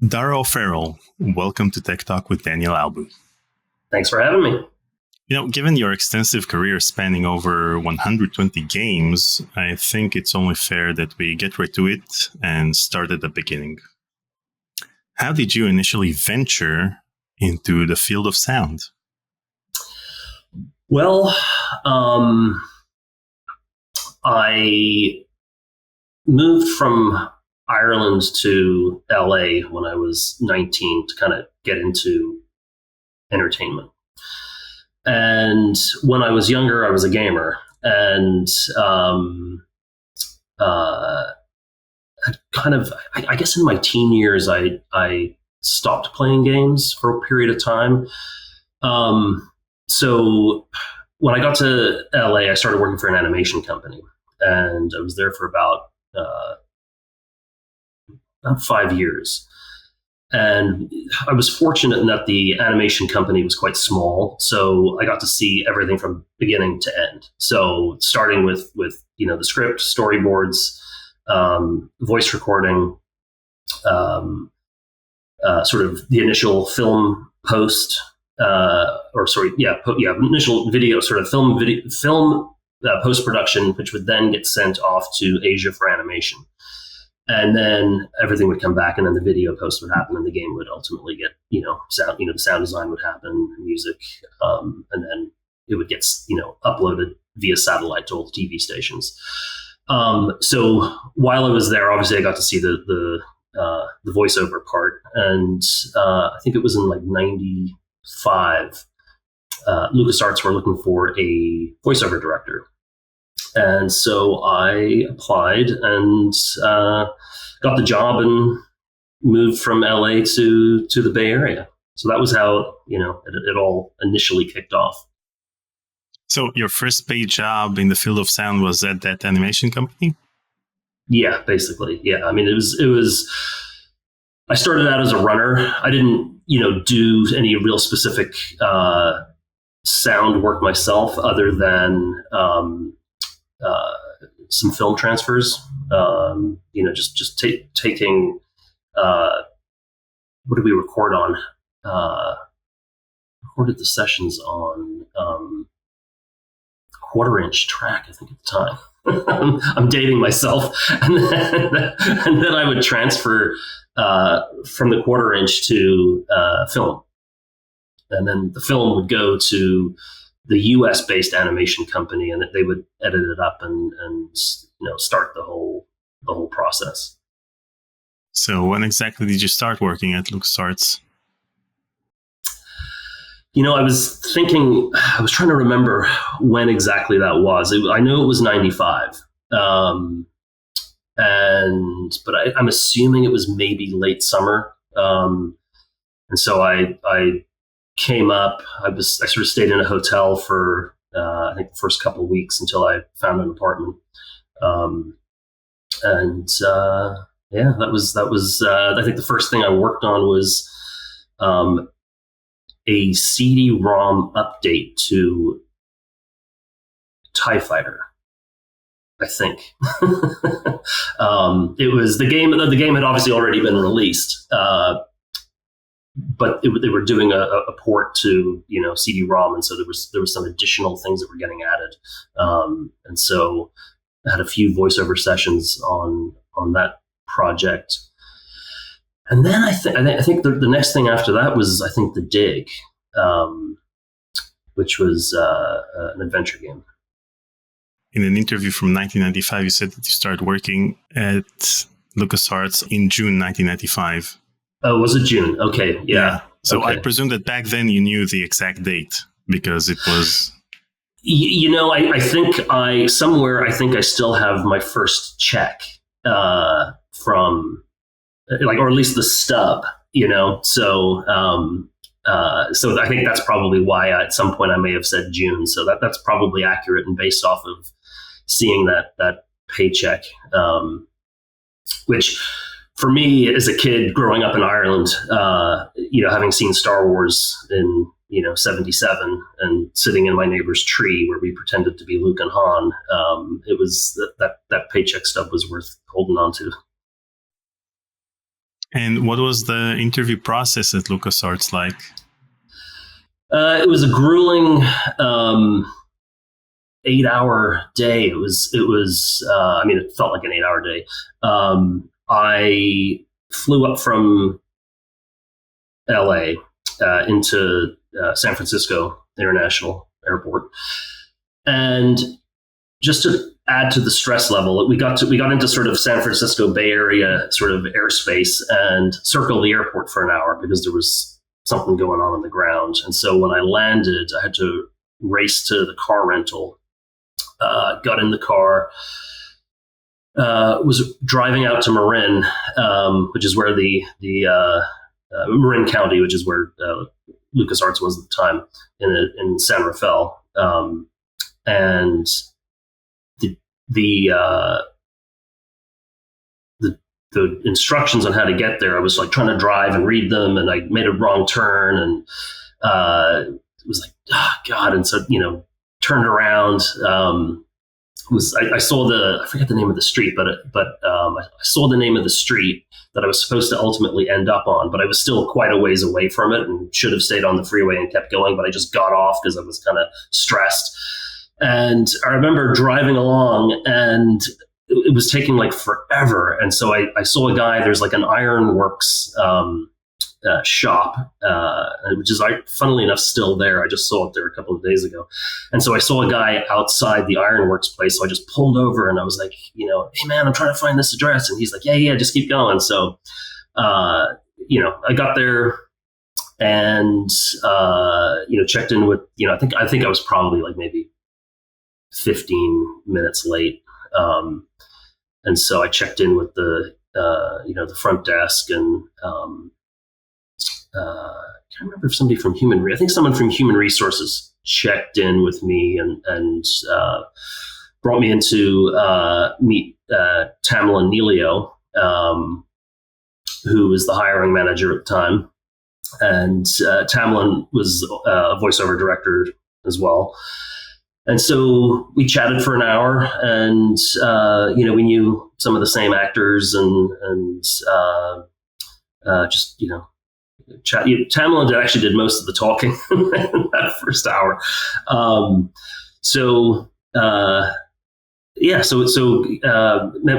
Darragh O'Farrell, welcome to Tech Talk with Daniel Albu. Thanks for having me. Given your extensive career spanning over 120 games, I think it's only fair that we get right to it and start at the beginning. How did you initially venture into the field of sound? Well, I moved from Ireland to LA when I was 19 to kind of get into entertainment. And when I was younger, I was a gamer, and I guess in my teen years, I stopped playing games for a period of time. So when I got to LA, I started working for an animation company, and I was there for about 5 years. And I was fortunate in that the animation company was quite small, so I got to see everything from beginning to end. So starting with the script, storyboards, voice recording, sort of the initial film post, initial video, sort of film post production, which would then get sent off to Asia for animation. And then everything would come back, and then the video post would happen, and the game would ultimately get, sound, the sound design would happen, music, and then it would get, uploaded via satellite to all the TV stations. So while I was there, obviously I got to see the voiceover part, and I think it was in like '95. LucasArts were looking for a voiceover director. And so I applied and got the job and moved from LA to the Bay Area. So that was how, it all initially kicked off. So your first paid job in the field of sound was at that animation company? Yeah, basically. Yeah. I mean, it was, I started out as a runner. I didn't, do any real specific sound work myself other than some film transfers, taking, what did we record on? Recorded the sessions on 1/4-inch track, I think, at the time. I'm dating myself. And then I would transfer from the 1/4-inch to film. And then the film would go to the US-based animation company, and they would edit it up and start the whole process. So when exactly did you start working at LucasArts? I was trying to remember when exactly that was. I know it was 95. But I'm assuming it was maybe late summer. And so I came up. I sort of stayed in a hotel for I think the first couple of weeks until I found an apartment. That was I think the first thing I worked on was a CD-ROM update to TIE Fighter, I think. It was the game had obviously already been released. But they were doing a port to CD-ROM, and so there was some additional things that were getting added, and so I had a few voiceover sessions on that project, and then I think the next thing after that was the Dig, which was an adventure game. In an interview from 1995, you said that you started working at LucasArts in June 1995. Oh, was it June? Okay, yeah. So okay. I presume that back then you knew the exact date because it was... I think I still have my first check from, or at least the stub, So I think that's probably why at some point I may have said June. So that's probably accurate and based off of seeing that paycheck, which... For me, as a kid growing up in Ireland, having seen Star Wars in, 77 and sitting in my neighbor's tree where we pretended to be Luke and Han, it was that paycheck stub was worth holding on to. And what was the interview process at LucasArts like? It was a grueling 8-hour day. It was. I mean, it felt like an 8-hour day. I flew up from LA into San Francisco International Airport, and just to add to the stress level, we got into sort of San Francisco Bay Area sort of airspace and circled the airport for an hour because there was something going on the ground. And so when I landed, I had to race to the car rental. Got in the car. Was driving out to Marin, which is where the Marin County, which is where LucasArts was at the time, in San Rafael, and the instructions on how to get there, I was like trying to drive and read them, and I made a wrong turn, and it was like, oh God. And so, turned around, I saw I forget the name of the street, but I saw the name of the street that I was supposed to ultimately end up on, but I was still quite a ways away from it and should have stayed on the freeway and kept going, but I just got off because I was kind of stressed. And I remember driving along, and it was taking like forever. And so I saw a guy, there's like an ironworks shop, which is, funnily enough, still there. I just saw it there a couple of days ago. And so I saw a guy outside the ironworks place. So I just pulled over and I was like, hey man, I'm trying to find this address. And he's like, yeah, just keep going. So, I got there and, checked in with, I think I was probably like maybe 15 minutes late. And so I checked in with the front desk, and I can't remember if somebody from I think someone from Human Resources checked in with me and brought me in to meet Tamla Nelio, who was the hiring manager at the time. And Tamlin was a voiceover director as well. And so we chatted for an hour, and we knew some of the same actors, and just chat. Tamlin actually did most of the talking in that first hour. So met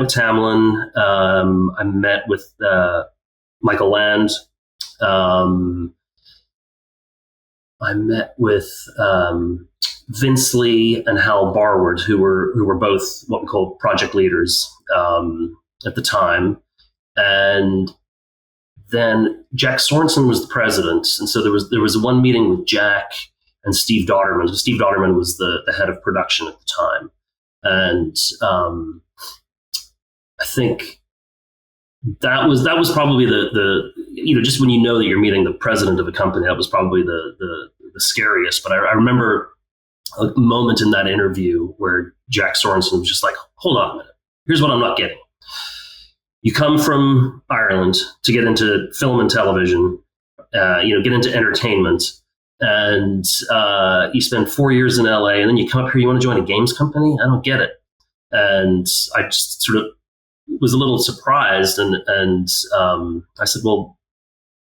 with Tamlin. I met with Michael Land. I met with Vince Lee and Hal Barward, who were both what we call project leaders at the time. And then Jack Sorensen was the president, and so there was one meeting with Jack and Steve Dodderman. So Steve Dodderman was the head of production at the time, and I think that was probably the just when that you're meeting the president of a company, that was probably the scariest. But I remember a moment in that interview where Jack Sorensen was just like, hold on a minute, here's what I'm not getting. You come from Ireland to get into film and television, get into entertainment, and you spend 4 years in LA, and then you come up here, you want to join a games company? I don't get it. And I just sort of was a little surprised, and I said, well,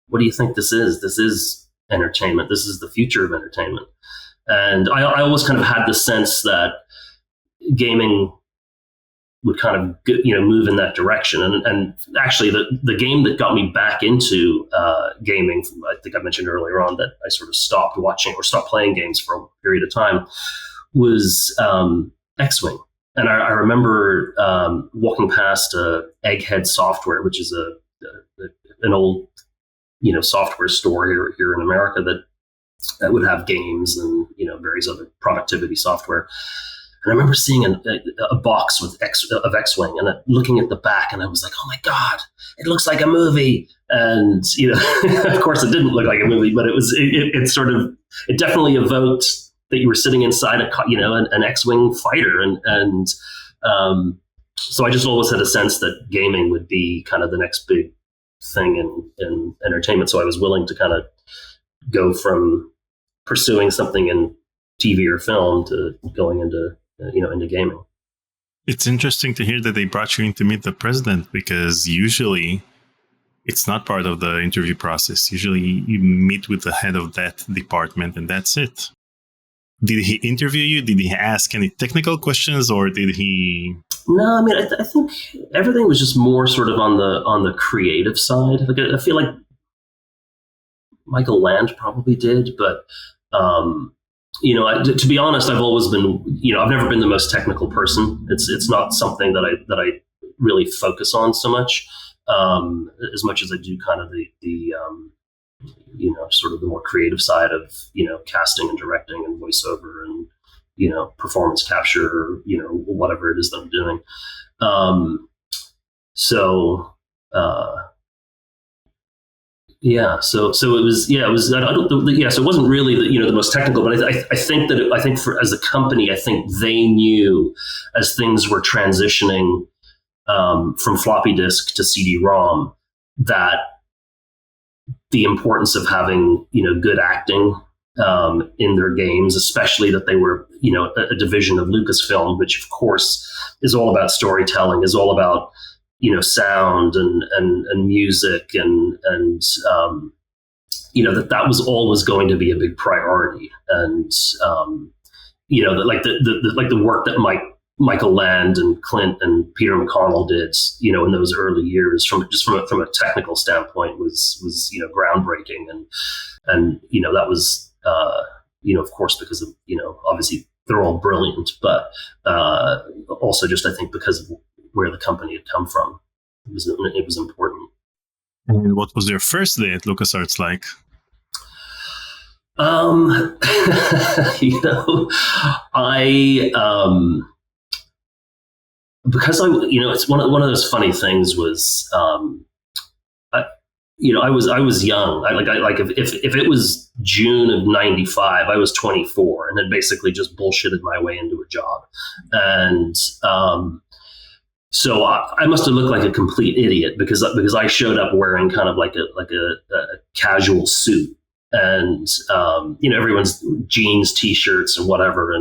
what do you think this is? This is entertainment. This is the future of entertainment. And I always kind of had the sense that gaming would kind of move in that direction. And actually, the game that got me back into gaming, I think I mentioned earlier on that I sort of stopped watching or stopped playing games for a period of time, was X-Wing. And I remember walking past Egghead Software, which is an old software store here in America that would have games and various other productivity software. And I remember seeing a box of X-Wing, and looking at the back, and I was like, oh my God, it looks like a movie. And, of course it didn't look like a movie, but it definitely evoked that you were sitting inside an X-Wing fighter. And so I just always had a sense that gaming would be kind of the next big thing in entertainment. So I was willing to kind of go from pursuing something in TV or film to going into gaming. It's interesting to hear that they brought you in to meet the president, because usually It's not part of the interview process. Usually you meet with the head of that department and that's it. Did he interview you? Did he ask any technical questions, or did he? No, I mean, I think everything was just more sort of on the creative side. Like, I feel like Michael Land probably did, but to be honest, I've always been, I've never been the most technical person. It's not something that I really focus on so much, as much as I do kind of the sort of the more creative side of, casting and directing and voiceover and, performance capture, or, whatever it is that I'm doing. So it was, so it wasn't really the most technical, but I think for, as a company, I think they knew as things were transitioning, from floppy disk to CD-ROM, that the importance of having, good acting, in their games, especially that they were, a division of Lucasfilm, which of course is all about storytelling, is all about, sound and music and that was always going to be a big priority. And, the work that Michael Land and Clint and Peter McConnell did, in those early years, from a technical standpoint, was groundbreaking, and that was of course, because of obviously they're all brilliant, but also just I think because of where the company had come from, it was important. And what was your first day at LucasArts like? Because it's one of those funny things was, I was young. If it was June of '95, I was 24 and had basically just bullshitted my way into a job, and so I must have looked like a complete idiot because I showed up wearing kind of like a casual suit, and everyone's jeans, t-shirts, and whatever,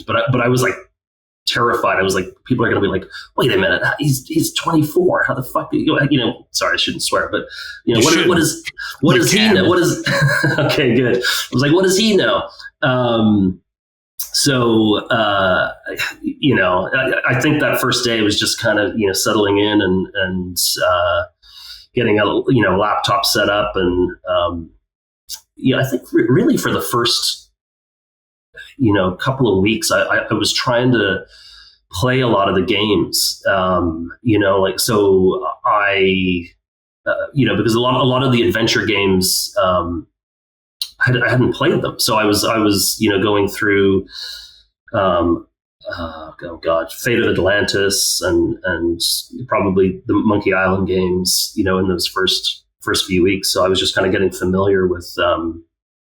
but I was like terrified. I was like, people are going to be like, wait a minute, he's 24. How the fuck do you sorry, I shouldn't swear, but what does he know? What is, okay, good. I was like, what does he know? I think that first day was just kind of, settling in and getting a, laptop set up. And, I think really for the first, couple of weeks, I was trying to play a lot of the games, so I, because a lot of the adventure games, I hadn't played them. So I was, going through, Fate of Atlantis and probably the Monkey Island games, in those first few weeks. So I was just kind of getting familiar with,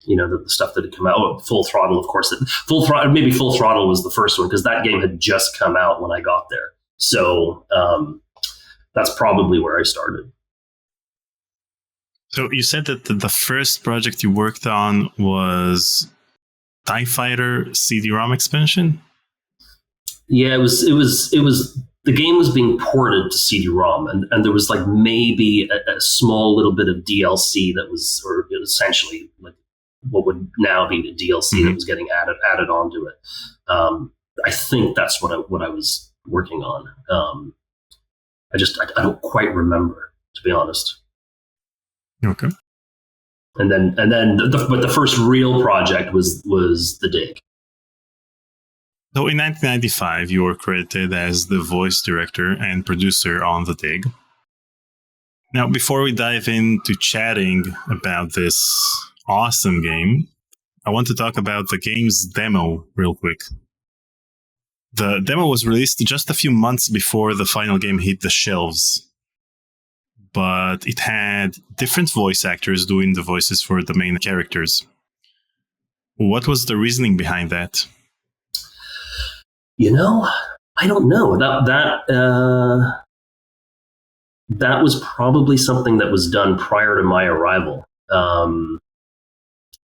the stuff that had come out. Oh, Full Throttle, of course. Full Throttle was the first one because that game had just come out when I got there. So that's probably where I started. So you said that the first project you worked on was TIE Fighter CD-ROM expansion? Yeah, it was. The game was being ported to CD-ROM, and there was like maybe a small little bit of DLC that was, or essentially like what would now be the DLC that was getting added onto it. I think that's what I was working on. I don't quite remember, to be honest. Okay. And then but the first real project was The Dig. So in 1995, you were credited as the voice director and producer on The Dig. Now, before we dive into chatting about this awesome game, I want to talk about the game's demo real quick. The demo was released just a few months before the final game hit the shelves, but it had different voice actors doing the voices for the main characters. What was the reasoning behind that? I don't know. That was probably something that was done prior to my arrival.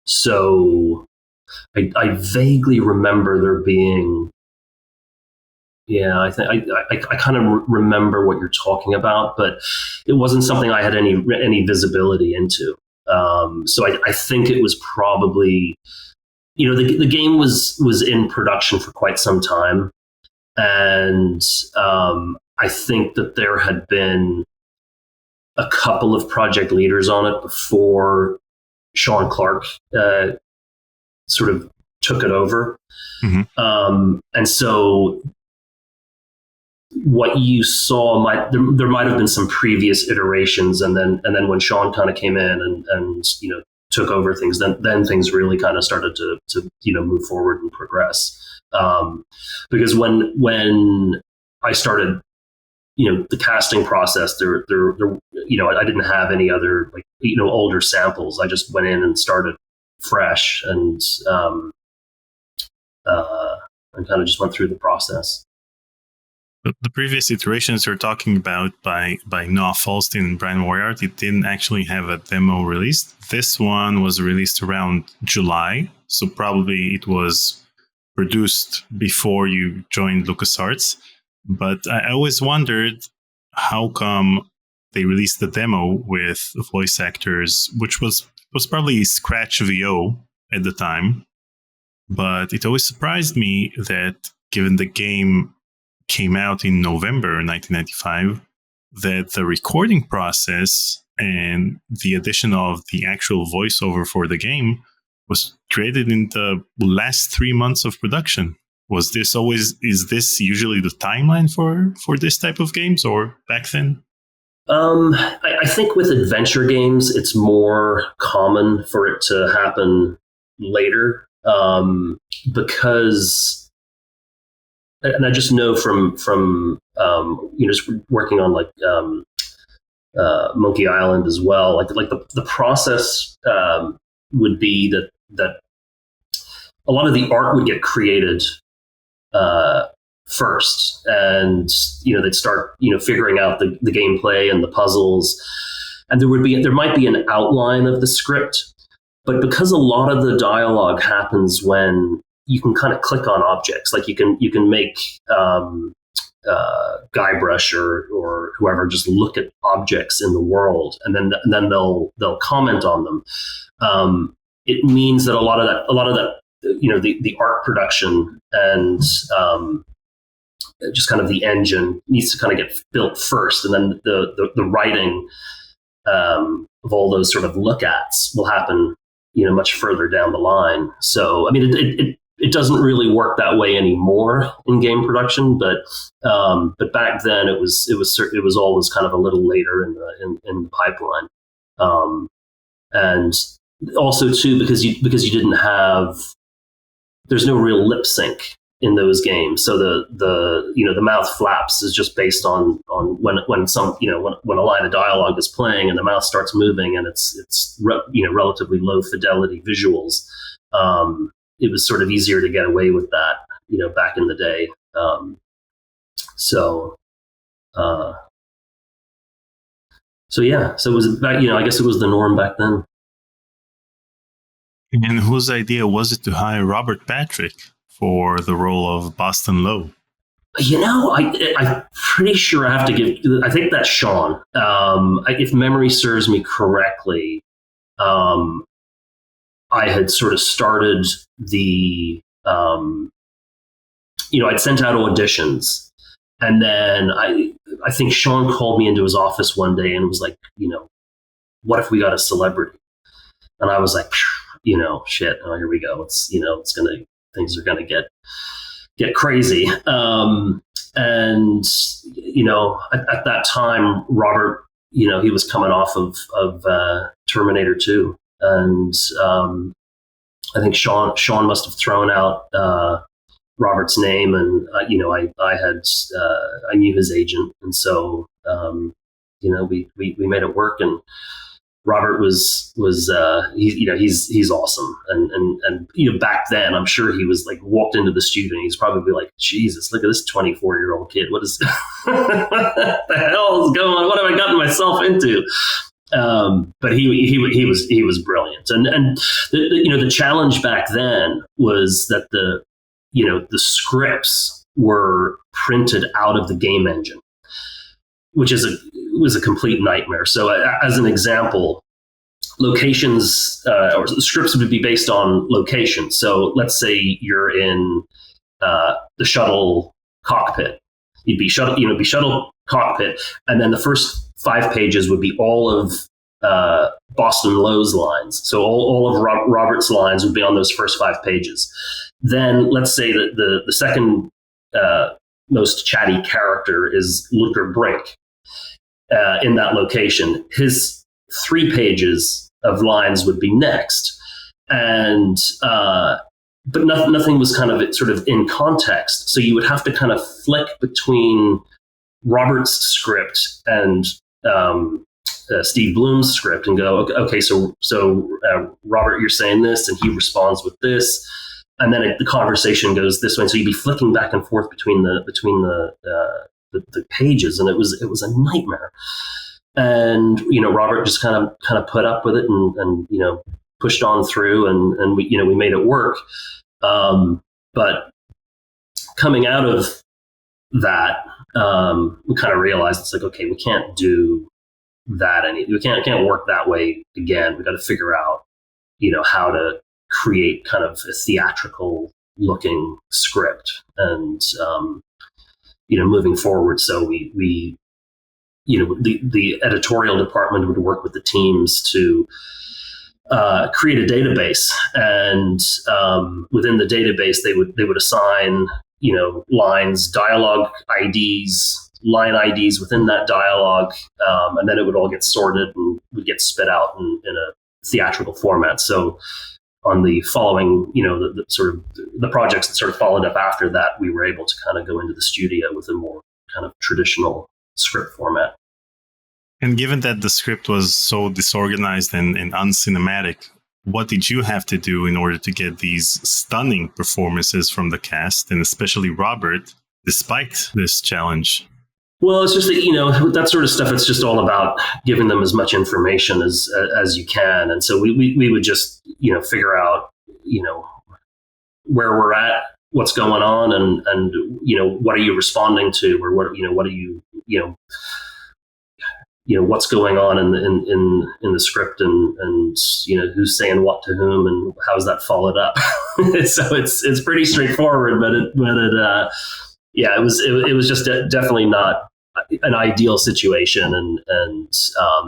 So I vaguely remember there being Yeah, I kind of remember what you're talking about, but it wasn't something I had any visibility into. So I think it was probably, the game was in production for quite some time, and I think that there had been a couple of project leaders on it before Sean Clark sort of took it over. And so what you saw there might have been some previous iterations, and then when Sean kind of came in and took over things, then things really kind of started to move forward and progress. Because when I started, the casting process, there I didn't have any other older samples. I just went in and started fresh and kind of just went through the process. The previous iterations you're talking about by Noah Falstein and Brian Moriarty, it didn't actually have a demo released. This one was released around July, so probably it was produced before you joined LucasArts. But I always wondered how come they released the demo with voice actors, which was probably Scratch VO at the time. But it always surprised me that given the game came out in November 1995, that the recording process and the addition of the actual voiceover for the game was created in the last 3 months of production. Is this usually the timeline for this type of games, or back then? I think with adventure games, it's more common for it to happen later, because, and I just know from just working on Monkey Island as well, like the process would be that a lot of the art would get created first, and they'd start figuring out the gameplay and the puzzles, and there might be an outline of the script, but because a lot of the dialogue happens when you can kind of click on objects, like you can make Guybrush or whoever just look at objects in the world, and then they'll comment on them. It means that a lot of that the art production and just kind of the engine needs to kind of get built first, and then the writing of all those sort of look-ats will happen much further down the line. So I mean, it doesn't really work that way anymore in game production, but back then it was always kind of a little later in the pipeline, and also too because you didn't have, there's no real lip sync in those games, so the mouth flaps is just based on when a line of dialogue is playing and the mouth starts moving, and it's relatively low fidelity visuals. It was sort of easier to get away with that, back in the day. So yeah, so it was back, I guess it was the norm back then. And whose idea was it to hire Robert Patrick for the role of Boston Lowe? I'm pretty sure I have to give, I think that's Sean. If memory serves me correctly, I had sort of started I'd sent out auditions, and then I think Sean called me into his office one day and was like, what if we got a celebrity? And I was like, shit, oh, here we go. Things are gonna get crazy. And at that time, Robert, he was coming off of Terminator 2. And I think Sean must have thrown out Robert's name, and I knew his agent, and so we made it work. And Robert was he's awesome, and back then I'm sure he was like walked into the studio and he's probably like, Jesus, look at this 24-year-old kid, what the hell is going on? What have I gotten myself into? But he was brilliant, and the challenge back then was that the scripts were printed out of the game engine, which was a complete nightmare. So as an example, locations or scripts would be based on location. So let's say you're in the shuttle cockpit. You'd be shuttle cockpit, and then the first 5 pages would be all of Boston Lowe's lines. So all of Robert's lines would be on those first 5 pages. Then let's say that the second most chatty character is Luther Brink in that location. His 3 pages of lines would be next, and but nothing was kind of sort of in context. So you would have to kind of flick between Robert's script and Steve Bloom's script and go, okay, so Robert, you're saying this, and he responds with this, and then the conversation goes this way. And so you'd be flicking back and forth between the pages, and it was a nightmare. And Robert just kind of put up with it and pushed on through, and we made it work. But coming out of that, we kind of realized it's like, okay, we can't do that we can't work that way again. We got to figure out how to create kind of a theatrical looking script, and moving forward. So we the editorial department would work with the teams to create a database, and within the database they would assign lines, dialogue IDs, line IDs within that dialogue, and then it would all get sorted and would get spit out in a theatrical format. So on the following, the sort of the projects that sort of followed up after that, we were able to kind of go into the studio with a more kind of traditional script format. And given that the script was so disorganized and uncinematic, what did you have to do in order to get these stunning performances from the cast, and especially Robert, despite this challenge? Well, it's just that, that sort of stuff, it's just all about giving them as much information as you can. And so we would just, figure out, where we're at, what's going on, and what are you responding to, or what are you, what's going on in the script, and who's saying what to whom, and how's that followed up. So it's pretty straightforward, but it was just definitely not an ideal situation, and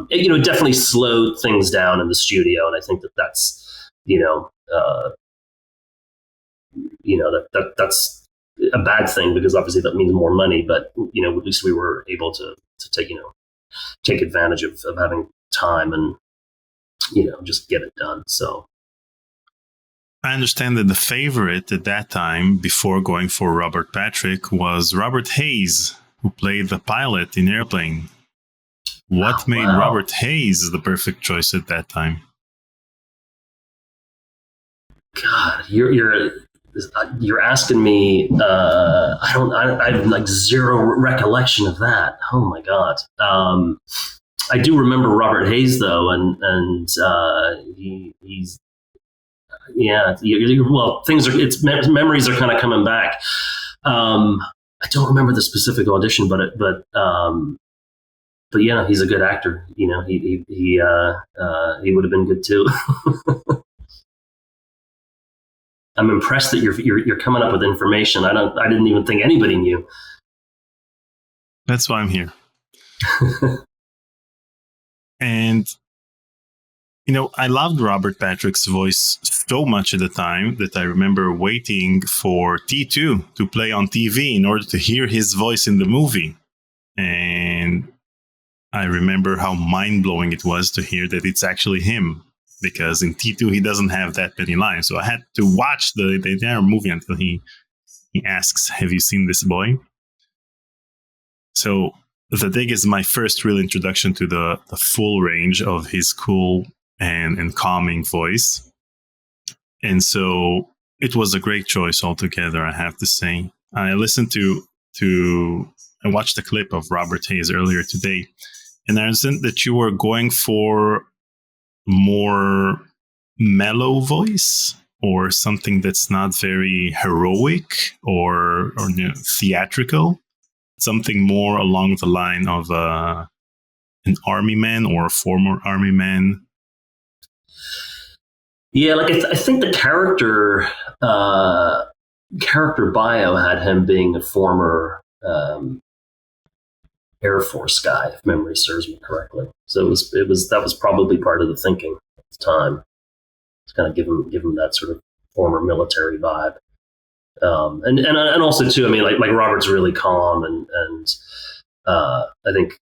it definitely slowed things down in the studio, and I think that's that's a bad thing, because obviously that means more money, but at least we were able to take advantage of having time and just get it done. So I understand that the favorite at that time, before going for Robert Patrick, was Robert Hayes, who played the pilot in Airplane. What made Robert Hayes the perfect choice at that time? God, you're asking me. I have like zero recollection of that. Oh my God. I do remember Robert Hayes though, and he's well, memories are kind of coming back. I don't remember the specific audition, but yeah, he's a good actor. He would have been good too. I'm impressed that you're coming up with information. I didn't even think anybody knew. That's why I'm here. And I loved Robert Patrick's voice so much at the time that I remember waiting for T2 to play on TV in order to hear his voice in the movie. And I remember how mind-blowing it was to hear that it's actually him, because in T2 he doesn't have that many lines. So I had to watch the entire movie until he asks, "Have you seen this boy?" So The Dig is my first real introduction to the full range of his cool and calming voice. And so it was a great choice altogether, I have to say. I listened I watched a clip of Robert Hayes earlier today, and I understand that you were going for more mellow voice. or something that's not very heroic or theatrical. Something more along the line of an army man or a former army man. Yeah, like I think the character bio had him being a former Air Force guy, if memory serves me correctly. So that was probably part of the thinking at the time. To kind of give him that sort of former military vibe. And also too, I mean, like Robert's really calm, and I think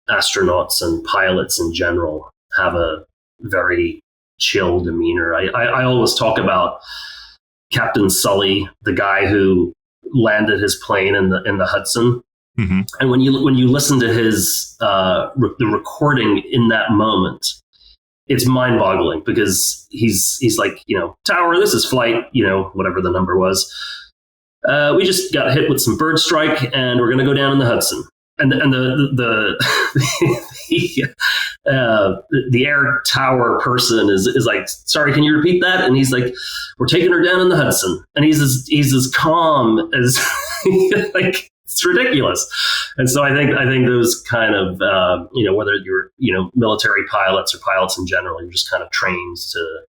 astronauts and pilots in general have a very chill demeanor. I always talk about Captain Sully, the guy who landed his plane in the Hudson. Mm-hmm. And when you listen to his the recording in that moment, it's mind-boggling, because he's like, Tower, this is flight, whatever the number was. We just got hit with some bird strike, and we're going to go down in the Hudson. And the air tower person is like, sorry, can you repeat that? And he's like, we're taking her down in the Hudson. And he's as calm as like, it's ridiculous. And so I think those kind of whether you're military pilots or pilots in general, you're just kind of trained to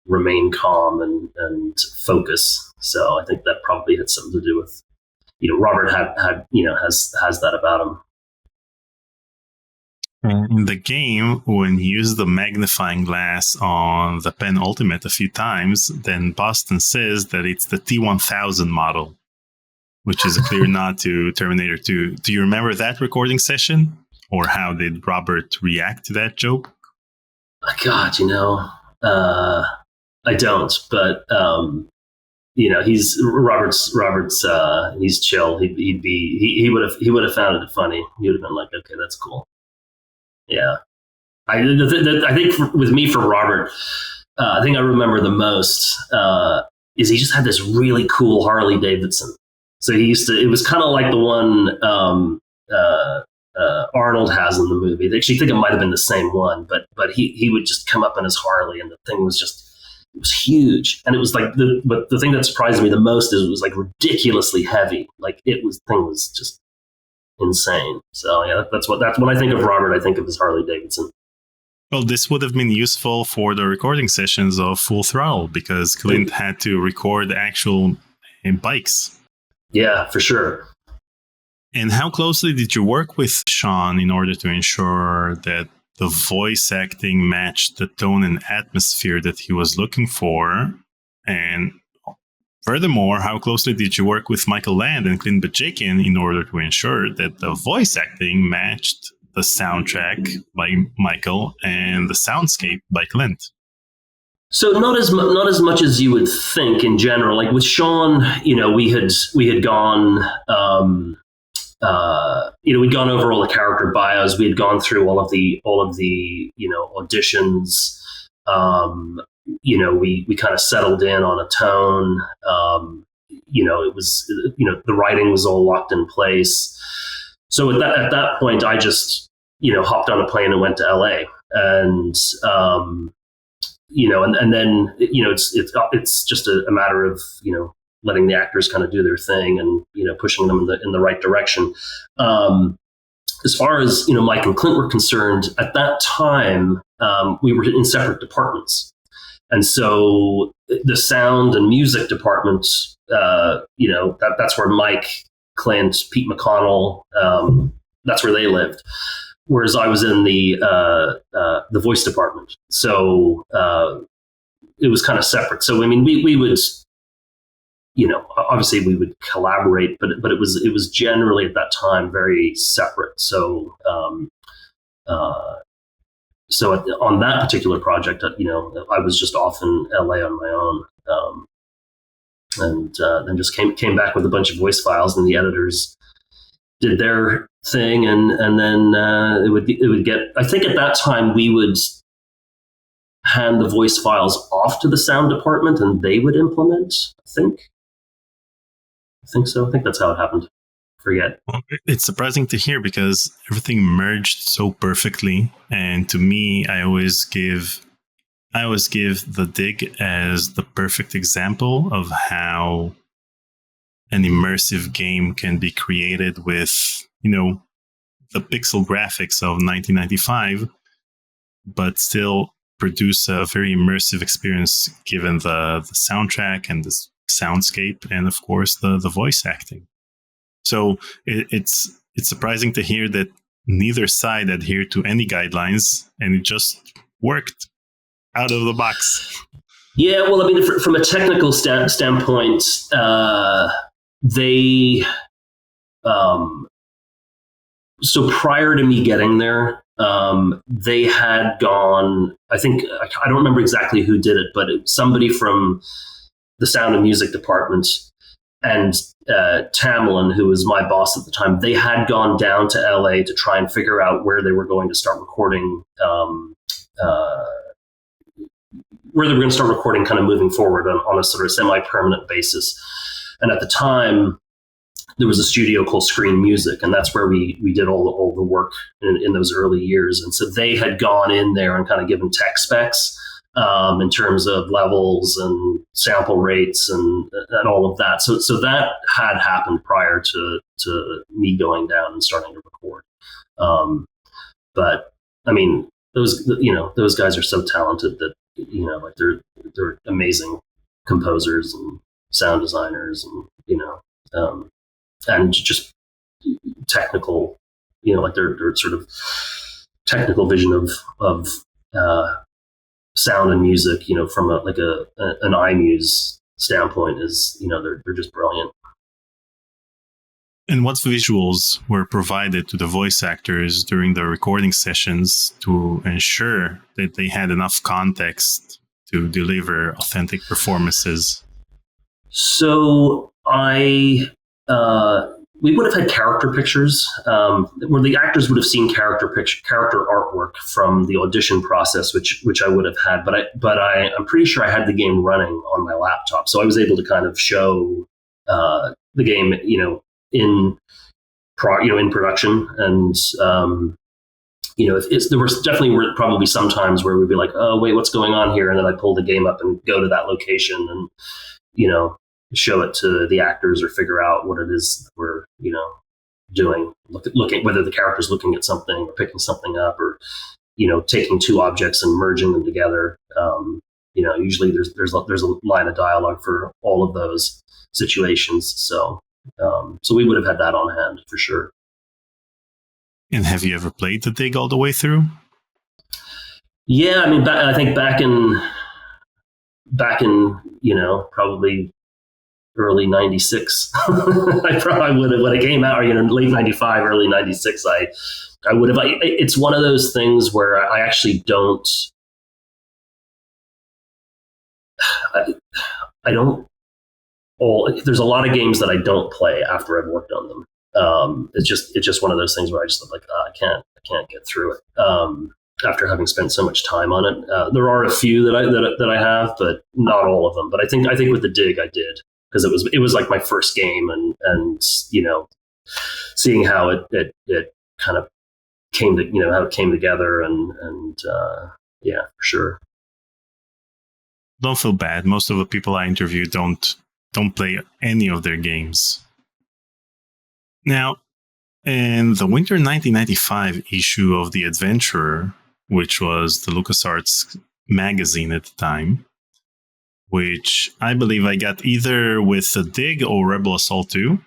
remain calm and focus. So I think that probably had something to do with Robert has that about him. In the game, when you use the magnifying glass on the penultimate a few times, then Boston says that it's the T-1000 model, which is a clear nod to Terminator 2. Do you remember that recording session? Or how did Robert react to that joke? God, I don't, but he's Robert's he's chill. He would have found it funny. He would have been like, okay, that's cool. Yeah. I think with me, for Robert, I think I remember the most is he just had this really cool Harley Davidson. So it was kind of like the one Arnold has in the movie. I actually think it might have been the same one, but he would just come up in his Harley, and the thing was it was huge. And it was like but the thing that surprised me the most is it was like ridiculously heavy. Like the thing was just insane. So yeah, that's when I think of Robert, I think of his Harley Davidson. Well, this would have been useful for the recording sessions of Full Throttle, because Clint had to record actual bikes. Yeah, for sure. And how closely did you work with Sean in order to ensure that the voice acting matched the tone and atmosphere that he was looking for? And furthermore, how closely did you work with Michael Land and Clint Bajakian in order to ensure that the voice acting matched the soundtrack by Michael and the soundscape by Clint? So not as much as you would think in general. Like with Sean, we had gone, we'd gone over all the character bios. We had gone through all of the auditions. We kind of settled in on a tone. It was, the writing was all locked in place. So at that point, I just, hopped on a plane and went to LA, and and then it's just a matter of letting the actors kind of do their thing and pushing them in the right direction. As far as Mike and Clint were concerned, at that time we were in separate departments, and so the sound and music department, that's where Mike, Clint, Pete McConnell, that's where they lived. Whereas I was in the voice department, so it was kind of separate. So I mean, we would, obviously we would collaborate, but it was generally at that time very separate. So on that particular project, I was just off in LA on my own, and then just came back with a bunch of voice files, and the editors did their thing, and then it would get. I think at that time we would hand the voice files off to the sound department, and they would implement. I think so. I think that's how it happened. Forget. Well, it's surprising to hear, because everything merged so perfectly, and to me, I always give I always give The Dig as the perfect example of how an immersive game can be created with, the pixel graphics of 1995, but still produce a very immersive experience given the soundtrack and the soundscape and, of course, the voice acting. So it's surprising to hear that neither side adhered to any guidelines, and it just worked out of the box. Yeah, well, I mean, from a technical standpoint, they so prior to me getting there, they had gone. I think I don't remember exactly who did it, but somebody from the sound and music department and Tamlin, who was my boss at the time, they had gone down to LA to try and figure out where they were going to start recording. Where they were going to start recording kind of moving forward on a sort of semi-permanent basis. And at the time, there was a studio called Screen Music, and that's where we did all the work in those early years. And so they had gone in there and kind of given tech specs in terms of levels and sample rates and all of that. So that had happened prior to me going down and starting to record. But I mean, those guys are so talented that, like they're amazing composers and sound designers and, and just technical, like their sort of technical vision of sound and music, from an iMuse standpoint is, they're just brilliant. And what visuals were provided to the voice actors during the recording sessions to ensure that they had enough context to deliver authentic performances? So we would have had character pictures where the actors would have seen character artwork from the audition process, which I would have had. But I'm pretty sure I had the game running on my laptop, so I was able to kind of show the game, in production. And there were probably some times where we'd be like, oh wait, what's going on here? And then I'd pull the game up and go to that location and show it to the actors or figure out what it is we're doing. Looking whether the character's looking at something or picking something up, or taking two objects and merging them together. Usually there's a line of dialogue for all of those situations. So we would have had that on hand for sure. And have you ever played The Dig all the way through? Yeah, I mean, I think back in probably early '96, I probably would have, when it came out, or late '95, early '96. I would have. It's one of those things where I actually don't. I don't. There's a lot of games that I don't play after I've worked on them. It's just one of those things where I just like, I can't get through it. After having spent so much time on it, there are a few that I have, but not all of them. But I think with The Dig I did, because it was like my first game, and seeing how it kind of came to how it came together, and yeah, for sure. Don't feel bad. Most of the people I interview don't play any of their games. Now, in the winter 1995 issue of The Adventurer, which was the LucasArts magazine at the time, which I believe I got either with The Dig or Rebel Assault 2,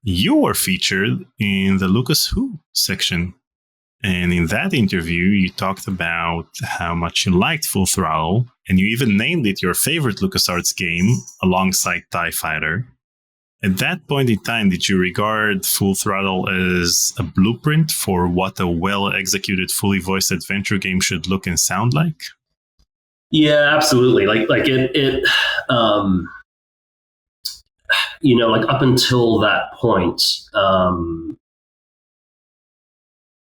you were featured in the Lucas Who section. And in that interview, you talked about how much you liked Full Throttle, and you even named it your favorite LucasArts game alongside TIE Fighter. At that point in time, did you regard Full Throttle as a blueprint for what a well-executed, fully voiced adventure game should look and sound like? Yeah, absolutely. Like it like up until that point,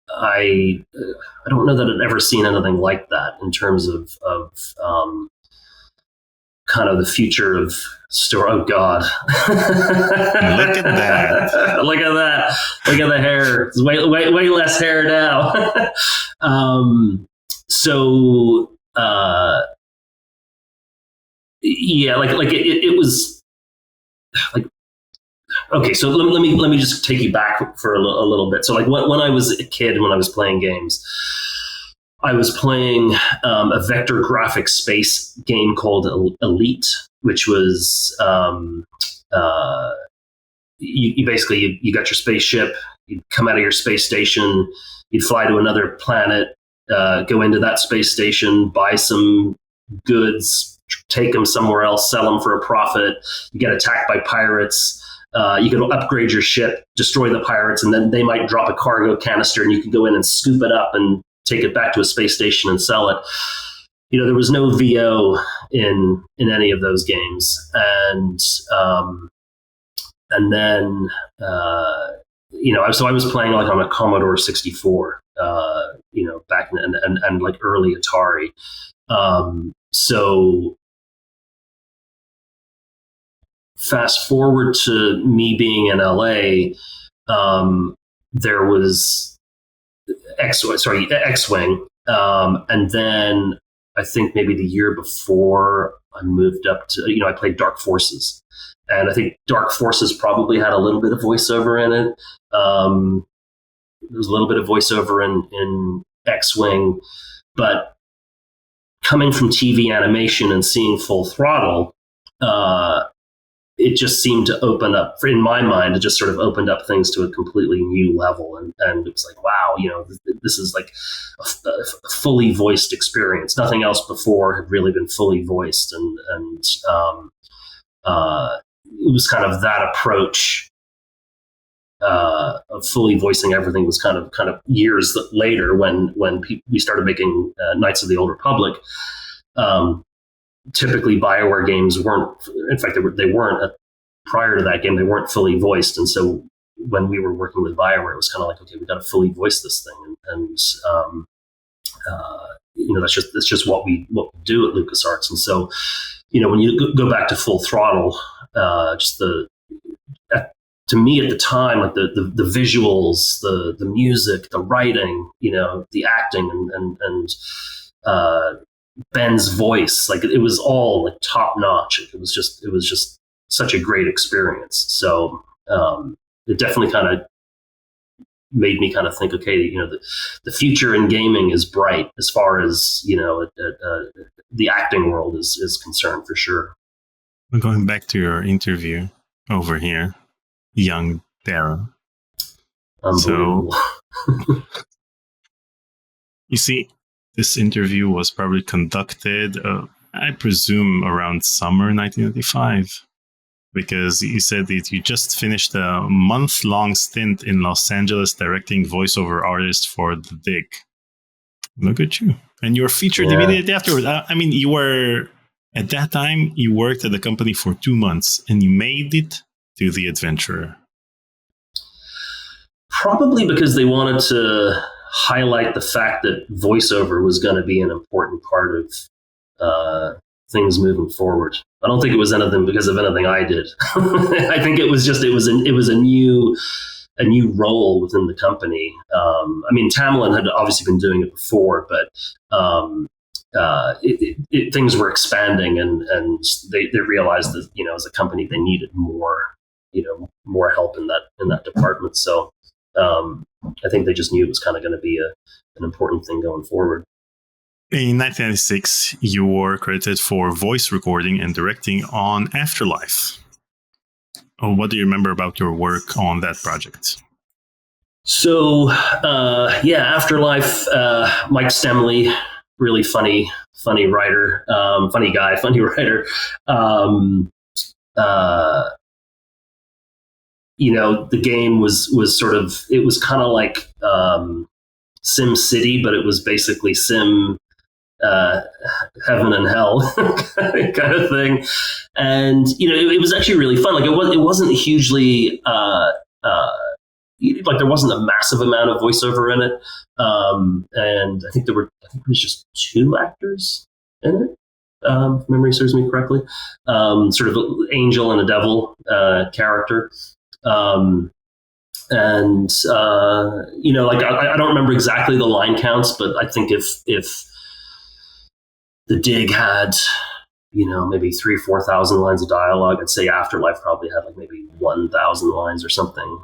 I don't know that I'd ever seen anything like that in terms of kind of the future of story. Oh God! Look at that! Look at that! Look at the hair. It's way less hair now. So yeah, like it was like, okay, so let me just take you back for a little bit. So like when I was a kid, when I was playing games, I was playing a vector graphic space game called Elite, which was you basically you got your spaceship, you'd come out of your space station, you'd fly to another planet, go into that space station, buy some goods, take them somewhere else, sell them for a profit. You get attacked by pirates. You can upgrade your ship, destroy the pirates, and then they might drop a cargo canister, and you can go in and scoop it up and take it back to a space station and sell it. You know, there was no VO in any of those games, and then you know, so I was playing like on a Commodore 64, you know, back in, and like early Atari. So fast forward to me being in LA, there was X-Wing, and then I think maybe the year before I moved up to, you know, I played Dark Forces, and I think Dark Forces probably had a little bit of voiceover in it. There was a little bit of voiceover in X-Wing, but coming from TV animation and seeing Full Throttle, it just seemed to open up, in my mind, it just sort of opened up things to a completely new level. And it was like, wow, you know, this is like a fully voiced experience. Nothing else before had really been fully voiced. And it was kind of that approach of fully voicing everything was kind of years later when we started making Knights of the Old Republic. Typically BioWare games weren't, in fact, they weren't prior to that game, they weren't fully voiced. And so when we were working with BioWare, it was kind of like, okay, we got to fully voice this thing. And you know, that's just what we do at LucasArts. And so, you know, when you go back to Full Throttle, just to me at the time, like the visuals, the music, the writing, you know, the acting and Ben's voice, like it was all like top notch. It was just such a great experience. So it definitely kind of made me kind of think, okay, you know, the future in gaming is bright as far as, you know, the acting world is concerned, for sure. Going back to your interview over here, young Darragh. So you see, this interview was probably conducted, I presume, around summer 1995, because you said that you just finished a month-long stint in Los Angeles directing voiceover artists for The Dig. Look at you. And you were featured immediately afterwards. I mean, you were, at that time, you worked at the company for 2 months, and you made it to The Adventurer. Probably because they wanted to highlight the fact that voiceover was going to be an important part of things moving forward. I don't think it was anything because of anything I did. I think it was a new role within the company. I mean, Tamlin had obviously been doing it before, but things were expanding, and they realized that, you know, as a company they needed more help in that department. So I think they just knew it was kind of going to be an important thing going forward. In 1996, you were credited for voice recording and directing on Afterlife. What do you remember about your work on that project? So, Afterlife, Mike Stemley, really funny writer, funny guy, funny writer. You know, the game was sort of, it was kind of like Sim City, but it was basically Sim heaven and hell kind of thing. And, you know, it was actually really fun. Like it wasn't hugely, like there wasn't a massive amount of voiceover in it. And I think there was just 2 actors in it. If memory serves me correctly, sort of angel and a devil character. You know, like I don't remember exactly the line counts, but I think if The Dig had maybe 3,000-4,000 lines of dialogue. I'd say Afterlife probably had like maybe 1,000 lines or something.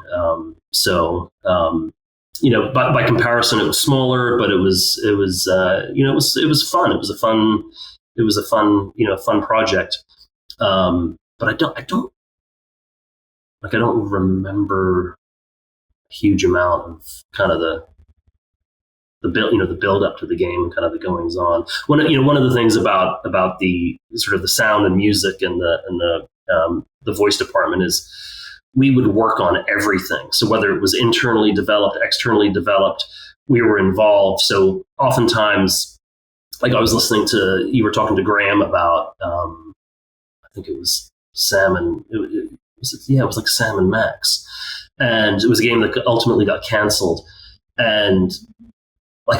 By comparison, it was smaller, but it was fun. It was a fun project. But I don't remember a huge amount of kind of the build up to the game and kind of the goings on. One of the things about the sort of the sound and music and the voice department is we would work on everything. So whether it was internally developed, externally developed, we were involved. So oftentimes, like I was listening to, you were talking to Graham about, I think it was Sam and it was like Sam and Max, and it was a game that ultimately got canceled. And like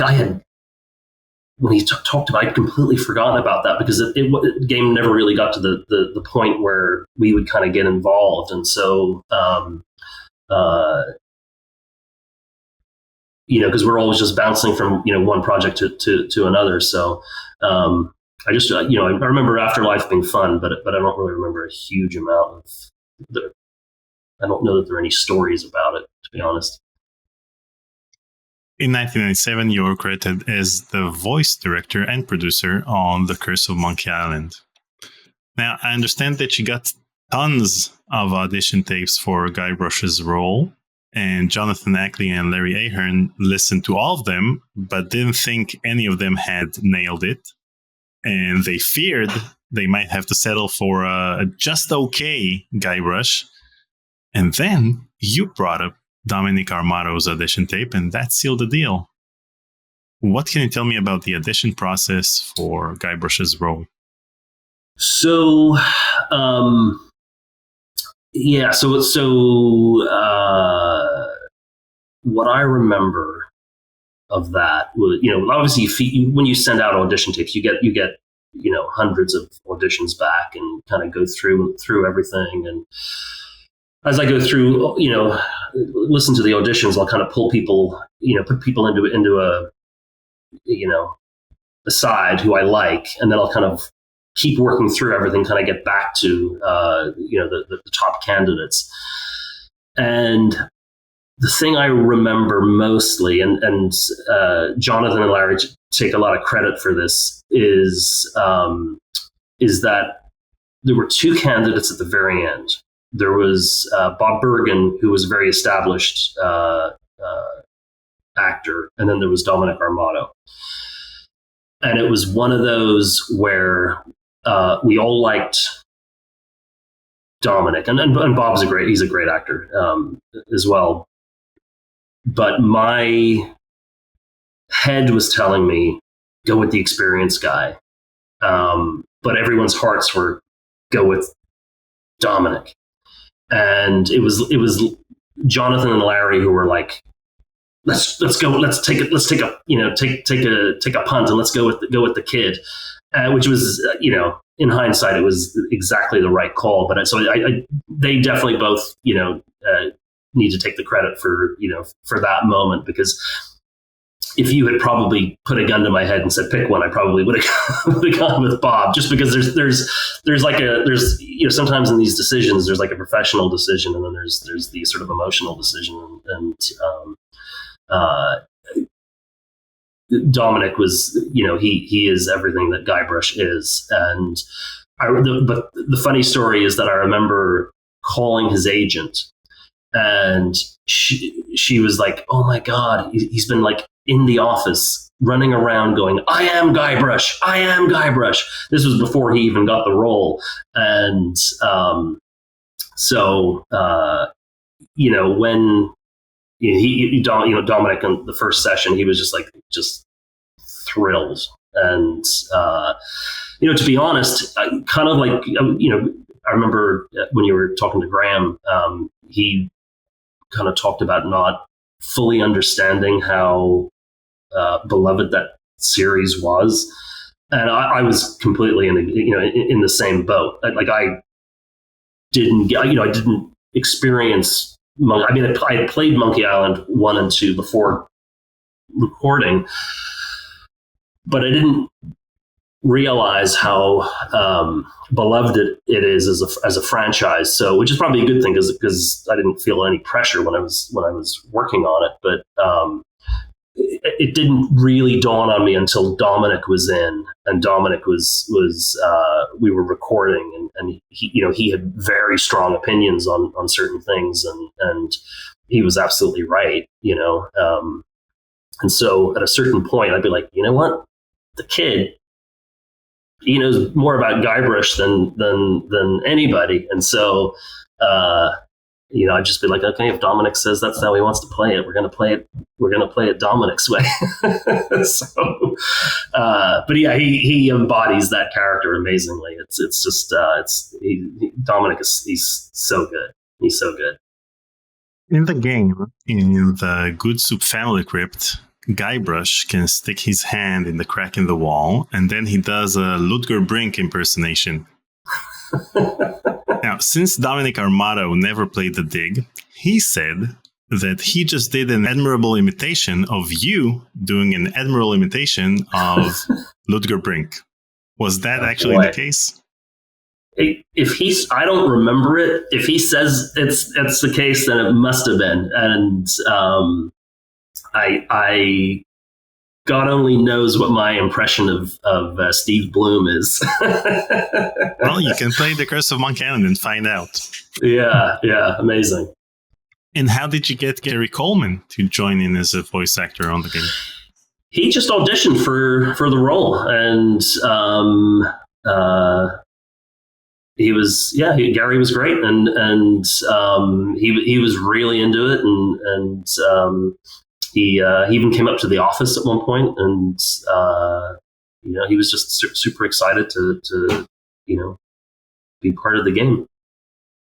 when he talked about, I'd completely forgotten about that because the game never really got to the point where we would kind of get involved. And so, because we're always just bouncing from, one project to another. So, I remember Afterlife being fun, but I don't really remember a huge amount of I don't know that there are any stories about it, to be honest. In 1997, you were credited as the voice director and producer on The Curse of Monkey Island. Now, I understand that you got tons of audition tapes for Guybrush's role, and Jonathan Ackley and Larry Ahern listened to all of them, but didn't think any of them had nailed it. And they feared they might have to settle for a just okay Guybrush. And then you brought up Dominic Armato's audition tape, and that sealed the deal. What can you tell me about the audition process for Guybrush's role? So, what I remember of that was, obviously when you send out audition tapes, you get hundreds of auditions back and kind of go through everything. And as I go through, listen to the auditions, I'll kind of pull people, put people into a side who I like, and then I'll kind of keep working through everything, kind of get back to, the top candidates. And the thing I remember mostly, and Jonathan and Larry take a lot of credit for this, is that there were two candidates at the very end. There was Bob Bergen, who was a very established actor, and then there was Dominic Armato. And it was one of those where we all liked Dominic, and Bob's he's a great actor as well. But my head was telling me, go with the experienced guy. But everyone's hearts were, go with Dominic. And it was Jonathan and Larry who were like, let's go, let's take a punt and let's go with the kid, which was, in hindsight, it was exactly the right call. But they definitely both, need to take the credit for that moment, because if you had probably put a gun to my head and said pick one, I probably would have gone with Bob, just because there's sometimes in these decisions there's like a professional decision, and then there's the sort of emotional decision, and Dominic was, he is everything that Guybrush is. And but the funny story is that I remember calling his agent, and she was like, oh my God, he's been like in the office running around going, I am Guybrush. This was before he even got the role. And when Dominic in the first session, he was just thrilled. And, to be honest, I remember when you were talking to Graham, he kind of talked about not fully understanding how beloved that series was. And I was completely in the same boat. I didn't experience I had played Monkey Island 1 and 2 before recording, but I didn't realize how beloved it is as a franchise. So, which is probably a good thing because I didn't feel any pressure when I was working on it. But it didn't really dawn on me until Dominic was in, and Dominic was we were recording, and he had very strong opinions on certain things, and he was absolutely right, and so at a certain point I'd be like, you know what, the kid, he knows more about Guybrush than anybody, and so I'd just be like, okay, if Dominic says that's how he wants to play it, we're going to play it. We're going to play it Dominic's way. So, but yeah, he embodies that character amazingly. It's just Dominic he's so good. He's so good. In the game, in the Good Soup family crypt, Guybrush can stick his hand in the crack in the wall, and then he does a Ludger Brink impersonation. Now, since Dominic Armato never played the Dig, he said that he just did an admirable imitation of you doing an admirable imitation of Ludger Brink. Was that actually the case? If I don't remember it. If he says it's the case, then it must have been. And I God only knows what my impression of Steve Bloom is. Well, you can play The Curse of Monkey Island and find out. Yeah, amazing. And how did you get Gary Coleman to join in as a voice actor on the game? He just auditioned for the role, and Gary was great, and he was really into it, and he even came up to the office at one point, and he was just super excited to be part of the game.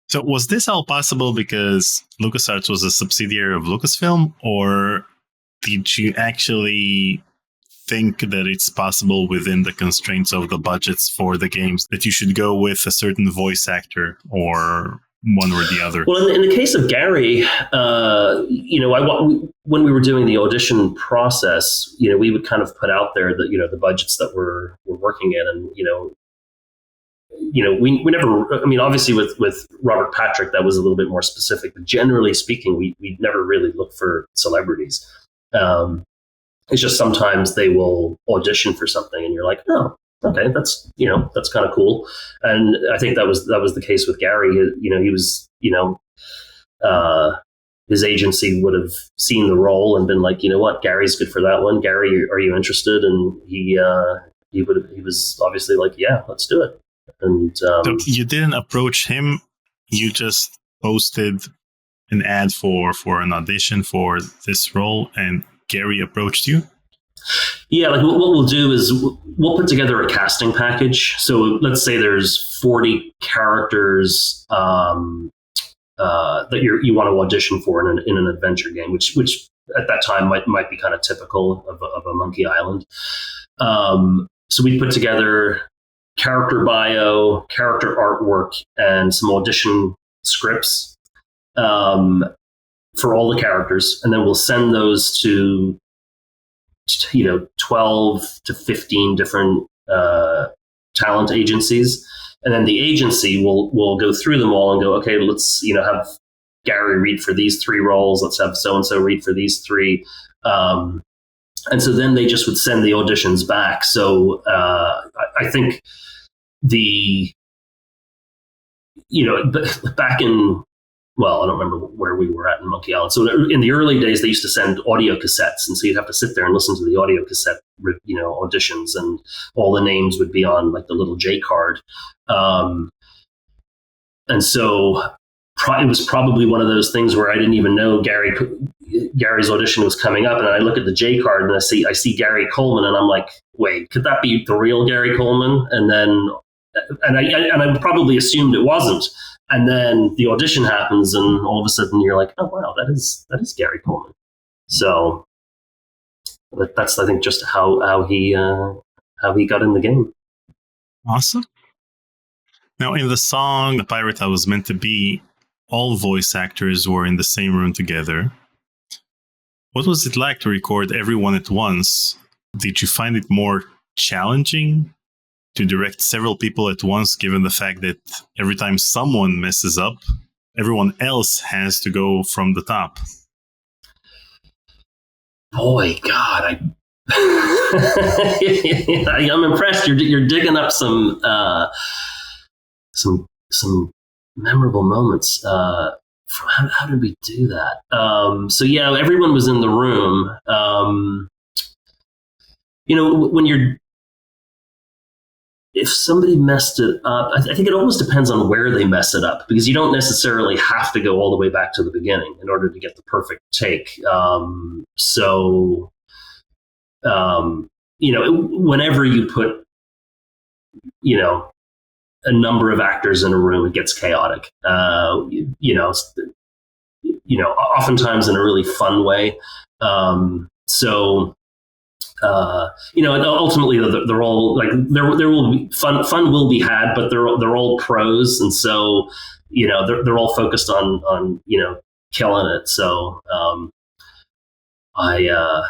So was this all possible because LucasArts was a subsidiary of Lucasfilm, or did you actually think that it's possible within the constraints of the budgets for the games that you should go with a certain voice actor or one or the other? Well, in the case of Gary, when we were doing the audition process, we would kind of put out there that, the budgets that we're working in, and, we never, obviously with Robert Patrick, that was a little bit more specific, but generally speaking, we never really look for celebrities. It's just sometimes they will audition for something and you're like, oh, okay, that's kind of cool. And I think that was the case with Gary. He was, his agency would have seen the role and been like, you know what, Gary's good for that one. Gary, are you interested? And he was obviously like, yeah, let's do it. And so you didn't approach him. You just posted an ad for an audition for this role, and Gary approached you? Yeah, like what we'll do is we'll put together a casting package. So let's say there's 40 characters that you want to audition for in an adventure game, which at that time might be kind of typical of a Monkey Island. So we put together character bio, character artwork, and some audition scripts for all the characters, and then we'll send those to 12 to 15 different talent agencies, and then the agency will go through them all and go, okay, let's have Gary read for these 3 roles, let's have so and so read for these 3, and so then they just would send the auditions back. So I think back in, well, I don't remember where we were at in Monkey Island. So in the early days, they used to send audio cassettes. And so you'd have to sit there and listen to the audio cassette, auditions, and all the names would be on like the little J card. And so it was probably one of those things where I didn't even know Gary's audition was coming up. And I look at the J card and I see Gary Coleman, and I'm like, wait, could that be the real Gary Coleman? And I probably assumed it wasn't. And then the audition happens, and all of a sudden you're like, oh wow, that is Gary Coleman. So that's, I think, just how he got in the game. Awesome. Now, in the song "The Pirate I Was Meant to Be," all voice actors were in the same room together. What was it like to record everyone at once? Did you find it more challenging to direct several people at once, given the fact that every time someone messes up, everyone else has to go from the top? Boy, God, I'm impressed. You're digging up some memorable moments. How did we do that? So yeah, everyone was in the room. If somebody messed it up, I think it almost depends on where they mess it up, because you don't necessarily have to go all the way back to the beginning in order to get the perfect take. Whenever you put, a number of actors in a room, it gets chaotic. Oftentimes in a really fun way. Ultimately they're all like, there will be fun will be had, but they're all pros, and so they're all focused on killing it. So I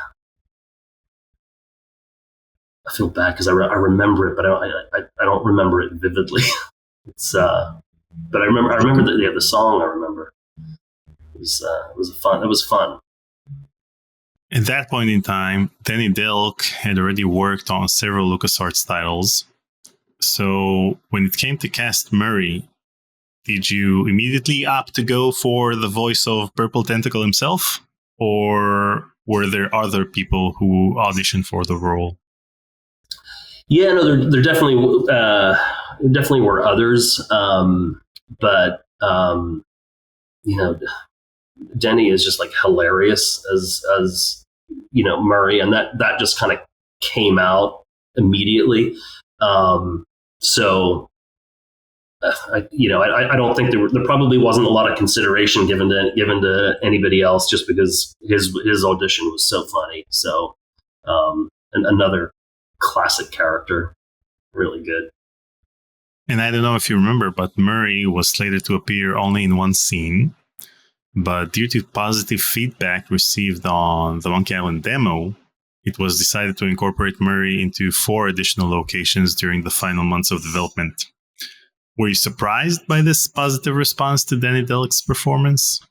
feel bad because I remember it, but I don't remember it vividly. But I remember the song. I remember it was fun. At that point in time, Danny Delk had already worked on several LucasArts titles. So when it came to cast Murray, did you immediately opt to go for the voice of Purple Tentacle himself? Or were there other people who auditioned for the role? Yeah, no, there definitely were others. But Denny is just like hilarious as Murray, and that just kind of came out immediately. So I don't think there probably wasn't a lot of consideration given to anybody else, just because his audition was so funny. So and another classic character, really good. And I don't know if you remember, but Murray was slated to appear only in one scene. But due to positive feedback received on the Monkey Island demo, it was decided to incorporate Murray into 4 additional locations during the final months of development. Were you surprised by this positive response to Danny Delk's performance?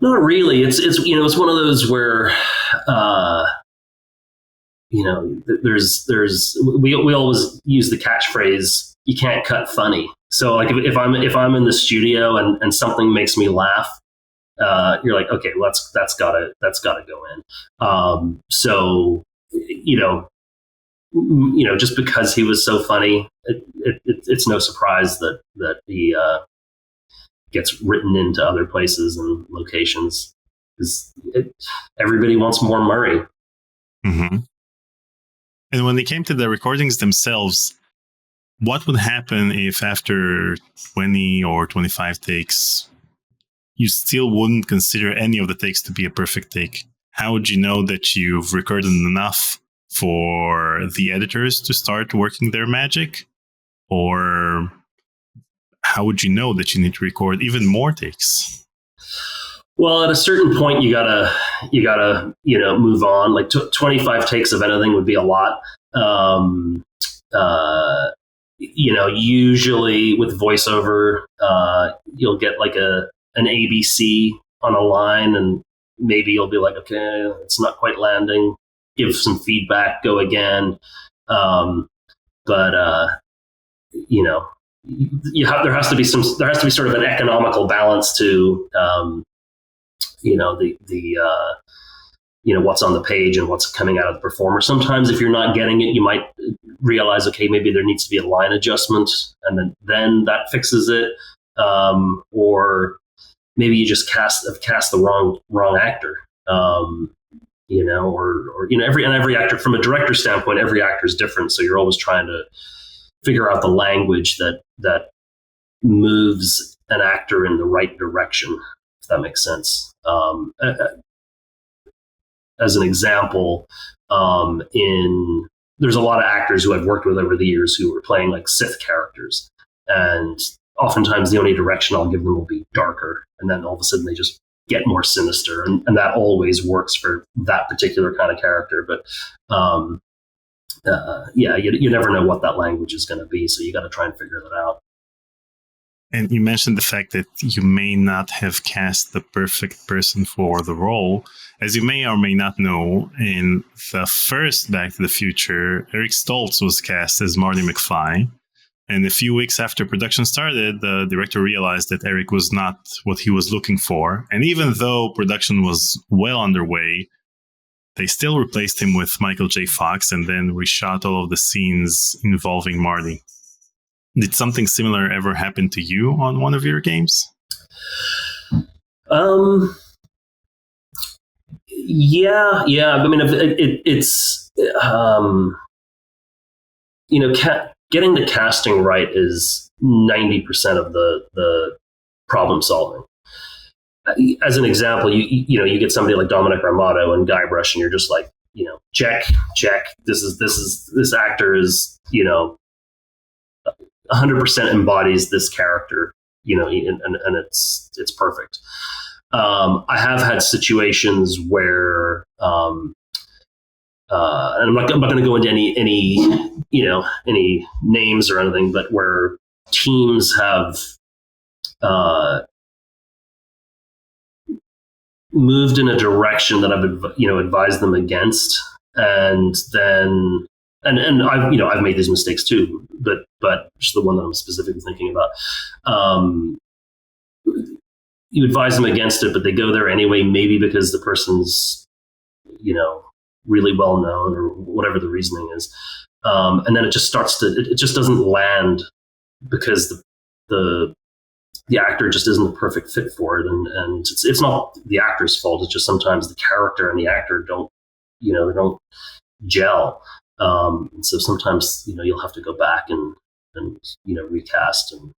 Not really. It's one of those where we always use the catchphrase, "You can't cut funny." So like if I'm in the studio and something makes me laugh, you're like, okay, well, that's gotta go in. Just because he was so funny, it's no surprise that he gets written into other places and locations, because everybody wants more Murray. Mm-hmm. And when they came to the recordings themselves, what would happen if after 20 or 25 takes, you still wouldn't consider any of the takes to be a perfect take? How would you know that you've recorded enough for the editors to start working their magic? Or how would you know that you need to record even more takes? Well, at a certain point, you gotta move on. Like 25 takes of anything would be a lot. Usually with voiceover, you'll get like an ABC on a line, and maybe you'll be like, okay, it's not quite landing. Give some feedback, go again. There has to be sort of an economical balance to what's on the page and what's coming out of the performer. Sometimes if you're not getting it, you might realize, okay, maybe there needs to be a line adjustment, and then that fixes it. Or maybe you just cast the wrong actor. Every actor, from a director standpoint, every actor is different. So you're always trying to figure out the language that moves an actor in the right direction, if that makes sense. As an example, there's a lot of actors who I've worked with over the years who were playing like Sith characters, and oftentimes the only direction I'll give them will be darker, and then all of a sudden they just get more sinister, and that always works for that particular kind of character. But you never know what that language is going to be, so you got to try and figure that out. And you mentioned the fact that you may not have cast the perfect person for the role. As you may or may not know, in the first Back to the Future, Eric Stoltz was cast as Marty McFly. And a few weeks after production started, the director realized that Eric was not what he was looking for. And even though production was well underway, they still replaced him with Michael J. Fox and then reshot all of the scenes involving Marty. Did something similar ever happen to you on one of your games? Yeah. I mean, it's getting the casting right is 90% of the problem solving. As an example, you get somebody like Dominic Armato and Guybrush, and you're just like, check. This actor is, 100% embodies this character, and it's perfect. I have had situations where, and I'm not going to go into any names or anything, but where teams have moved in a direction that I've advised them against, and then and I've made these mistakes too, but just the one that I'm specifically thinking about. You advise them against it, but they go there anyway, maybe because the person's really well known or whatever the reasoning is, and then it just doesn't land because the actor just isn't the perfect fit for it, and it's not the actor's fault. It's just sometimes the character and the actor don't gel. And so sometimes, you'll have to go back and recast and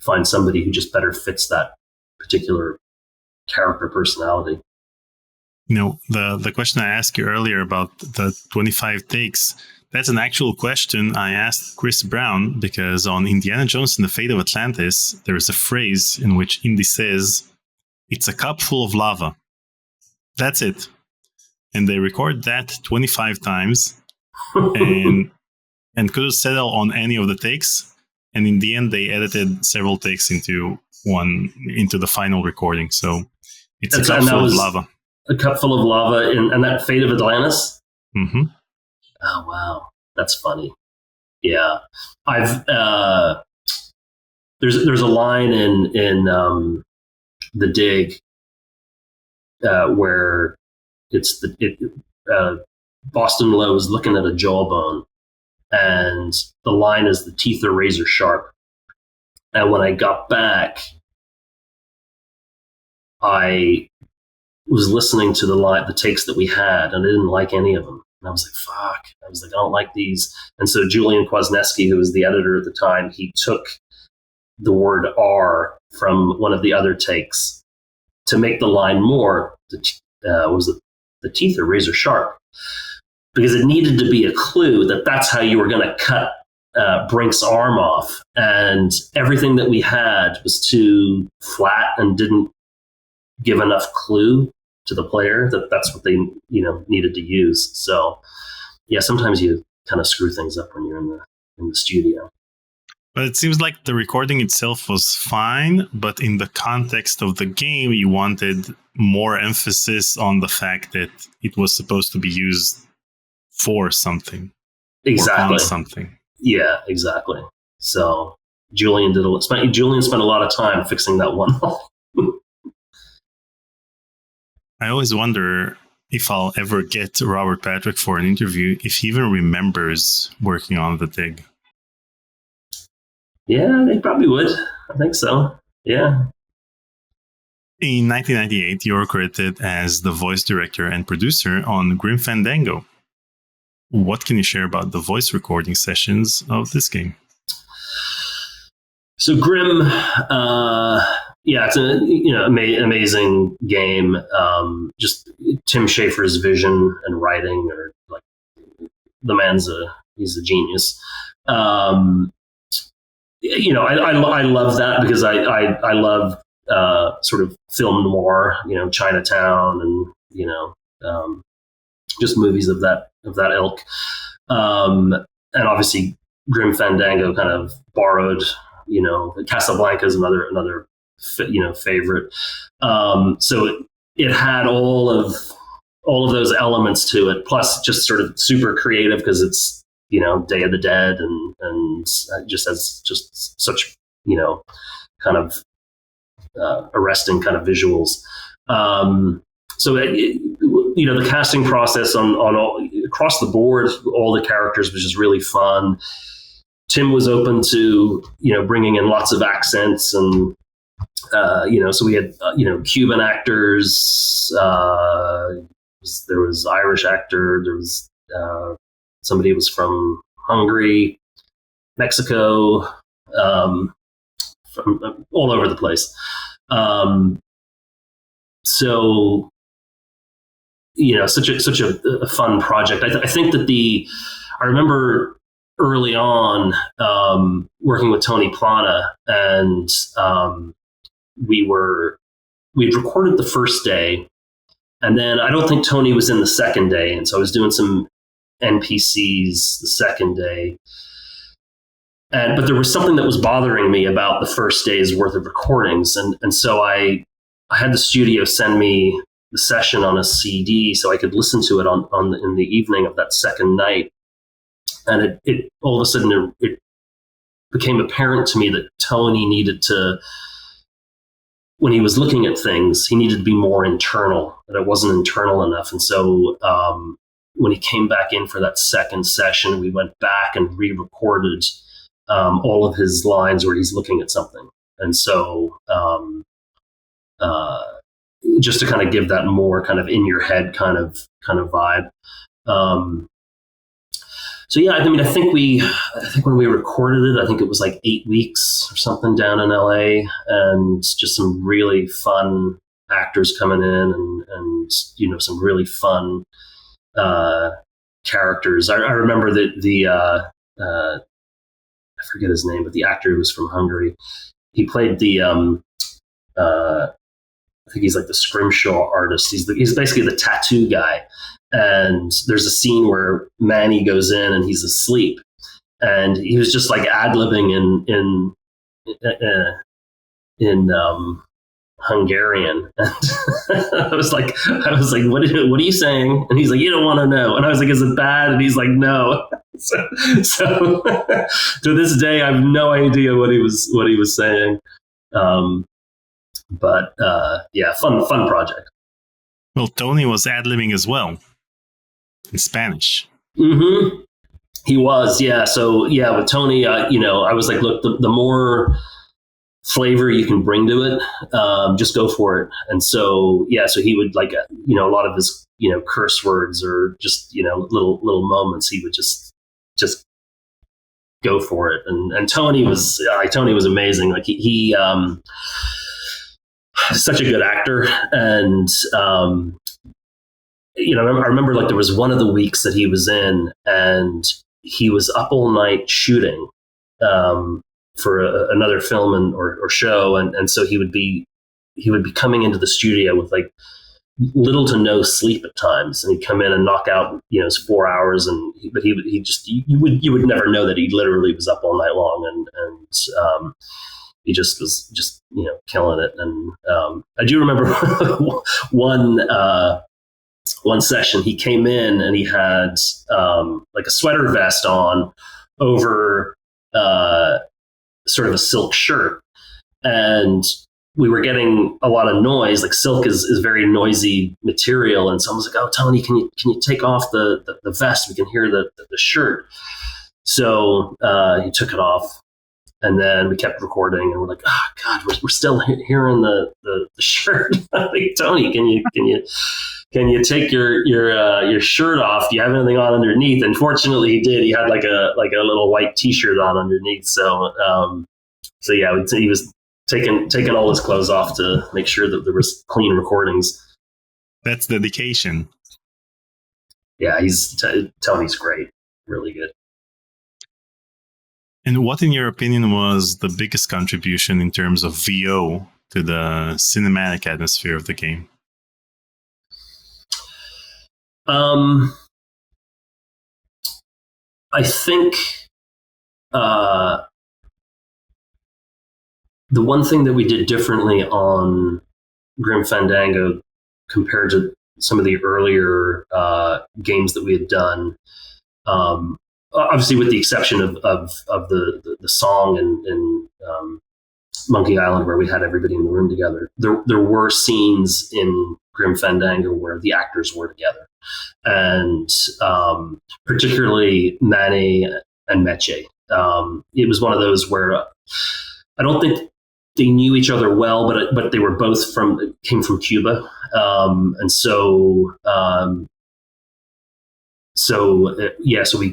find somebody who just better fits that particular character personality. The question I asked you earlier about the 25 takes, that's an actual question I asked Chris Brown, because on Indiana Jones and the Fate of Atlantis, there is a phrase in which Indy says, "It's a cup full of lava." That's it. And they record that 25 times and could have settled on any of the takes. And in the end, they edited several takes into the final recording. So it's a cup full of lava. A cup full of lava, and that Fate of Atlantis? Mm-hmm. Oh, wow. That's funny. Yeah. I've there's a line in The Dig where it's Boston Lowe is looking at a jawbone, and the line is, "The teeth are razor sharp." And when I got back, I was listening to the takes that we had, and I didn't like any of them. And I was like, fuck. I was like, I don't like these. And so Julian Kwasniewski, who was the editor at the time, he took the word R from one of the other takes to make the line more, the teeth are razor sharp. Because it needed to be a clue that that's how you were going to cut Brink's arm off. And everything that we had was too flat and didn't give enough clue to the player that that's what they needed to use. So yeah, sometimes you kind of screw things up when you're in the studio. But it seems like the recording itself was fine, but in the context of the game, you wanted more emphasis on the fact that it was supposed to be used for something. Exactly. Or on something. Yeah, exactly. So Julian spent a lot of time fixing that one. I always wonder if I'll ever get Robert Patrick for an interview, if he even remembers working on The Dig. Yeah, they probably would. I think so. Yeah. In 1998, you were credited as the voice director and producer on Grim Fandango. What can you share about the voice recording sessions of this game? So Grim, it's an amazing game. Just Tim Schafer's vision and writing, or like the man's he's a genius. I love that because I love sort of film noir, Chinatown, and just movies of that ilk. And obviously, Grim Fandango kind of borrowed, Casablanca is another favorite. So it had all of those elements to it, plus just sort of super creative because it's Day of the Dead and just has just such kind of arresting kind of visuals. So the casting process on all across the board, all the characters was just really fun. Tim was open to bringing in lots of accents and so we had Cuban actors. There was Irish actor. There was somebody who was from Hungary, Mexico, from all over the place. So such a fun project. I think that I remember early on working with Tony Plana, and we'd recorded the first day, and then I don't think Tony was in the second day, and so I was doing some NPCs the second day. But there was something that was bothering me about the first day's worth of recordings, and so I had the studio send me the session on a CD so I could listen to it in the evening of that second night. And it all of a sudden it became apparent to me that Tony needed to, when he was looking at things, he needed to be more internal, that it wasn't internal enough. And so when he came back in for that second session, we went back and re-recorded all of his lines where he's looking at something. And so just to kind of give that more kind of in your head kind of vibe. So yeah, I mean, I think when we recorded it, I think it was like 8 weeks or something down in LA, and just some really fun actors coming in and some really fun characters. I remember that I forget his name, but the actor who was from Hungary, he played the I think he's like the scrimshaw artist. He's basically the tattoo guy. And there's a scene where Manny goes in and he's asleep, and he was just like ad-libbing in Hungarian. And I was like, what are you saying? And he's like, you don't want to know. And I was like, is it bad? And he's like, no. So to this day, I have no idea what he was saying. But yeah, fun project. Well, Tony was ad-libbing as well in Spanish. Mm-hmm. He was, yeah. So yeah, with Tony, I was like, look, the more flavor you can bring to it, just go for it. And so yeah, so he would like, a lot of his curse words or just little moments, he would just go for it. And Tony was amazing. Like he such a good actor. And I remember like there was one of the weeks that he was in, and he was up all night shooting for another film or show, and so he would be coming into the studio with like little to no sleep at times, and he'd come in and knock out 4 hours, but he just you would never know that he literally was up all night long, and he just was killing it. And I do remember one session he came in and he had like a sweater vest on over sort of a silk shirt, and we were getting a lot of noise. Like silk is very noisy material, and so I was like, oh, Tony, can you take off the vest? We can hear the shirt. So he took it off, and then we kept recording, and we're like, oh God, we're still hearing the shirt. I'm like, Tony, can you take your shirt off? Do you have anything on underneath? And fortunately, he did. He had like a little white T-shirt on underneath. So yeah, he was taking all his clothes off to make sure that there was clean recordings. That's dedication. Yeah, Tony's great, really good. And what, in your opinion, was the biggest contribution in terms of VO to the cinematic atmosphere of the game? I think the one thing that we did differently on Grim Fandango compared to some of the earlier games that we had done, obviously with the exception of the song in Monkey Island where we had everybody in the room together, there were scenes in Grim Fandango where the actors were together. And particularly Mane and Meche. It was one of those where I don't think they knew each other well, but they were both came from Cuba, and so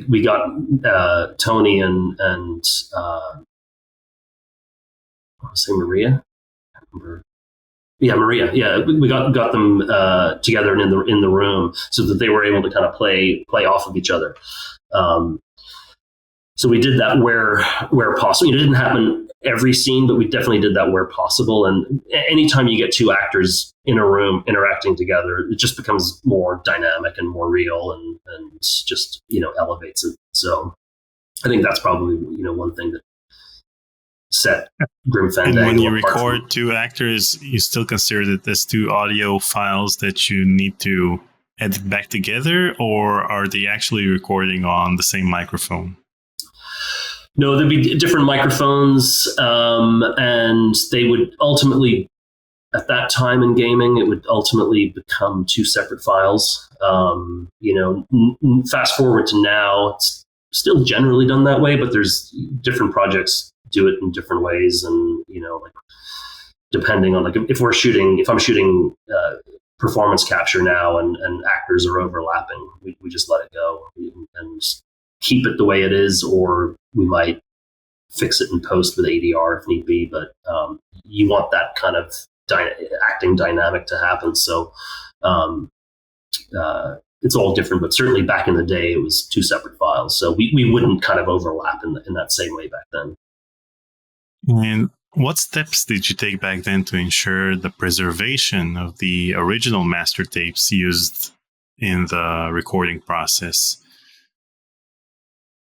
we got Tony and I was saying Maria. I can't remember. Yeah, Maria. Yeah, we got them together in the room so that they were able to kind of play off of each other. So we did that where possible. It didn't happen every scene, but we definitely did that where possible. And anytime you get two actors in a room interacting together, it just becomes more dynamic and more real, and just elevates it. So I think that's probably one thing that set Grim Fandango. And when you record two actors, you still consider it as two audio files that you need to edit back together, or are they actually recording on the same microphone? No, there'd be different microphones, and they would ultimately, at that time in gaming, it would ultimately become two separate files. Fast forward to now, it's still generally done that way, but there's different projects do it in different ways, and depending on if I'm shooting performance capture now and actors are overlapping, we just let it go and keep it the way it is, or we might fix it in post with ADR if need be. But you want that kind of acting dynamic to happen, so it's all different. But certainly back in the day, it was two separate files, so we wouldn't kind of overlap in that same way back then. And what steps did you take back then to ensure the preservation of the original master tapes used in the recording process?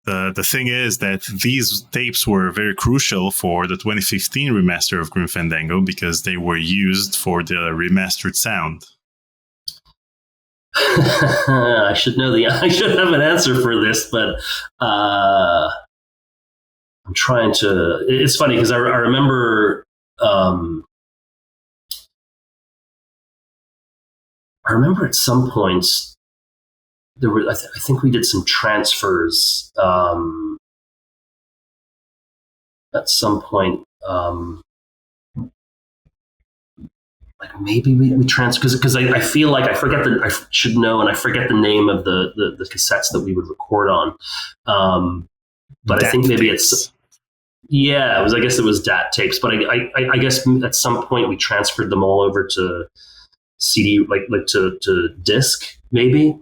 The thing is that these tapes were very crucial for the 2015 remaster of Grim Fandango because they were used for the remastered sound. I should have an answer for this, but I'm trying to. It's funny because I remember. I remember at some point there were. I think we did some transfers. At some point, like maybe we transfer because I feel like I should know, and I forget the name of the cassettes that we would record on. But I think maybe it's. Yeah, I guess it was DAT tapes, but I guess at some point we transferred them all over to CD, like to disc, maybe.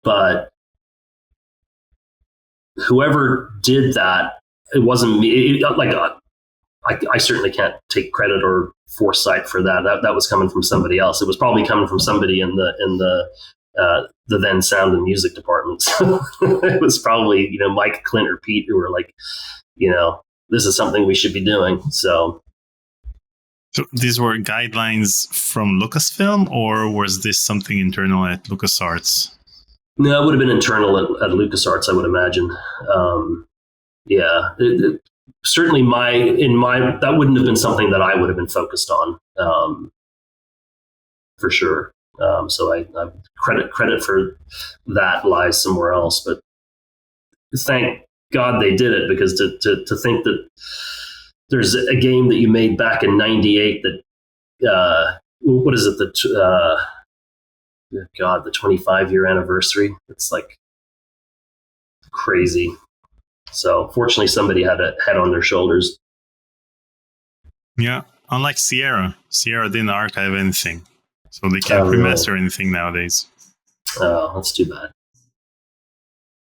But whoever did that, it wasn't me. I certainly can't take credit or foresight for that. That was coming from somebody else. It was probably coming from somebody in the then sound and music department. So it was probably, Mike, Clint, or Pete who were like, this is something we should be doing. So these were guidelines from Lucasfilm, or was this something internal at LucasArts? No, it would have been internal at LucasArts, I would imagine. Certainly that wouldn't have been something that I would have been focused on, for sure. So I credit for that lies somewhere else, but thank God they did it, because to think that there's a game that you made back in '98 that what is it, the 25-year anniversary. It's like crazy. So fortunately somebody had a head on their shoulders. Yeah, unlike Sierra didn't archive anything. So they can't remaster anything nowadays. Oh, that's too bad.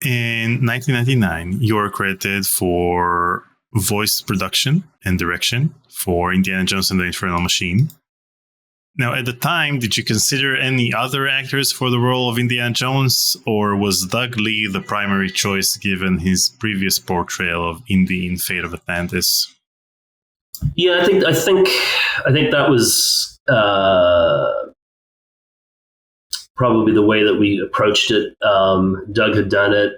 In 1999, you were credited for voice production and direction for Indiana Jones and the Infernal Machine. Now, at the time, did you consider any other actors for the role of Indiana Jones, or was Doug Lee the primary choice given his previous portrayal of Indy in Fate of Atlantis? Yeah, I think that was probably the way that we approached it. Doug had done it.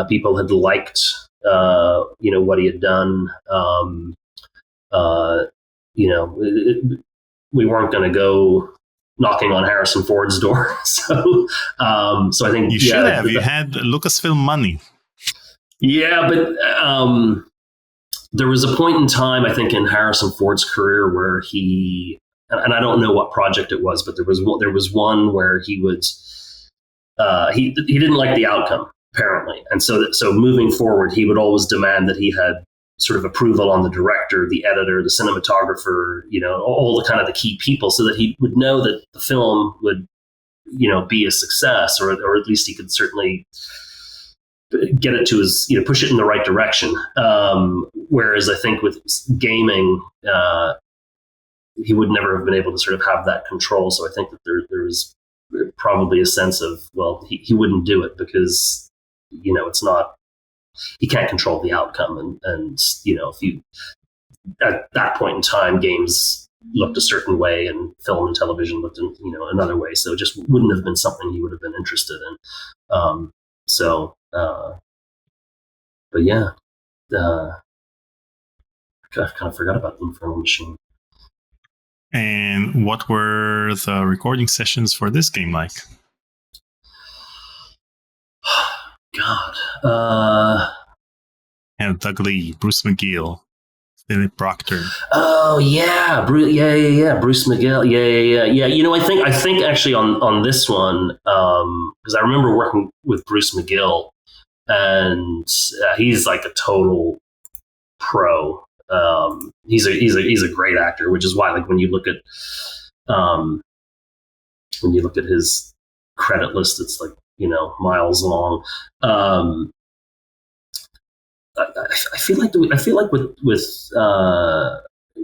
People had liked, what he had done. We weren't going to go knocking on Harrison Ford's door. So I think you should have. You had Lucasfilm money. Yeah, but there was a point in time, I think, in Harrison Ford's career where he, and I don't know what project it was, but there was one where he didn't like the outcome, apparently, and so moving forward, he would always demand that he had sort of approval on the director, the editor, the cinematographer, all the kind of the key people, so that he would know that the film would, be a success, or at least he could certainly get it to his, push it in the right direction. Whereas I think with gaming, he would never have been able to sort of have that control. So I think that there was probably a sense of, well, he wouldn't do it because, it's not, he can't control the outcome. And if you, at that point in time, games looked a certain way and film and television looked in, another way. So it just wouldn't have been something he would have been interested in. But yeah, I kind of forgot about the Infernal Machine. And what were the recording sessions for this game like? God. And Doug Lee, Bruce McGill, Philip Proctor. Oh yeah, Bruce McGill. Yeah. I think actually on this one, because I remember working with Bruce McGill, and he's like a total pro. He's a great actor, which is why, like, when you look at his credit list, it's like, miles long. I feel like with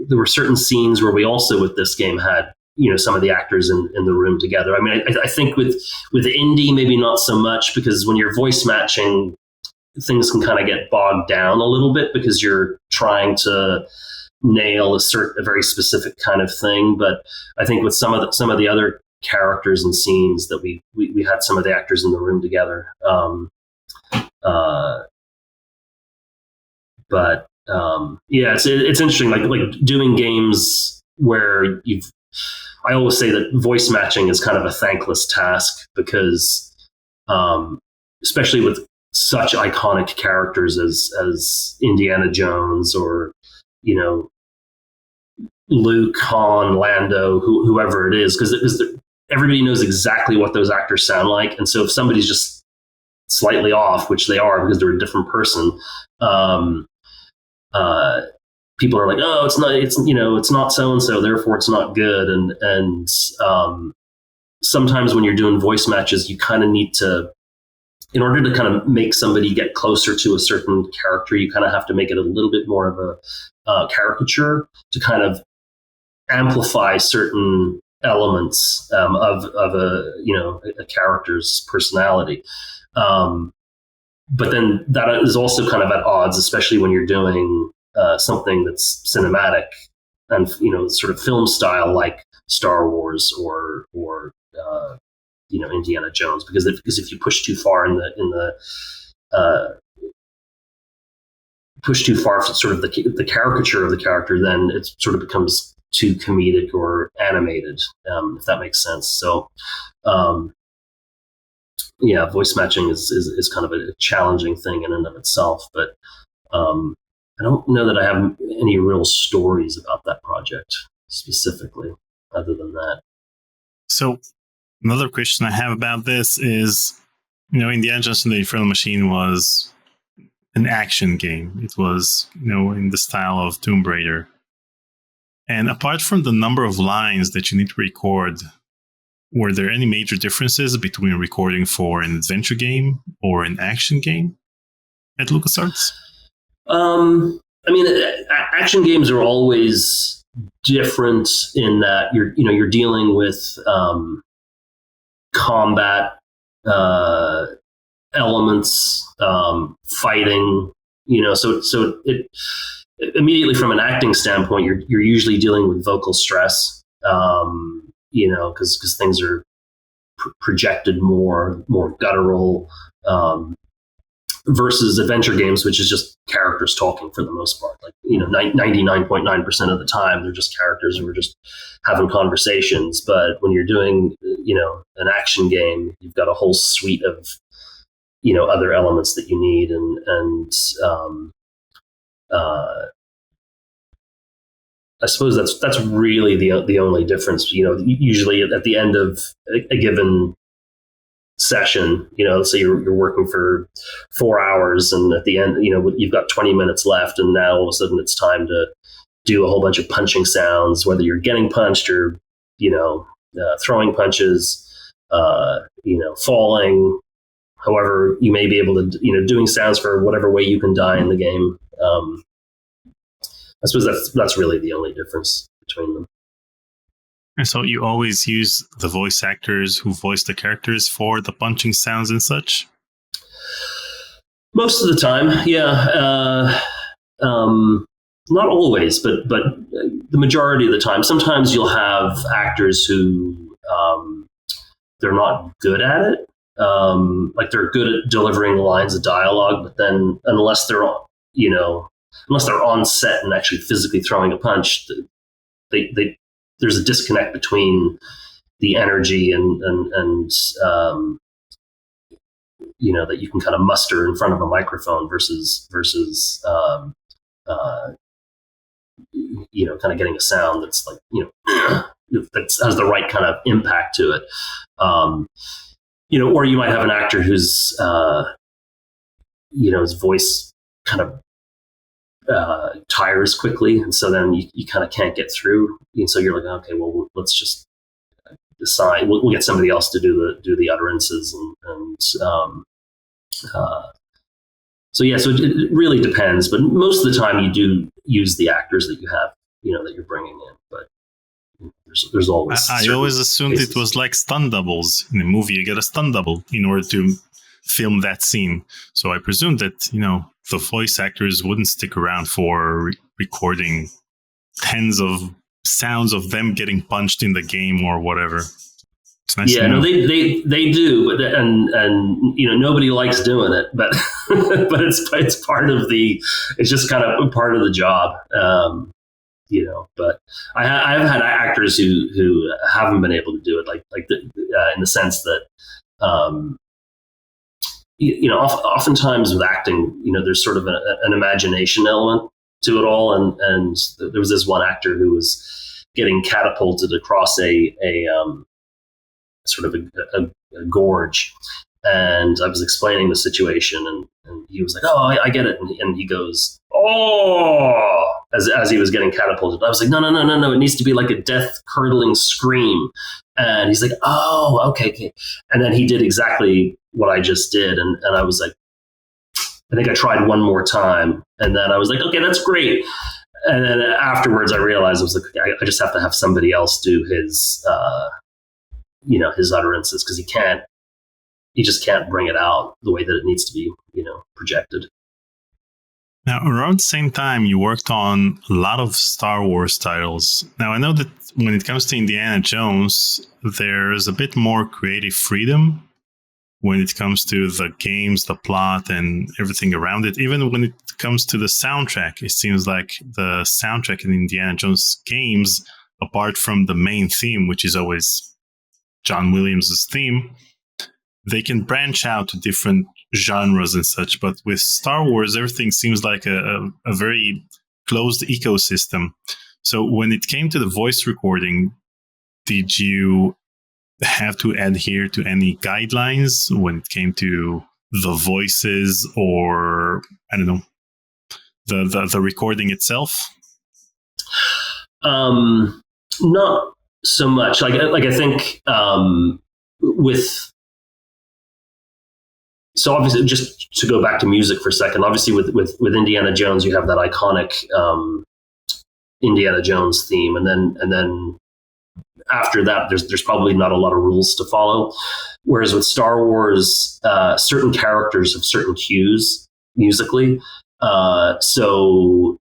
there were certain scenes where we also with this game had, some of the actors in the room together. I mean, I think with Indy, maybe not so much, because when you're voice matching, things can kind of get bogged down a little bit because you're trying to nail a very specific kind of thing. But I think with some of the other characters and scenes that we had some of the actors in the room together. Yeah, it's interesting, like doing games where I always say that voice matching is kind of a thankless task because, especially with such iconic characters as Indiana Jones or, Luke, Han, Lando, whoever it is, because everybody knows exactly what those actors sound like. And so if somebody's just slightly off, which they are because they're a different person, people are like, oh, it's not so-and-so, therefore it's not good. And sometimes when you're doing voice matches, you kind of need to, in order to kind of make somebody get closer to a certain character, you kind of have to make it a little bit more of a caricature to kind of amplify certain elements of a character's personality. But then that is also kind of at odds, especially when you're doing something that's cinematic and sort of film style, like Star Wars or Indiana Jones, because if you push too far push too far for sort of the caricature of the character, then it sort of becomes too comedic or animated, if that makes sense. So yeah, voice matching is kind of a challenging thing in and of itself, but I don't know that I have any real stories about that project specifically, other than that. So another question I have about this is, Indiana Jones and the Infernal Machine was an action game. It was, in the style of Tomb Raider. And apart from the number of lines that you need to record, were there any major differences between recording for an adventure game or an action game at LucasArts? I mean, action games are always different in that you're dealing with combat elements, fighting. So it immediately from an acting standpoint, you're usually dealing with vocal stress. Because things are projected more guttural. Versus adventure games, which is just characters talking for the most part. 99.9% of the time, they're just characters who are just having conversations. But when you're doing, an action game, you've got a whole suite of, other elements that you need. And I suppose that's really the only difference. Usually at the end of a given session, let's say you're working for 4 hours, and at the end, you've got 20 minutes left, and now all of a sudden it's time to do a whole bunch of punching sounds, whether you're getting punched or throwing punches, falling, however you may be able to, doing sounds for whatever way you can die in the game. I suppose that's really the only difference between them. And so you always use the voice actors who voice the characters for the punching sounds and such? Most of the time, yeah. Not always, but the majority of the time. Sometimes you'll have actors who they're not good at it. They're good at delivering lines of dialogue, but then unless they're on set and actually physically throwing a punch, there's a disconnect between the energy and that you can kind of muster in front of a microphone versus kind of getting a sound that's that has the right kind of impact to it. Or you might have an actor who's his voice kind of tires quickly, and so then you kind of can't get through, and so you're like, okay, well, let's just decide we'll get somebody else to do the utterances, so it really depends, but most of the time you do use the actors that you have, that you're bringing in, but there's always I always assumed cases. It was like stunt doubles. In a movie you get a stunt double in order to film that scene, so I presumed that the voice actors wouldn't stick around for recording tens of sounds of them getting punched in the game or whatever. It's nice to know. They do, but nobody likes doing it, but but it's part of it's just kind of part of the job, But I've had actors who haven't been able to do it, in the sense that. Oftentimes with acting, there's sort of an imagination element to it all. And there was this one actor who was getting catapulted across a sort of a gorge. And I was explaining the situation, and he was like, "Oh, I get it." And he goes, "Oh," as he was getting catapulted. I was like, No. It needs to be like a death-curdling scream. And he's like, "Oh, okay." And then he did exactly what I just did. And I was like, I think I tried one more time. And then I was like, okay, that's great. And then afterwards I realized I was like, I just have to have somebody else do his, his utterances, because he just can't bring it out the way that it needs to be, projected. Now, around the same time, you worked on a lot of Star Wars titles. Now, I know that when it comes to Indiana Jones, there's a bit more creative freedom when it comes to the games, the plot, and everything around it. Even when it comes to the soundtrack, it seems like the soundtrack in Indiana Jones games, apart from the main theme, which is always John Williams' theme, they can branch out to different genres and such. But with Star Wars, everything seems like a very closed ecosystem. So when it came to the voice recording, did you have to adhere to any guidelines when it came to the voices, or I don't know, the recording itself? Not so much. I think so obviously, just to go back to music for a second, obviously with Indiana Jones, you have that iconic Indiana Jones theme, and then after that, there's probably not a lot of rules to follow. Whereas with Star Wars, certain characters have certain cues musically, so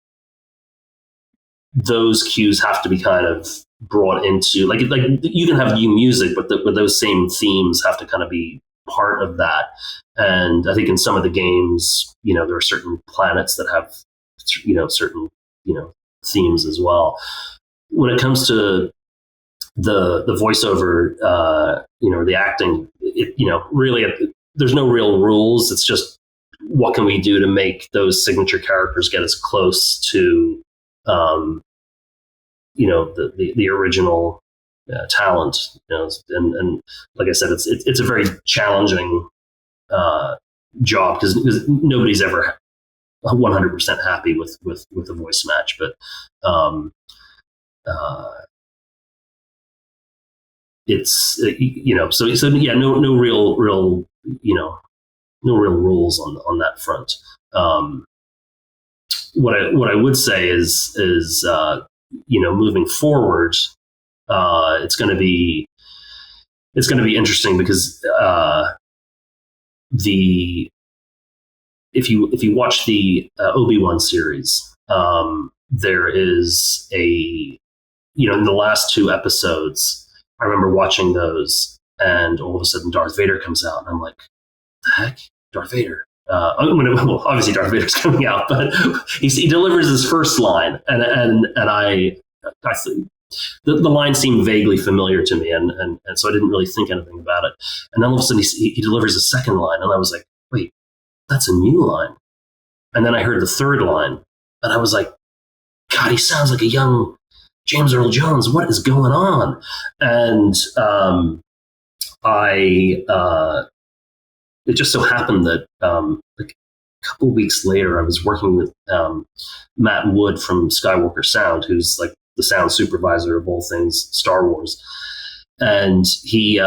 those cues have to be kind of brought into like you can have new music, but those same themes have to kind of be part of that. And I think in some of the games, there are certain planets that have certain themes as well. When it comes to the voiceover, the acting, really, there's no real rules. It's just what can we do to make those signature characters get as close to, the original talent. And like I said, it's a very challenging job because nobody's ever 100% happy with the voice match, but it's so yeah, no real no real rules on that front. What I would say is moving forward, it's going to be interesting because if you watch the Obi-Wan series, there is in the last 2 episodes, I remember watching those, and all of a sudden Darth Vader comes out, and I'm like, the heck? Darth Vader. Obviously Darth Vader's coming out, but he delivers his first line, and I the line seemed vaguely familiar to me, and so I didn't really think anything about it. And then all of a sudden he delivers a second line, and I was like, wait, that's a new line. And then I heard the third line, and I was like, God, he sounds like a young James Earl Jones. What is going on? And it just so happened that like a couple of weeks later, I was working with Matt Wood from Skywalker Sound, who's like the sound supervisor of all things Star Wars. And he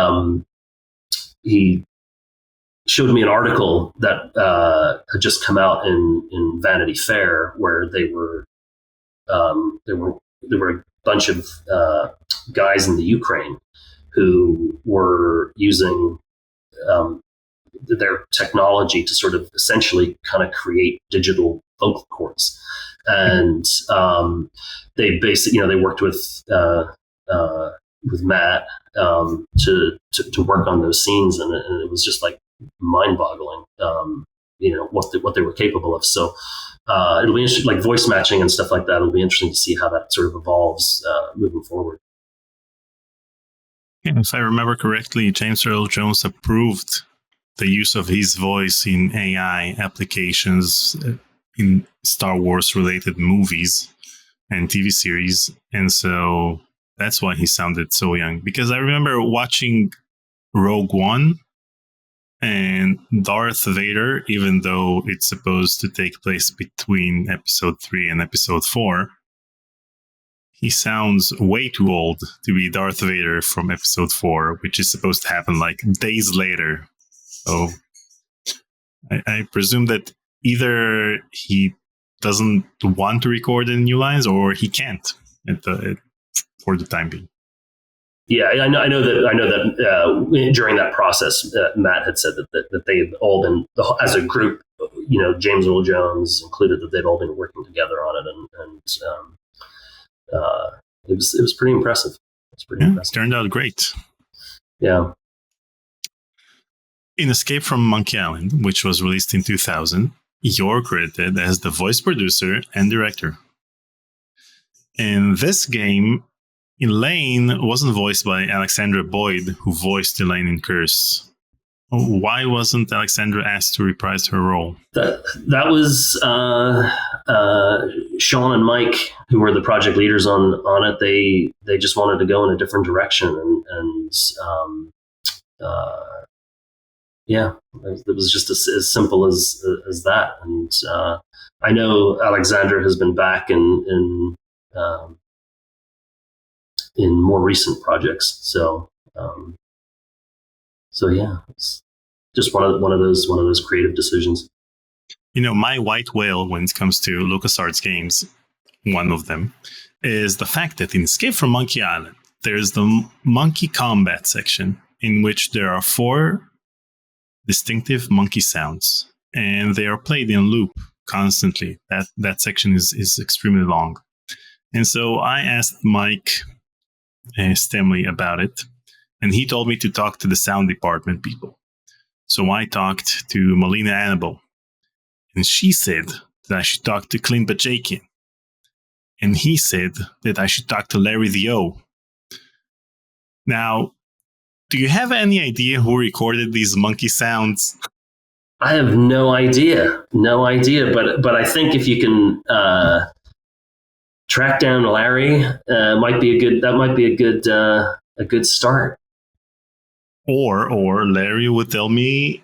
showed me an article that had just come out in Vanity Fair, where there were a bunch of guys in the Ukraine who were using their technology to sort of essentially kind of create digital vocal cords. And they basically, they worked with Matt to work on those scenes, and it was just like mind-boggling, what they were capable of. So it'll be interesting, like voice matching and stuff like that. It'll be interesting to see how that sort of evolves moving forward. Yeah, if I remember correctly, James Earl Jones approved the use of his voice in AI applications in Star Wars related movies and TV series. And so that's why he sounded so young. Because I remember watching Rogue One, and Darth Vader, even though it's supposed to take place between episode 3 and episode 4, he sounds way too old to be Darth Vader from episode 4, which is supposed to happen like days later. So I presume that either he doesn't want to record any new lines, or he can't for the time being. Yeah, I know that during that process, Matt had said that they've all been, as a group, James Earl Jones included, that they've all been working together on it, and it was pretty impressive. It turned out great. Yeah. In Escape from Monkey Island, which was released in 2000, you're credited as the voice producer and director. In this game, Elaine wasn't voiced by Alexandra Boyd, who voiced Elaine in Curse. Why wasn't Alexandra asked to reprise her role? That was Sean and Mike, who were the project leaders on it. They just wanted to go in a different direction, and yeah, it was just as simple as that. And I know Alexandra has been back in more recent projects. So yeah, it's just one of those creative decisions. My white whale when it comes to LucasArts games one of them, is the fact that in Escape from Monkey Island, there's the monkey combat section in which there are 4 distinctive monkey sounds, and they are played in loop constantly. That section is extremely long. And so I asked Mike Stemley about it, and he told me to talk to the sound department people. So I talked to Melina Annabelle, and she said that I should talk to Clint Bajakian. And he said that I should talk to Larry the O. Now, do you have any idea who recorded these monkey sounds? I have no idea. But I think if you can track down Larry, might be a good start. Or Larry would tell me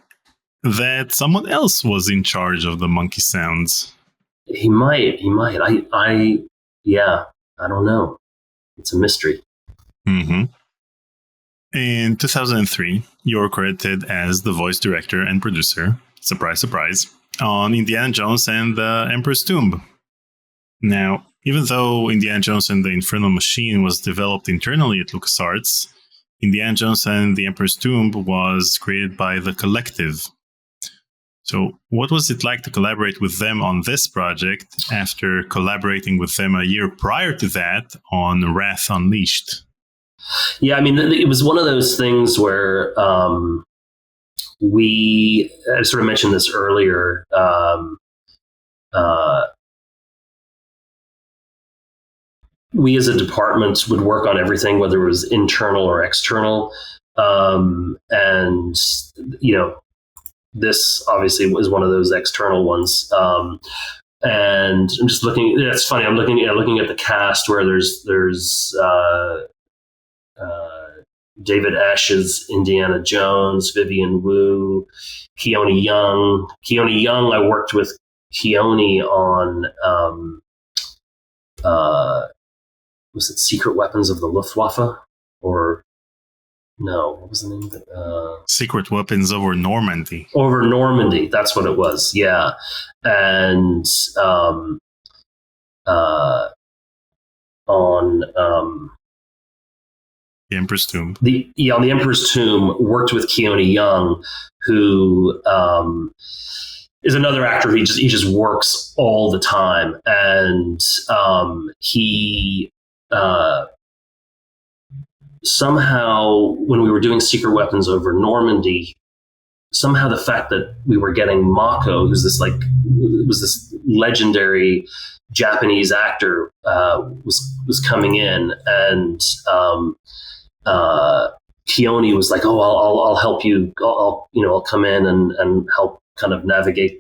that someone else was in charge of the monkey sounds. He might. I don't know. It's a mystery. Mm-hmm. In 2003, you were credited as the voice director and producer, surprise, surprise, on Indiana Jones and the Emperor's Tomb. Now, even though Indiana Jones and the Infernal Machine was developed internally at LucasArts, Indiana Jones and the Emperor's Tomb was created by The Collective. So what was it like to collaborate with them on this project after collaborating with them a year prior to that on Wrath Unleashed? Yeah, I mean, it was one of those things where I sort of mentioned this earlier. We as a department would work on everything, whether it was internal or external. And, this obviously was one of those external ones. And I'm just looking, it's funny, I'm looking at the cast where there's David Ash's Indiana Jones, Vivian Wu, Keone Young. Keone Young, I worked with Keone on, was it Secret Weapons of the Luftwaffe? Or no, what was the name of it? Secret Weapons Over Normandy. Over Normandy, that's what it was, yeah. And on The Emperor's Tomb. on the Emperor's Tomb, worked with Keone Young, who is another actor. He just works all the time, and he somehow, when we were doing Secret Weapons Over Normandy, somehow the fact that we were getting Mako, was this legendary Japanese actor, was coming in, and Keone was like, "Oh, I'll help you. I'll come in and help kind of navigate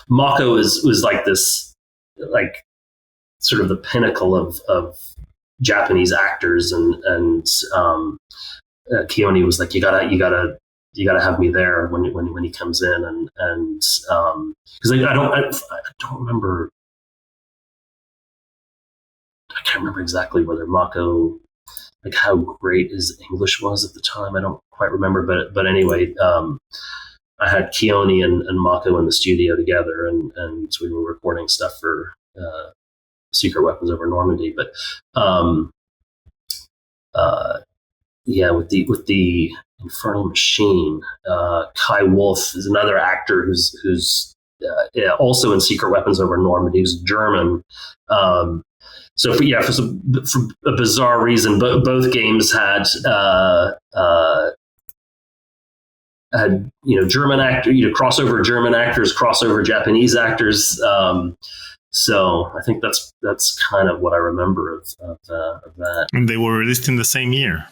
Mako was like this, like sort of the pinnacle of Japanese actors, and Keone was like, you gotta have me there when he comes in, and because I don't remember. I can't remember exactly whether Mako, like how great his English was at the time. I don't quite remember, but anyway, I had Keone and Mako in the studio together, and we were recording stuff for Secret Weapons Over Normandy. But with the Infernal Machine, Kai Wolf is another actor who's also in Secret Weapons Over Normandy. He's German. So for a bizarre reason, both games had German actor, crossover German actors, crossover Japanese actors. So I think that's kind of what I remember of that. And they were released in the same year.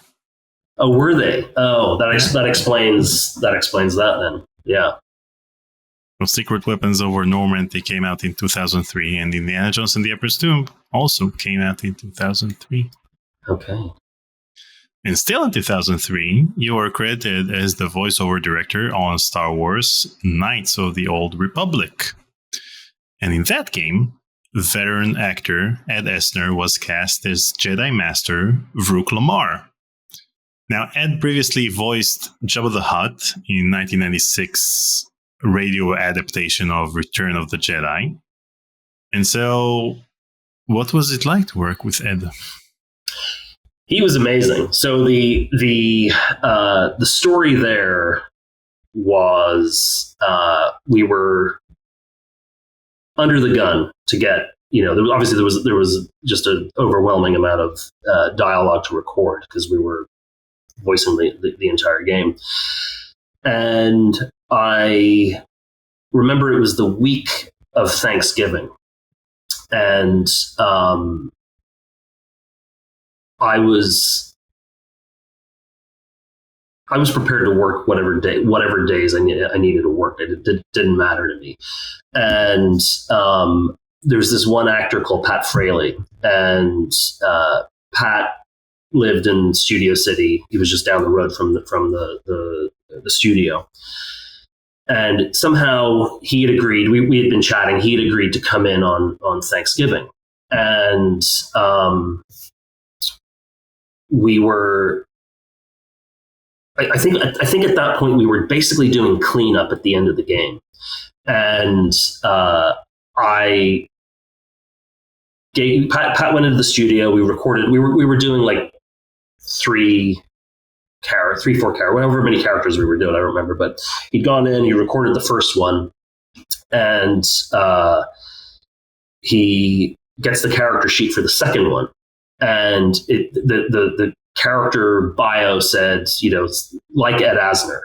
Oh, were they? Oh, that explains that then. Yeah. Well, Secret Weapons Over Normandy came out in 2003, and Indiana Jones and the Emperor's Tomb also came out in 2003. Okay. And still in 2003, you were credited as the voiceover director on Star Wars Knights of the Old Republic. And in that game, veteran actor Ed Asner was cast as Jedi Master Vrook Lamar. Now, Ed previously voiced Jabba the Hutt in 1996 radio adaptation of Return of the Jedi. And so, what was it like to work with Ed? He was amazing. So the story there was we were under the gun to get, obviously there was just an overwhelming amount of dialogue to record because we were voicing the entire game. And I remember it was the week of Thanksgiving, and I was prepared to work whatever days I needed to work. It didn't matter to me. And there's this one actor called Pat Fraley, and Pat lived in Studio City. He was just down the road from the studio. And somehow he had agreed. We had been chatting. He had agreed to come in on Thanksgiving, and we were. I think at that point we were basically doing cleanup at the end of the game, and Pat went into the studio. We recorded. We were doing like 3, 4 characters, however many characters we were doing. I don't remember, but he'd gone in. He recorded the first one, and he gets the character sheet for the second one, and the character bio said, like Ed Asner.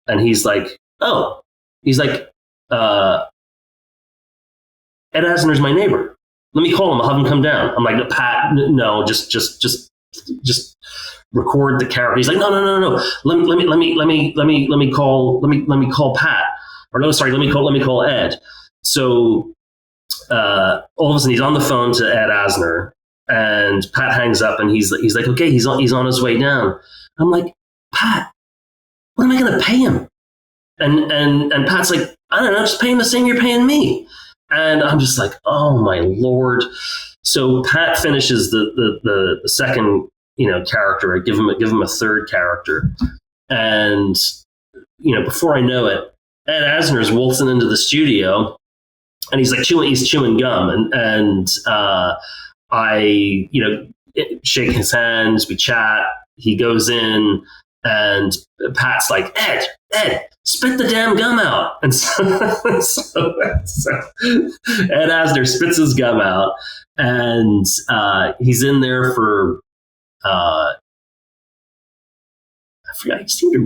And he's like, Ed Asner's my neighbor. Let me call him. I'll have him come down. I'm like, Pat, no, just record the character. He's like, no. Let me call Pat. Or no, sorry, let me call Ed. So all of a sudden he's on the phone to Ed Asner. And Pat hangs up, and he's like, okay, he's on his way down. I'm like, Pat, what am I going to pay him? And Pat's like, I don't know, just pay him the same you're paying me. And I'm just like, oh my Lord. So Pat finishes the second character. I give him a third character, and before I know it, Ed Asner's waltzing into the studio, and he's like chewing gum, and I, shake his hands, we chat, he goes in, and Pat's like, Ed, spit the damn gum out. And so Ed Asner spits his gum out, and he's in there for, I forgot, he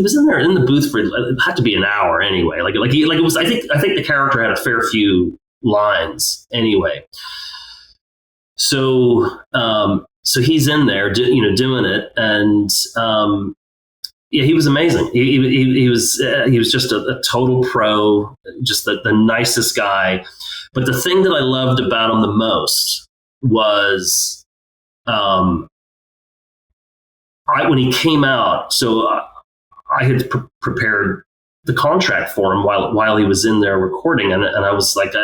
was in there in the booth for, it had to be an hour anyway. It was, I think the character had a fair few lines anyway. So he's in there, doing it, and he was amazing. He was just a total pro, just the nicest guy. But the thing that I loved about him the most was, when he came out. So I had prepared the contract for him while he was in there recording, and I was like,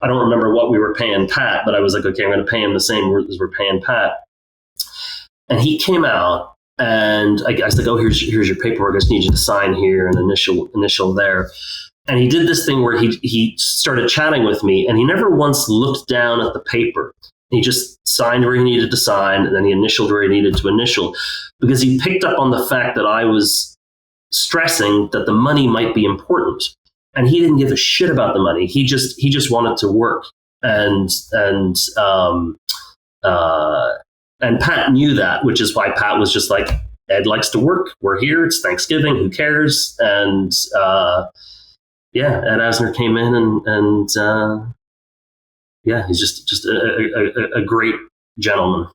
I don't remember what we were paying Pat, but I was like, okay, I'm going to pay him the same as we're paying Pat. And he came out, and I was like, oh, here's your paperwork. I just need you to sign here and initial there. And he did this thing where he started chatting with me, and he never once looked down at the paper. He just signed where he needed to sign, and then he initialed where he needed to initial, because he picked up on the fact that I was stressing that the money might be important. And he didn't give a shit about the money. He just wanted to work, and Pat knew that, which is why Pat was just like, Ed likes to work. We're here. It's Thanksgiving. Who cares? And Ed Asner came in, and he's just a great gentleman.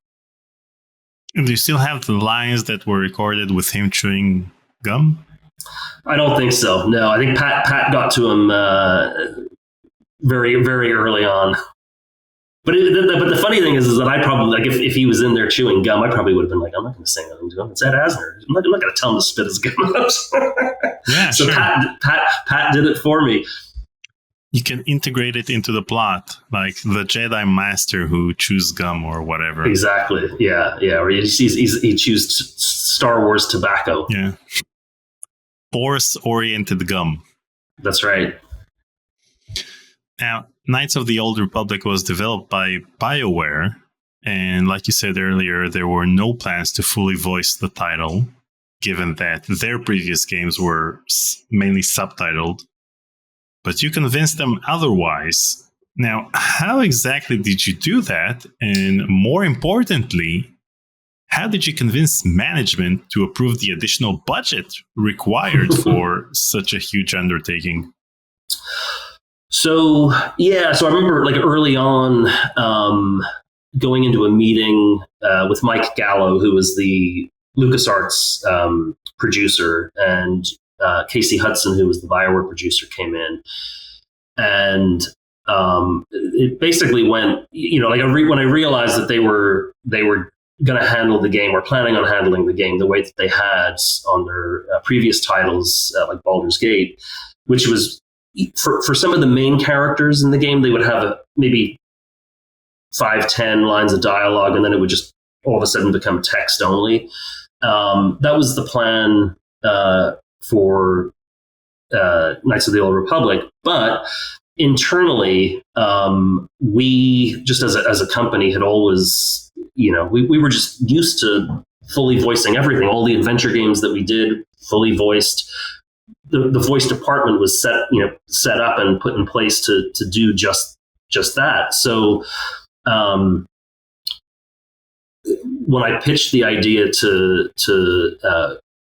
And do you still have the lines that were recorded with him chewing gum? I don't think so. No, I think Pat got to him very, very early on. But the funny thing is that I probably, like, if he was in there chewing gum, I probably would have been like, I'm not going to say anything to him. It's Ed Asner. I'm not going to tell him to spit his gum out. Yeah, so sure. Pat did it for me. You can integrate it into the plot, like the Jedi Master who chews gum or whatever. Exactly. Yeah. Or he chews Star Wars tobacco. Yeah. Force-oriented gum. That's right. Now, Knights of the Old Republic was developed by BioWare, and like you said earlier, there were no plans to fully voice the title, given that their previous games were mainly subtitled. But you convinced them otherwise. Now, how exactly did you do that? And more importantly, how did you convince management to approve the additional budget required for such a huge undertaking? So I remember like early on going into a meeting with Mike Gallo, who was the LucasArts producer, and Casey Hudson, who was the BioWare producer, came in, and it basically went, like when I realized that they were going to handle the game or planning on handling the game the way that they had on their previous titles, like Baldur's Gate, which was for some of the main characters in the game, they would have maybe 5-10 lines of dialogue, and then it would just all of a sudden become text only. That was the plan for Knights of the Old Republic, but internally, we just as a company had always, we were just used to fully voicing everything. All the adventure games that we did, fully voiced. The voice department was set up and put in place to do just that. So when I pitched the idea to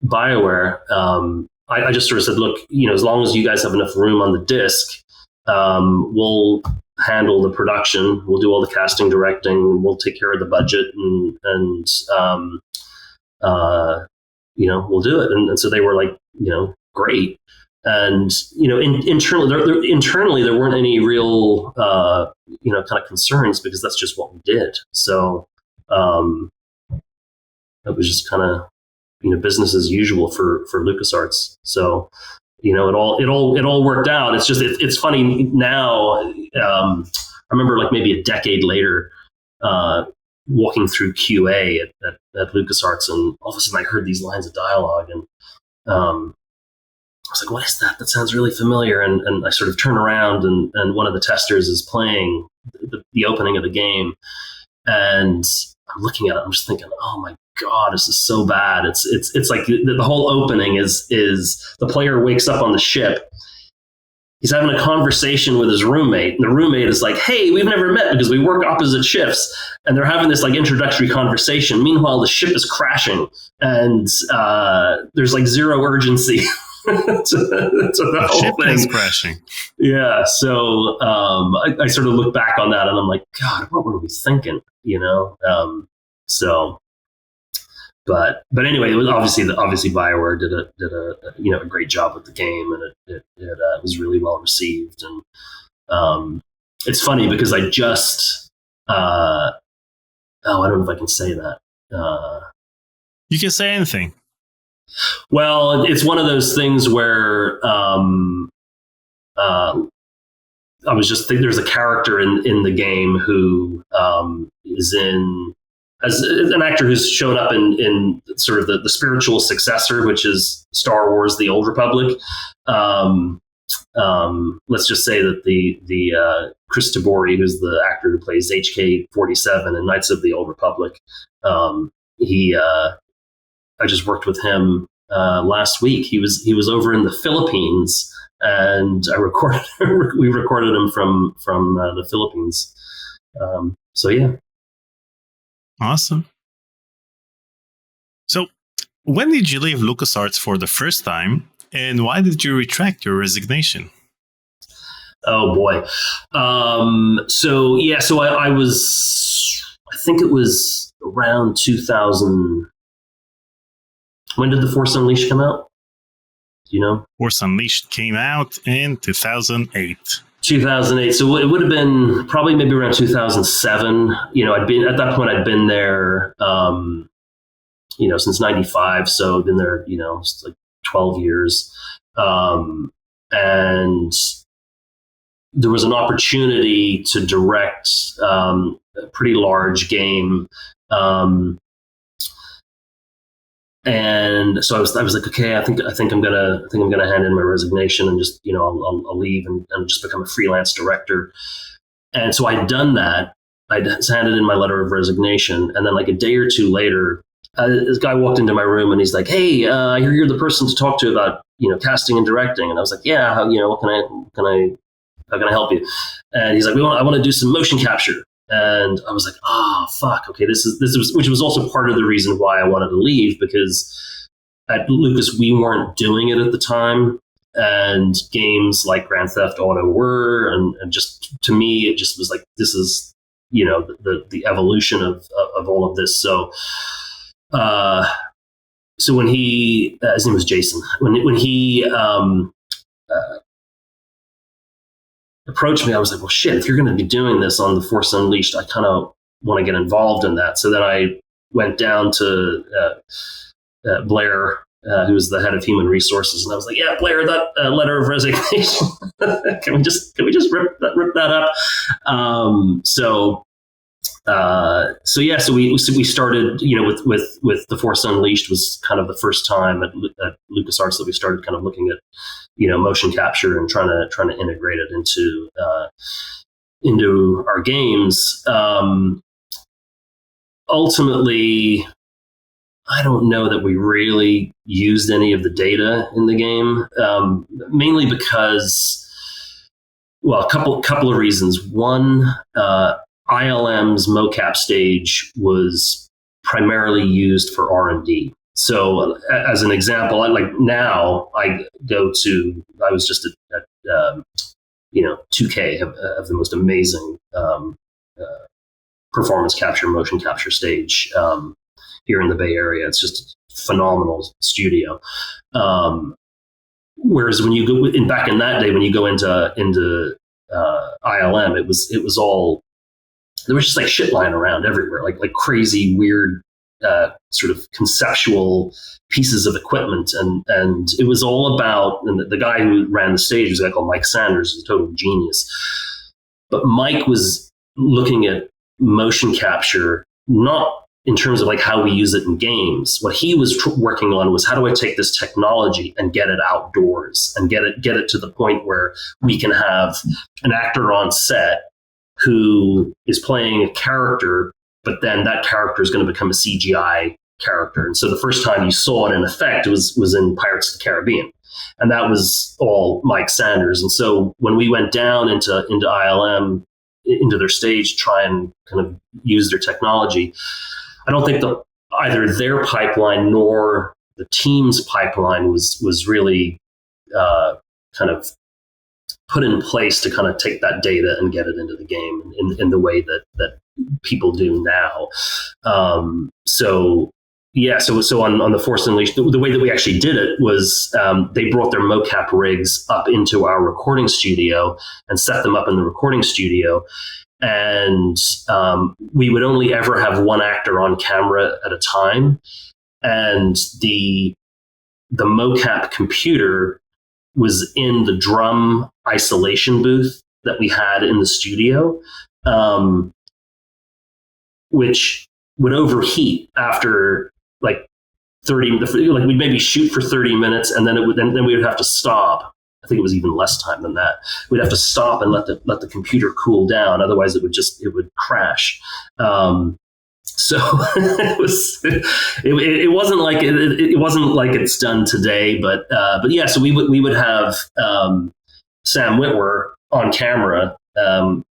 BioWare, I just sort of said, look, as long as you guys have enough room on the disc, we'll handle the production, we'll do all the casting, directing, we'll take care of the budget, and we'll do it. And so they were like, great. And internally there weren't any real kind of concerns, because that's just what we did. So it was just kind of business as usual for LucasArts. So it all worked out. It's just it's funny now. I remember like maybe a decade later, walking through QA at LucasArts, and all of a sudden I heard these lines of dialogue, and I was like, what is that? That sounds really familiar. And I sort of turn around, and one of the testers is playing the opening of the game. And I'm looking at it, I'm just thinking, oh my God, this is so bad. It's like the whole opening is the player wakes up on the ship. He's having a conversation with his roommate, and the roommate is like, hey, we've never met because we work opposite ships. And they're having this like introductory conversation. Meanwhile, the ship is crashing, and there's like zero urgency. to the whole ship thing is crashing. Yeah, so I sort of look back on that, and I'm like, God, what were we thinking? But anyway, it was obviously BioWare did a great job with the game, and it was really well received. And it's funny because I just I don't know if I can say that. You can say anything. Well, it's one of those things where I was just thinking there's a character in the game who is as an actor who's shown up in sort of the spiritual successor, which is Star Wars: The Old Republic. Let's just say that the Chris Tabori, who's the actor who plays HK-47 in Knights of the Old Republic, I just worked with him last week. He was over in the Philippines, and we recorded him from the Philippines. So yeah. Awesome. So when did you leave LucasArts for the first time, and why did you retract your resignation? Oh boy. So I think it was around 2000. When did The Force Unleashed come out? Do you know? Force Unleashed came out in 2008. 2008. So it would have been probably maybe around 2007. I'd been there, since 95. So I've been there, like 12 years. And there was an opportunity to direct a pretty large game. And so I was like, okay, I think I'm gonna hand in my resignation and just, I'll leave and just become a freelance director. And so I'd done that. I'd handed in my letter of resignation, and then like a day or two later, this guy walked into my room and he's like, "Hey, I hear you're the person to talk to about casting and directing." And I was like, "Yeah, what how can I help you?" And he's like, I want to do some motion capture." And I was like, "Oh fuck, okay, this was," which was also part of the reason why I wanted to leave, because at Lucas we weren't doing it at the time, and games like Grand Theft Auto were, and just to me it just was like, this is the evolution of all of this. So so when he his name was Jason, when he approached me, I was like, well shit, if you're going to be doing this on The Force Unleashed, I kind of want to get involved in that. So then I went down to Blair, who was the head of human resources, and I was like, "Yeah, Blair, that letter of resignation, can we just rip that up?" So we started, with The Force Unleashed was kind of the first time at LucasArts that we started kind of looking at motion capture and trying to integrate it into our games. Ultimately, I don't know that we really used any of the data in the game, mainly because, well, a couple of reasons. One, ILM's mocap stage was primarily used for R&D. So, as an example, I was just at 2K have the most amazing performance capture, motion capture stage here in the Bay Area. It's just a phenomenal studio. Whereas when you go back in that day, when you go into ILM, it was all, there was just like shit lying around everywhere, like crazy, weird, sort of conceptual pieces of equipment, and it was all about. And the guy who ran the stage was a guy called Mike Sanders, who's a total genius. But Mike was looking at motion capture not in terms of like how we use it in games. What he was working on was, how do I take this technology and get it outdoors and get it to the point where we can have an actor on set who is playing a character, but then that character is going to become a CGI character. And so the first time you saw it in effect was in Pirates of the Caribbean. And that was all Mike Sanders. And so when we went down into ILM, into their stage, to try and kind of use their technology, I don't think either their pipeline nor the team's pipeline was really kind of put in place to kind of take that data and get it into the game in the way that people do now. So on The Force Unleashed, the way that we actually did it was, they brought their mocap rigs up into our recording studio and set them up in the recording studio. And we would only ever have one actor on camera at a time. And the mocap computer was in the drum isolation booth that we had in the studio, which would overheat after like 30, like we'd maybe shoot for 30 minutes, and then then we would have to stop. I think it was even less time than that. We'd have to stop and let the computer cool down. Otherwise it would crash. So it wasn't like it's done today, but yeah. So we would have Sam Witwer on camera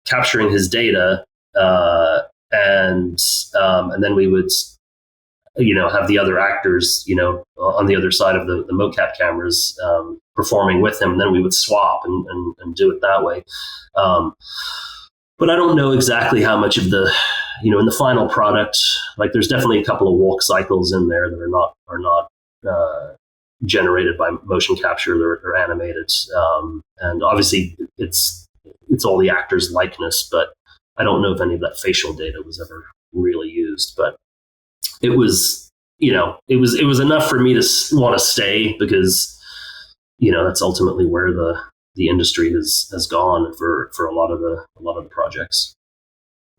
capturing his data, and then we would have the other actors on the other side of the mocap cameras performing with him. And then we would swap and do it that way. But I don't know exactly how much of the in the final product, like there's definitely a couple of walk cycles in there that are not generated by motion capture. They're animated, and obviously it's all the actor's likeness. But I don't know if any of that facial data was ever really used. But it was it was enough for me to want to stay, because that's ultimately where the industry has gone for a lot of the projects.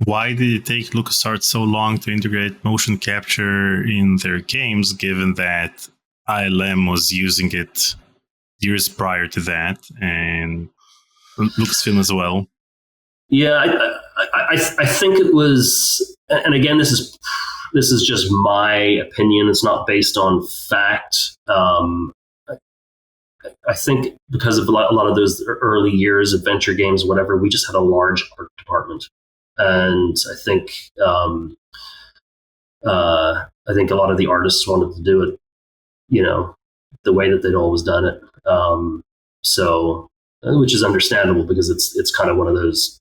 Why did it take LucasArts so long to integrate motion capture in their games, given that ILM was using it years prior to that, and Lucasfilm as well? Yeah, I think it was, and again, this is just my opinion. It's not based on fact. I think because of a lot of those early years, adventure games, whatever, we just had a large art department, and I think a lot of the artists wanted to do it, the way that they'd always done it. So, which is understandable because it's kind of one of those,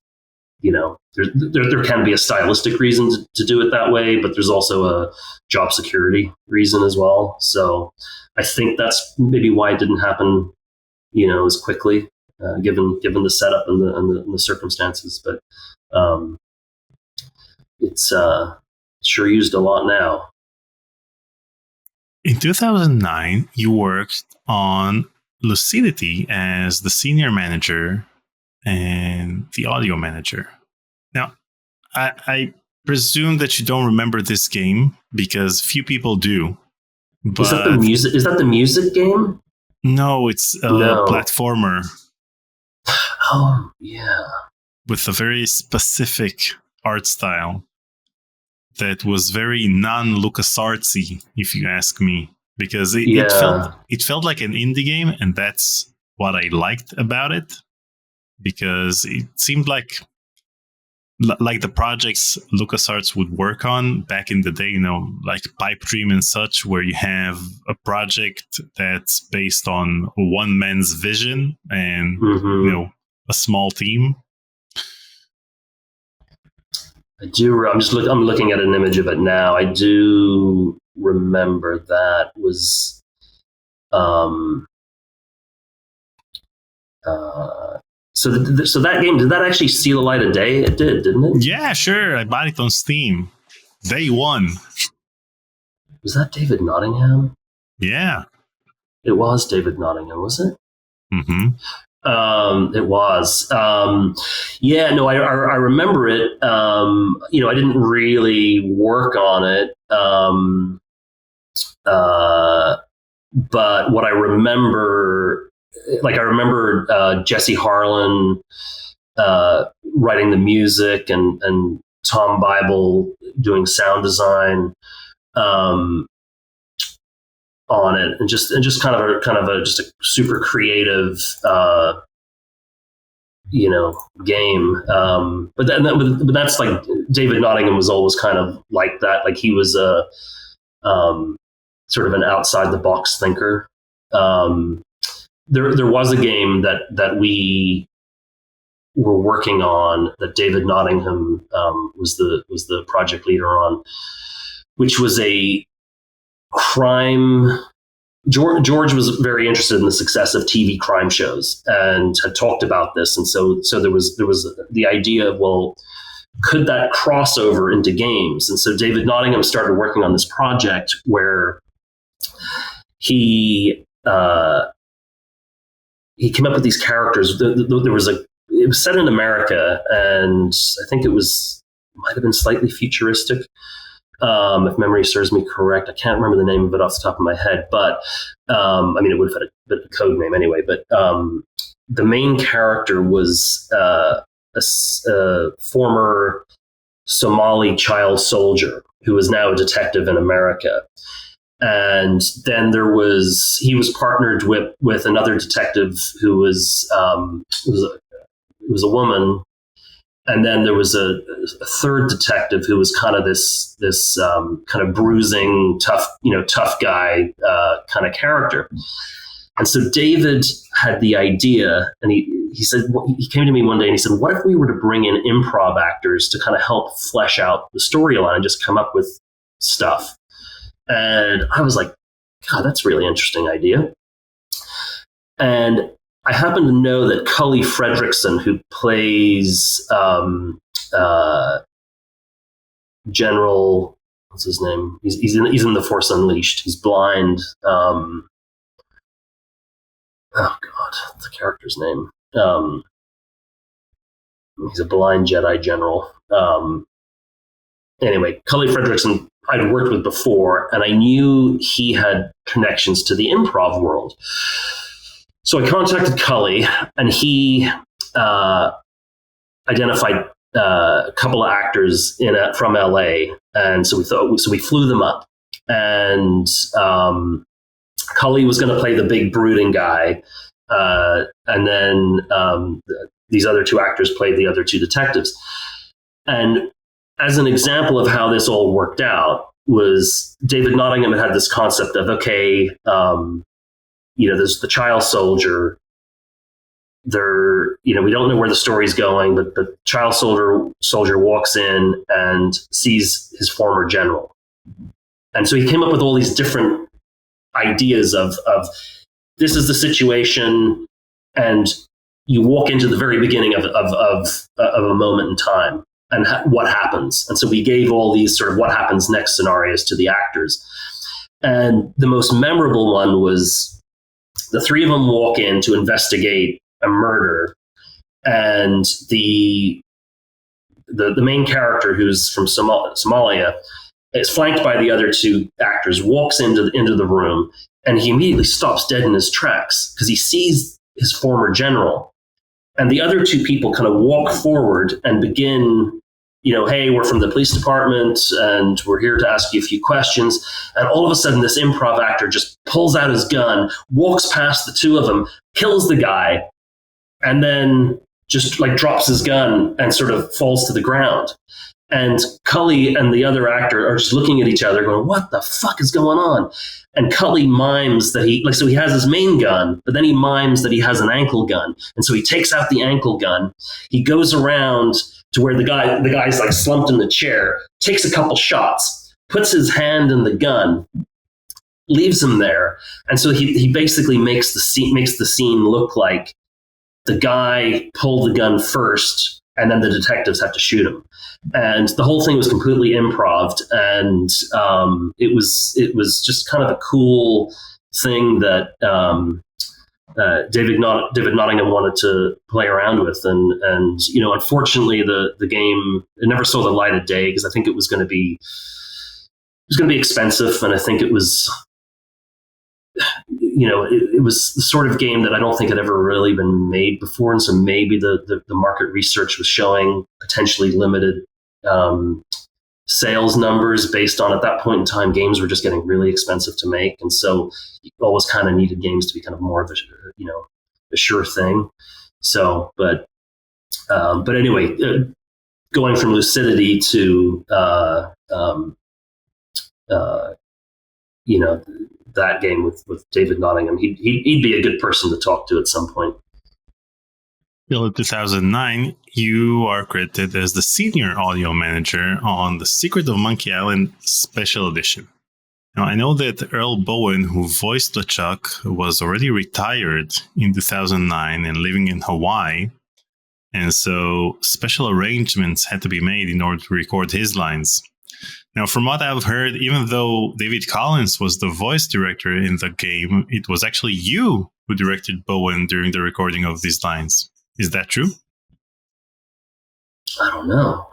there can be a stylistic reason to do it that way, but there's also a job security reason as well. So I think that's maybe why it didn't happen, as quickly, given the setup and the circumstances. But it's sure used a lot now. In 2009, you worked on Lucidity as the senior manager and the audio manager. Now, I presume that you don't remember this game because few people do. But is that the music? Is that the music game? No, it's a platformer. Oh, yeah. With a very specific art style that was very non-LucasArtsy, if you ask me, because it felt like an indie game, and that's what I liked about it, because it seemed like the projects LucasArts would work on back in the day, like Pipe Dream and such, where you have a project that's based on one man's vision and a small team. I do. I'm looking at an image of it now. I do remember that was. So that game, did that actually see the light of day? It did, didn't it? Yeah, sure. I bought it on Steam. Day one. Was that David Nottingham? Yeah. It was David Nottingham, was it? Mm-hmm. It was. Yeah, no, I remember it. I didn't really work on it. But what I remember, I remember Jesse Harlan writing the music and Tom Bible doing sound design on it, and just kind of a super creative game. But that's like David Nottingham was always kind of like that. Like he was a sort of an outside the box thinker. There was a game that we were working on that David Nottingham was the project leader on, which was a crime. George was very interested in the success of TV crime shows and had talked about this, and so there was the idea of, well, could that cross over into games? And so David Nottingham started working on this project where he came up with these characters. It was set in America, and I think might have been slightly futuristic. If memory serves me correct, I can't remember the name of it off the top of my head, but it would have had a bit of a code name anyway. But the main character was a former Somali child soldier who is now a detective in America. And then he was partnered with another detective who was a woman. And then there was a third detective who was kind of this kind of bruising, tough guy kind of character. And so David had the idea, and he said, he came to me one day and he said, what if we were to bring in improv actors to kind of help flesh out the storyline and just come up with stuff? And I was like, God, that's a really interesting idea. And I happen to know that Cully Fredrickson, who plays General, what's his name? He's in The Force Unleashed. He's blind. Oh God, the character's name. He's a blind Jedi general. Anyway, Cully Fredrickson I'd worked with before, and I knew he had connections to the improv world. So I contacted Cully, and he identified a couple of actors from LA, and so we flew them up, and Cully was going to play the big brooding guy, and then these other two actors played the other two detectives. And as an example of how this all worked out was David Nottingham had this concept of, okay, there's the child soldier. We don't know where the story's going, but the child soldier walks in and sees his former general. And so he came up with all these different ideas of this is the situation, and you walk into the very beginning of a moment in time and what happens. And so we gave all these sort of what happens next scenarios to the actors. And the most memorable one was the three of them walk in to investigate a murder, and the main character, who's from Somalia, is flanked by the other two actors, walks into the room, and he immediately stops dead in his tracks because he sees his former general. And the other two people kind of walk forward and begin, hey, we're from the police department and we're here to ask you a few questions. And all of a sudden, this improv actor just pulls out his gun, walks past the two of them, kills the guy, and then just like drops his gun and sort of falls to the ground. And Cully and the other actor are just looking at each other going, what the fuck is going on? And Cully mimes that he has his main gun, but then he mimes that he has an ankle gun. And so he takes out the ankle gun. He goes around to where the guy's like slumped in the chair, takes a couple shots, puts his hand in the gun, leaves him there. And so he basically makes the scene look like the guy pulled the gun first, and then the detectives have to shoot him. And the whole thing was completely improv, and it was just kind of a cool thing that David Nottingham wanted to play around with, and unfortunately the game, it never saw the light of day because I think it was going to be expensive, and I think it was. It was the sort of game that I don't think had ever really been made before. And so maybe the market research was showing potentially limited sales numbers based on, at that point in time, games were just getting really expensive to make. And so you always kind of needed games to be kind of more of a sure thing. So, but anyway, going from Lucidity to, that game with David Nottingham, he'd be a good person to talk to at some point. In 2009, you are credited as the senior audio manager on The Secret of Monkey Island Special Edition. Now, I know that Earl Bowen, who voiced LeChuck, was already retired in 2009 and living in Hawaii, and so special arrangements had to be made in order to record his lines. Now, from what I've heard, even though David Collins was the voice director in the game, it was actually you who directed Bowen during the recording of these lines. Is that true? I don't know.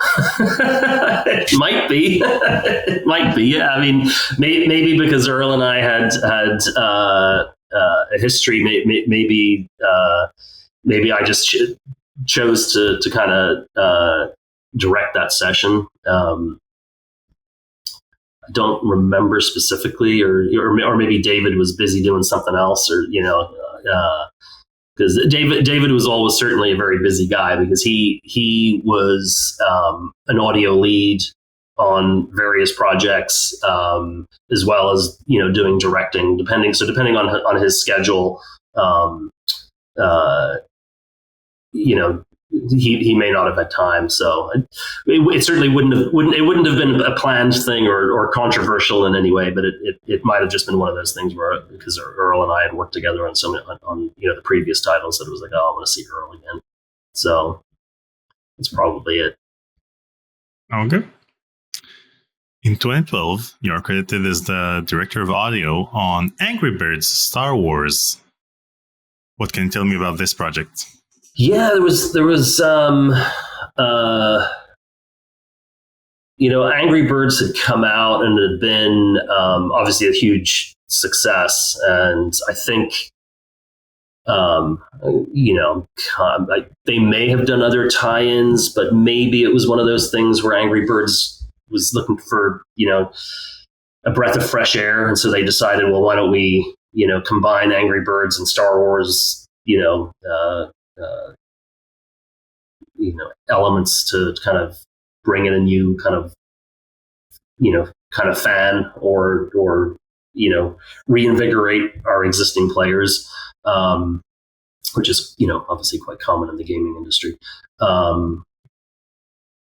It might be. It might be. Yeah. I mean, maybe because Earl and I had a history. Maybe I just chose to kind of direct that session. I don't remember specifically, or maybe David was busy doing something else, or because David was always certainly a very busy guy because he was an audio lead on various projects, as well as doing directing, depending on his schedule. He may not have had time, so it certainly wouldn't have been a planned thing or controversial in any way. But it might have just been one of those things where, because Earl and I had worked together on the previous titles, that it was like, oh, I want to see Earl again. So that's probably it. Okay. In 2012, you are credited as the director of audio on Angry Birds Star Wars. What can you tell me about this project? Yeah, there was uh, Angry Birds had come out and had been obviously a huge success, and I think they may have done other tie-ins, but maybe it was one of those things where Angry Birds was looking for a breath of fresh air, and so they decided, well, why don't we combine Angry Birds and Star Wars elements to kind of bring in a new kind of fan or reinvigorate our existing players, which is obviously quite common in the gaming industry.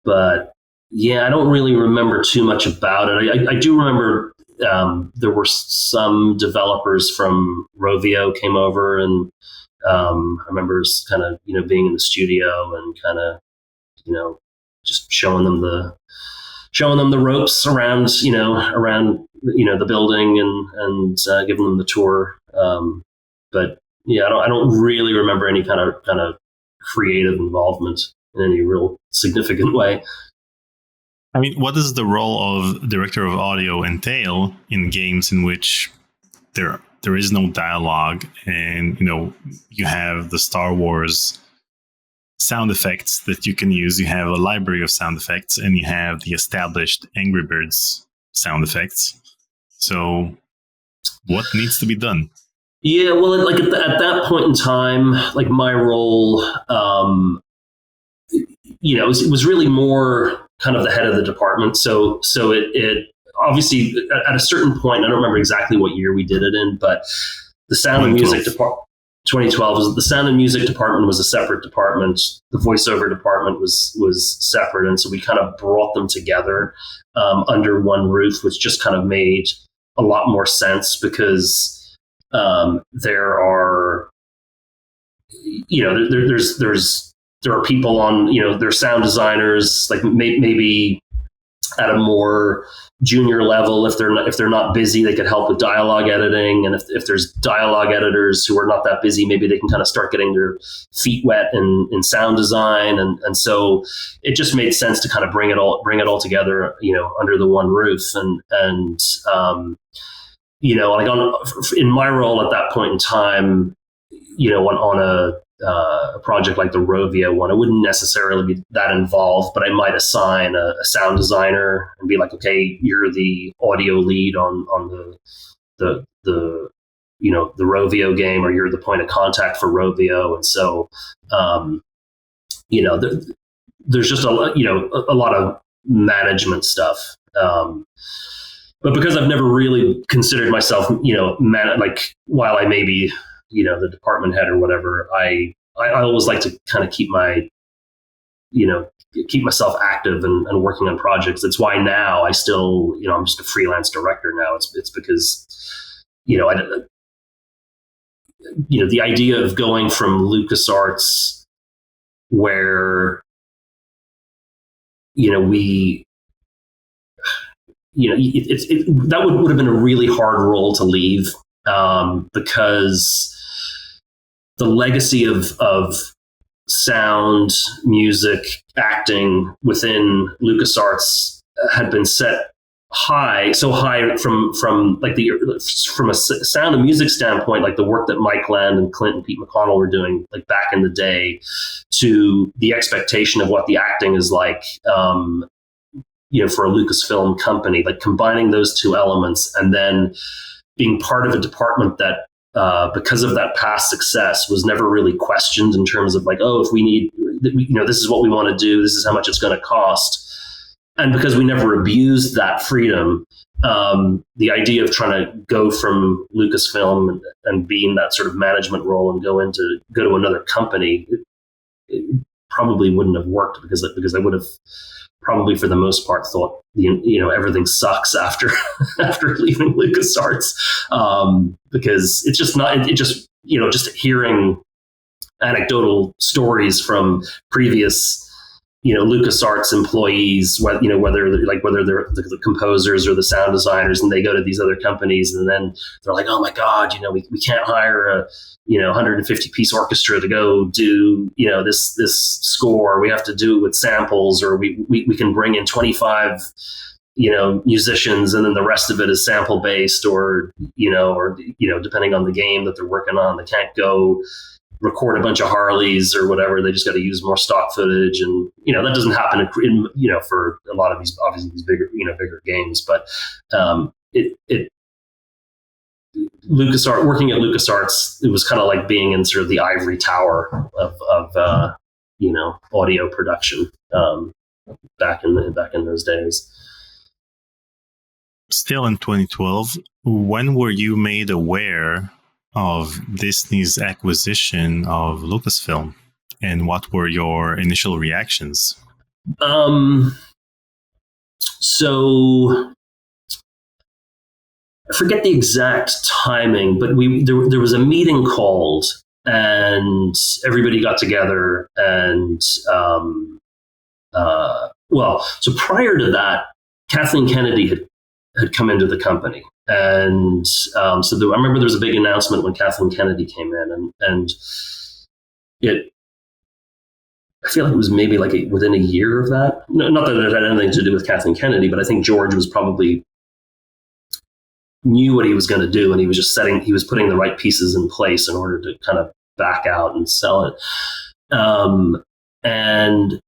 But yeah, I don't really remember too much about it. I do remember there were some developers from Rovio came over, and I remember kind of being in the studio and kind of just showing them the ropes around the building and giving them the tour. But yeah, I don't really remember any kind of creative involvement in any real significant way. I mean, what does the role of director of audio entail in games in which there is no dialogue, and you have the Star Wars sound effects that you can use? You have a library of sound effects, and you have the established Angry Birds sound effects. So what needs to be done? Yeah, well, like at that point in time, like my role, it was really more kind of the head of the department. So it obviously at a certain point, I don't remember exactly what year we did it in, but the sound and music department, 2012, was the sound and music department was a separate department. The voiceover department was separate, and so we kind of brought them together under one roof, which just kind of made a lot more sense because there are there are people on there's sound designers, like maybe at a more junior level, if they're not busy, they could help with dialogue editing, and if there's dialogue editors who are not that busy, maybe they can kind of start getting their feet wet in sound design, and so it just made sense to kind of bring it all together under the one roof, and like in my role at that point in time, on a project like the Rovio one, I wouldn't necessarily be that involved, but I might assign a sound designer and be like, okay, you're the audio lead on the Rovio game, or you're the point of contact for Rovio, and so there's just a lot of management stuff. But because I've never really considered myself, like while I may be, the department head or whatever, I always like to kind of keep myself active and working on projects. That's why now I still, I'm just a freelance director now. It's because, the idea of going from LucasArts, where, that would have been a really hard role to leave, because the legacy of sound, music, acting within LucasArts had been set so high from a sound and music standpoint, like the work that Mike Land and Clint and Pete McConnell were doing like back in the day, to the expectation of what the acting is like, for a Lucasfilm company, like combining those two elements and then being part of a department that, because of that past success, was never really questioned in terms of like, oh, if we need, this is what we want to do, this is how much it's going to cost. And because we never abused that freedom, the idea of trying to go from Lucasfilm and be in that sort of management role and go to another company, it probably wouldn't have worked, because I would have probably for the most part thought everything sucks after leaving LucasArts, because it's just not, just hearing anecdotal stories from previous LucasArts employees, whether they're the composers or the sound designers, and they go to these other companies, and then they're like, oh my God, we can't hire a 150 piece orchestra to go do this score. We have to do it with samples, or we can bring in 25 musicians, and then the rest of it is sample based, or depending on the game that they're working on, they can't go record a bunch of Harleys or whatever. They just got to use more stock footage, and that doesn't happen in for a lot of these, obviously, these bigger games. But LucasArts, working at LucasArts, it was kind of like being in sort of the ivory tower of audio production back in those days. Still in 2012, when were you made aware of Disney's acquisition of Lucasfilm, and what were your initial reactions? So I forget the exact timing, but there was a meeting called, and everybody got together, and so prior to that, Kathleen Kennedy had come into the company. And I remember there was a big announcement when Kathleen Kennedy came in, and I feel like it was maybe like within a year of that. No, not that it had anything to do with Kathleen Kennedy, but I think George was probably knew what he was going to do, and he was putting the right pieces in place in order to kind of back out and sell it. And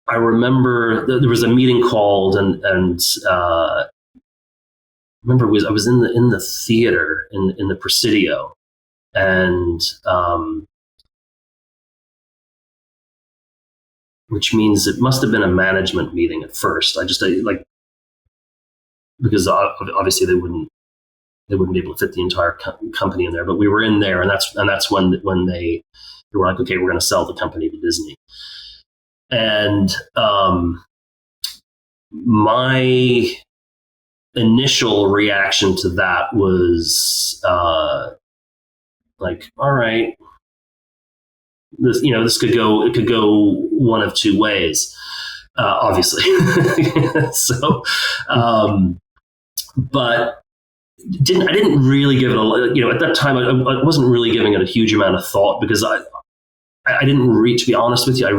I remember there was a meeting called, and I remember I was in the theater in the Presidio, and which means it must have been a management meeting at first. Because obviously they wouldn't be able to fit the entire company in there, but we were in there, and that's when they were like, okay, we're going to sell the company to Disney. And my initial reaction to that was like, all right, this could go one of two ways, obviously. So, but I didn't really give it at that time, I wasn't really giving it a huge amount of thought, because I didn't to be honest with you, I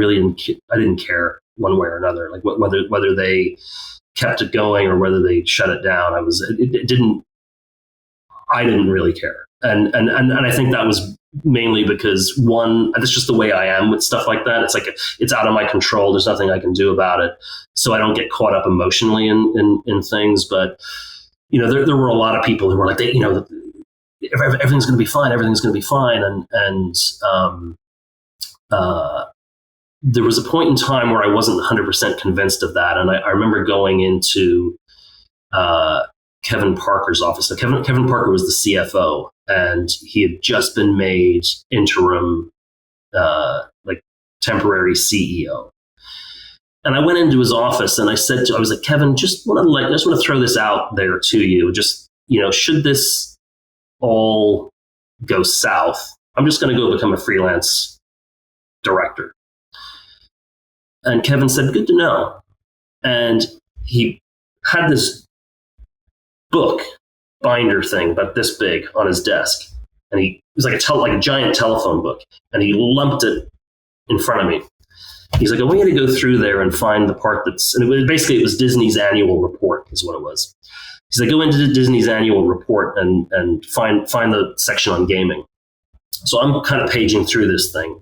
didn't care one way or another, like whether they kept it going or whether they shut it down. I didn't really care. And I think that was mainly because, one, that's just the way I am with stuff like that. It's like, it's out of my control. There's nothing I can do about it. So I don't get caught up emotionally in things. But, there were a lot of people who were like, everything's going to be fine. Everything's going to be fine. And there was a point in time where I wasn't 100% convinced of that. And I remember going into Kevin Parker's office. So Kevin Parker was the CFO, and he had just been made interim, temporary CEO. And I went into his office and I was like, Kevin, I just want to throw this out there to you. Just, should this all go south, I'm just going to go become a freelance director. And Kevin said, good to know. And he had this book binder thing about this big on his desk, and it was like a giant telephone book, and he lumped it in front of me. He's like, I want you to go through there and find the part it was Disney's annual report is what it was. He's like, go into Disney's annual report and find the section on gaming. So I'm kind of paging through this thing,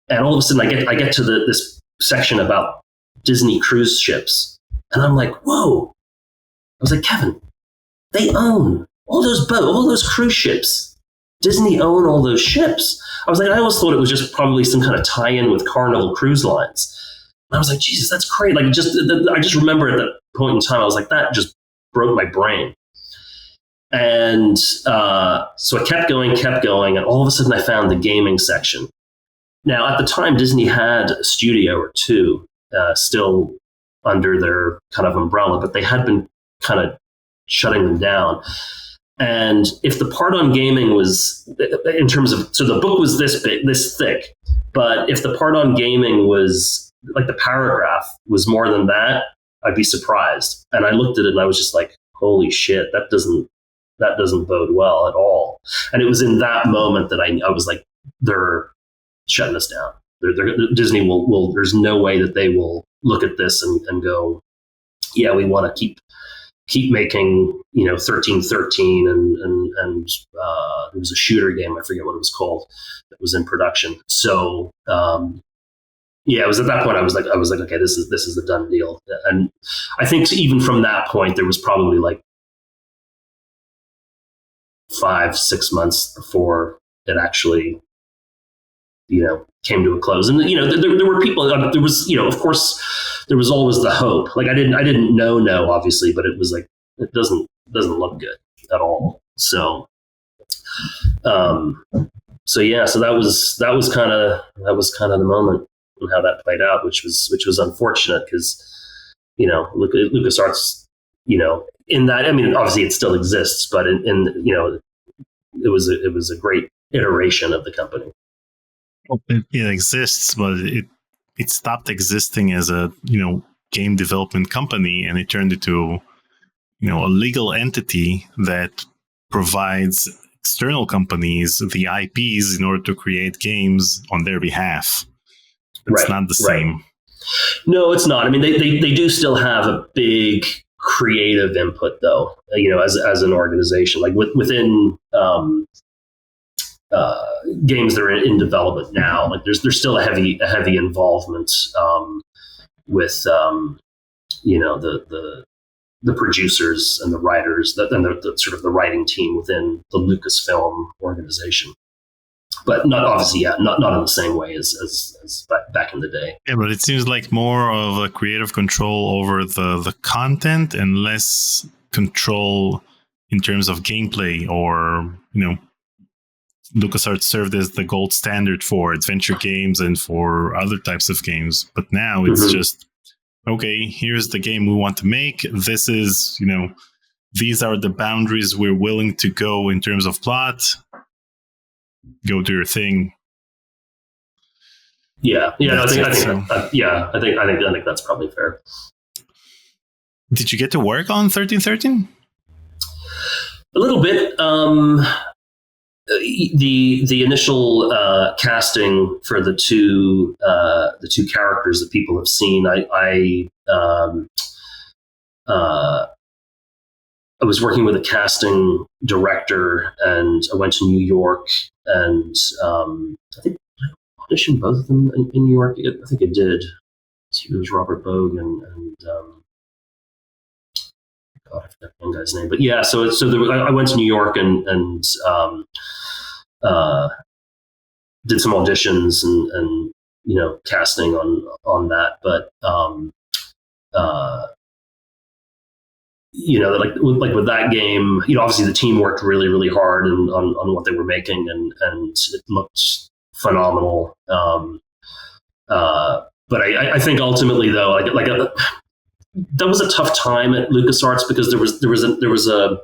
and all of a sudden I get to this section about Disney cruise ships, and I'm like, whoa. I was like, Kevin, they own all those boats, all those cruise ships. Disney own all those ships. I was like, I always thought it was just probably some kind of tie-in with Carnival Cruise Lines. And I was like, Jesus, that's great. I just remember at that point in time, I was like, that just broke my brain. And so I kept going, and all of a sudden I found the gaming section. Now, at the time, Disney had a studio or two still under their kind of umbrella, but they had been kind of shutting them down. And if the part on gaming was, in terms of, so the book was this big, this thick, but if the part on gaming was like the paragraph was more than that, I'd be surprised. And I looked at it and I was just like, holy shit, that doesn't bode well at all. And it was in that moment that I was like, they're shutting us down. Disney will, there's no way that they will look at this and go, yeah, we want to keep making, 1313 and there was a shooter game, I forget what it was called, that was in production. So it was at that point I was like, okay, this is a done deal. And I think even from that point there was probably like 5-6 months before it actually came to a close. And there were people, there was, of course there was always the hope. Like I didn't know obviously, but it was like, it doesn't look good at all. So so that was kind of the moment and how that played out, which was unfortunate because LucasArts, in that, I mean, obviously it still exists, but in it was a great iteration of the company. It exists, but it stopped existing as a game development company, and it turned into a legal entity that provides external companies the IPs in order to create games on their behalf. It's not the same. No, it's not. I mean, they do still have a big creative input, though. As an organization, like within games that are in development now, like there's still a heavy involvement with the producers and the writers and the sort of the writing team within the Lucasfilm organization. But not obviously, not in the same way as back in the day. Yeah, but it seems like more of a creative control over the content and less control in terms of gameplay, or LucasArts served as the gold standard for adventure games and for other types of games. But now it's just, okay, here's the game we want to make. This is, these are the boundaries we're willing to go in terms of plot. Go do your thing. Yeah. I think that's probably fair. Did you get to work on 1313? A little bit. The initial casting for the two characters that people have seen, I was working with a casting director, and I went to New York, and I think I auditioned both of them in New York. I think it did. It was Robert Bogue and God, I forgot one guy's name, but yeah. So I went to New York and did some auditions and casting on that, but like with that game, obviously the team worked really, really hard on what they were making, and it looked phenomenal. But I think ultimately though, that was a tough time at LucasArts because there was a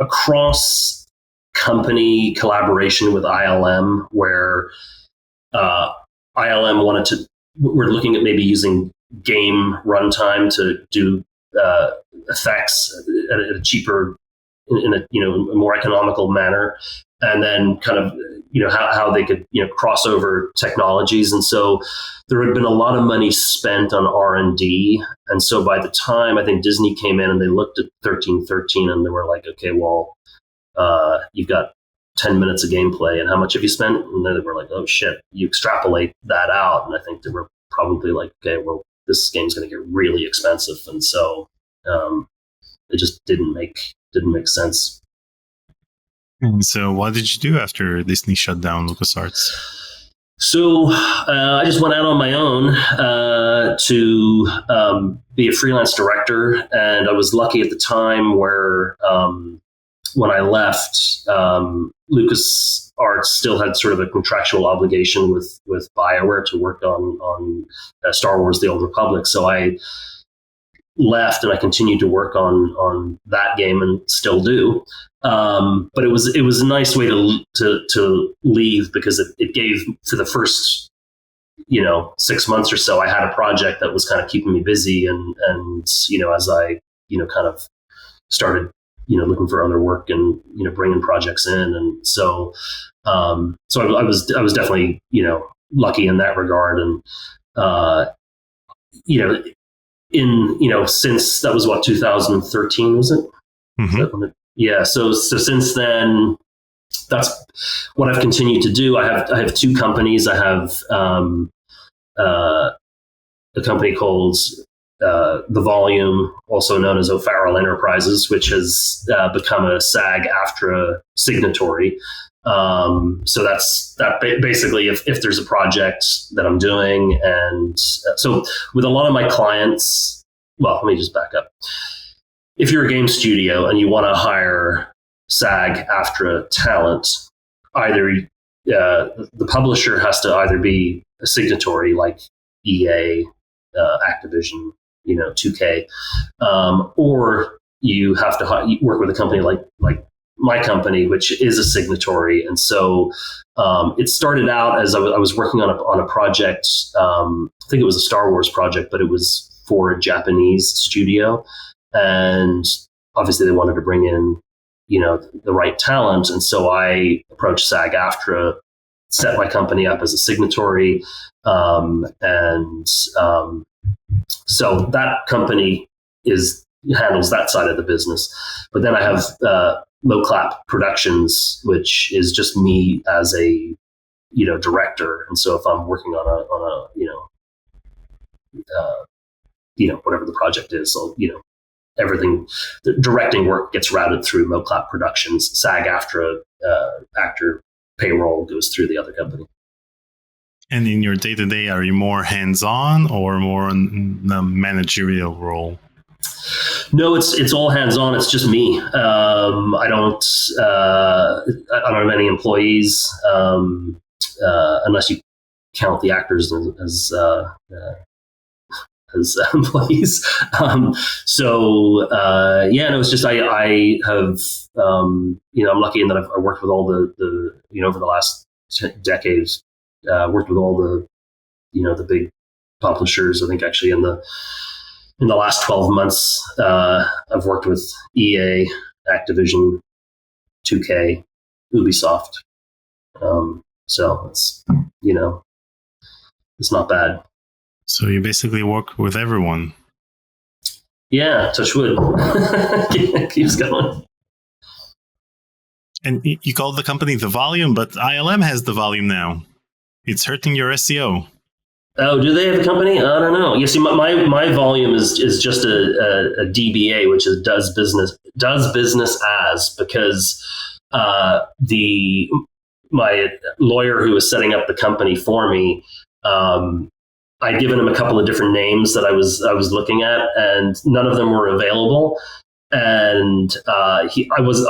cross company collaboration with ILM where ILM we're looking at maybe using game runtime to do effects at a cheaper, in a more economical manner, and then kind of how they could cross over technologies. And so there had been a lot of money spent on R&D, and so by the time I think Disney came in and they looked at 1313 and they were like, okay, well, you've got 10 minutes of gameplay, and how much have you spent? And then they were like, oh shit. You extrapolate that out, and I think they were probably like, okay, well, this game's going to get really expensive, and so it just didn't make sense. And so what did you do after Disney shut down LucasArts? So I just went out on my own to be a freelance director, and I was lucky at the time where when I left, LucasArts still had sort of a contractual obligation with BioWare to work on Star Wars: The Old Republic. So I left, and I continued to work on that game and still do. But it was a nice way to leave, because it gave, for the first 6 months or so, I had a project that was kind of keeping me busy, and as I kind of started looking for other work and bringing projects in, and so I was definitely lucky in that regard, and since that was 2013, was it? Mm-hmm. Yeah. So since then, that's what I've continued to do. I have two companies. I have a company called The Volume, also known as O'Farrell Enterprises, which has become a SAG-AFTRA signatory. So that's basically if there's a project that I'm doing, and so with a lot of my clients, well, let me just back up. If you're a game studio and you want to hire SAG-AFTRA talent, either the publisher has to either be a signatory like EA, Activision, 2K, or you have to work with a company like my company, which is a signatory. And so it started out as I was working on a project. I think it was a Star Wars project, but it was for a Japanese studio, and obviously they wanted to bring in the right talent. And so I approached SAG-AFTRA, set my company up as a signatory, and so that company handles that side of the business. But then I have Moclap Productions, which is just me as a director. And so if I'm working on a whatever the project is, so everything, the directing work gets routed through Moclap Productions. SAG-AFTRA actor payroll goes through the other company. And in your day-to-day, are you more hands-on or more in the managerial role? No, it's all hands-on. It's just me. I don't have any employees, unless you count the actors as employees. It's just I have I'm lucky in that I've worked with all the over the last decades, worked with all the the big publishers. I think actually in the last 12 months, I've worked with EA, Activision, 2K, Ubisoft. So it's it's not bad. So you basically work with everyone. Yeah, touch wood. Keeps going. And you called the company The Volume, but ILM has The Volume now. It's hurting your SEO. Oh, do they have a company? I don't know. You see, my volume is just a DBA, which is does business as, because my lawyer who was setting up the company for me, I'd given him a couple of different names that I was looking at, and none of them were available. And I think I was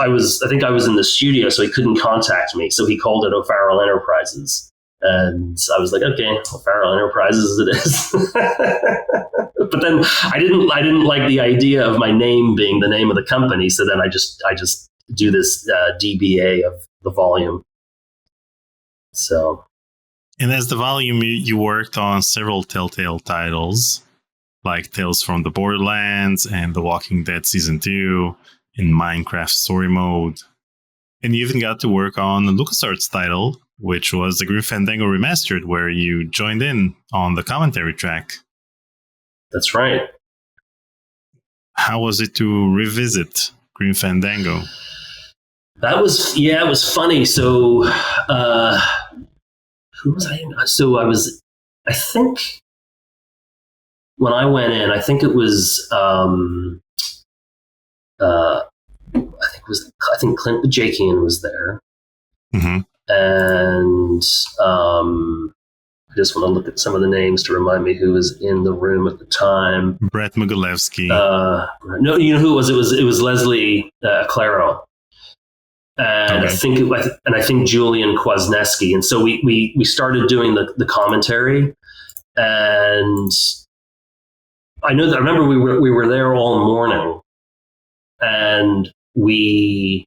in the studio, so he couldn't contact me. So he called it O'Farrell Enterprises. And I was like, okay, O'Farrell Enterprises it is. But then I didn't like the idea of my name being the name of the company. So then I just do this DBA of The Volume. So. And as The Volume, you worked on several Telltale titles, like Tales from the Borderlands and The Walking Dead Season 2 in Minecraft Story Mode. And you even got to work on a LucasArts title, which was the Grim Fandango Remastered, where you joined in on the commentary track. That's right. How was it to revisit Grim Fandango? It was funny. So, who was I in? So I think when I went in, I think it was, I think Clint Bajakian was there. Mm-hmm. And I just want to look at some of the names to remind me who was in the room at the time. Brett Mogilevsky. No, you know who it was? It was Leslie Claro. And okay. I think Julian Kwasniewski. And so we started doing the commentary, and I know that I remember we were there all morning, and we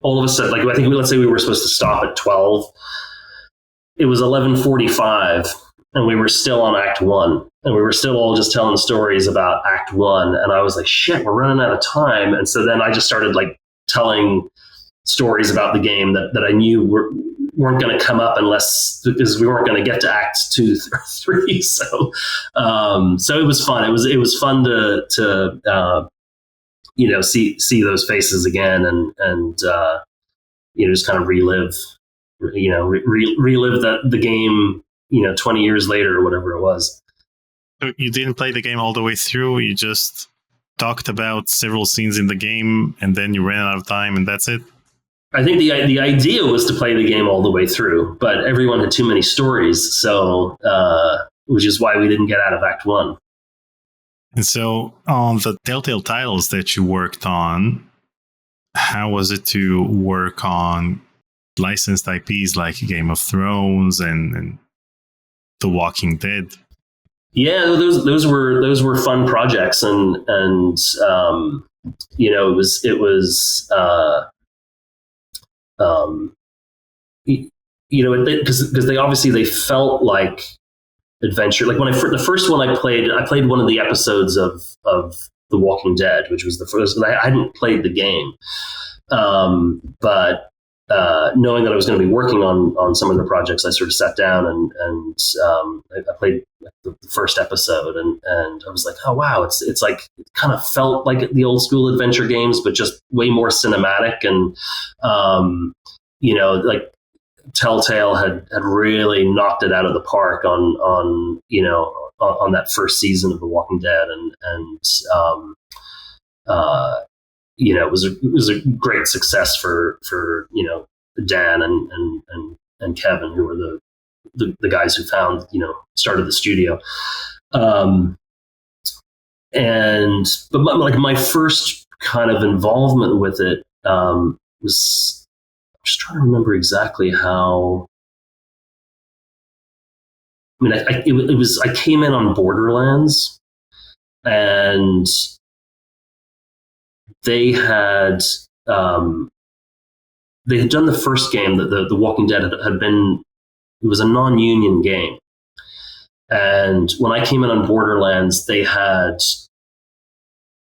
all of a sudden, like I think let's say we were supposed to stop at 12. It was 11:45, and we were still on Act One, and we were still all just telling stories about Act One. And I was like, "Shit, we're running out of time." And so then I just started like telling stories about the game that I knew weren't going to come up because we weren't going to get to Act 2 or 3. So it was fun. It was fun to see those faces again and just kind of relive the game 20 years later or whatever it was. So you didn't play the game all the way through. You just talked about several scenes in the game, and then you ran out of time, and that's it. I think the idea was to play the game all the way through, but everyone had too many stories, so which is why we didn't get out of Act 1. And so on the Telltale titles that you worked on, how was it to work on licensed IPs like Game of Thrones and The Walking Dead? Yeah, those were fun projects, and it was because they obviously felt like adventure. Like when the first one I played one of the episodes of The Walking Dead, which was the first. I hadn't played the game, but knowing that I was going to be working on some of the projects, I sort of sat down and I played the first episode, and I was like, oh wow, it's like it kind of felt like the old school adventure games, but just way more cinematic, and like Telltale had really knocked it out of the park on that first season of The Walking Dead, and it was a great success for Dan and Kevin, who were the guys who started the studio. But my first kind of involvement with it was, I'm just trying to remember exactly how. I mean, I came in on Borderlands, and they had done the first game that the Walking Dead had been. It was a non-union game, and when I came in on Borderlands, they had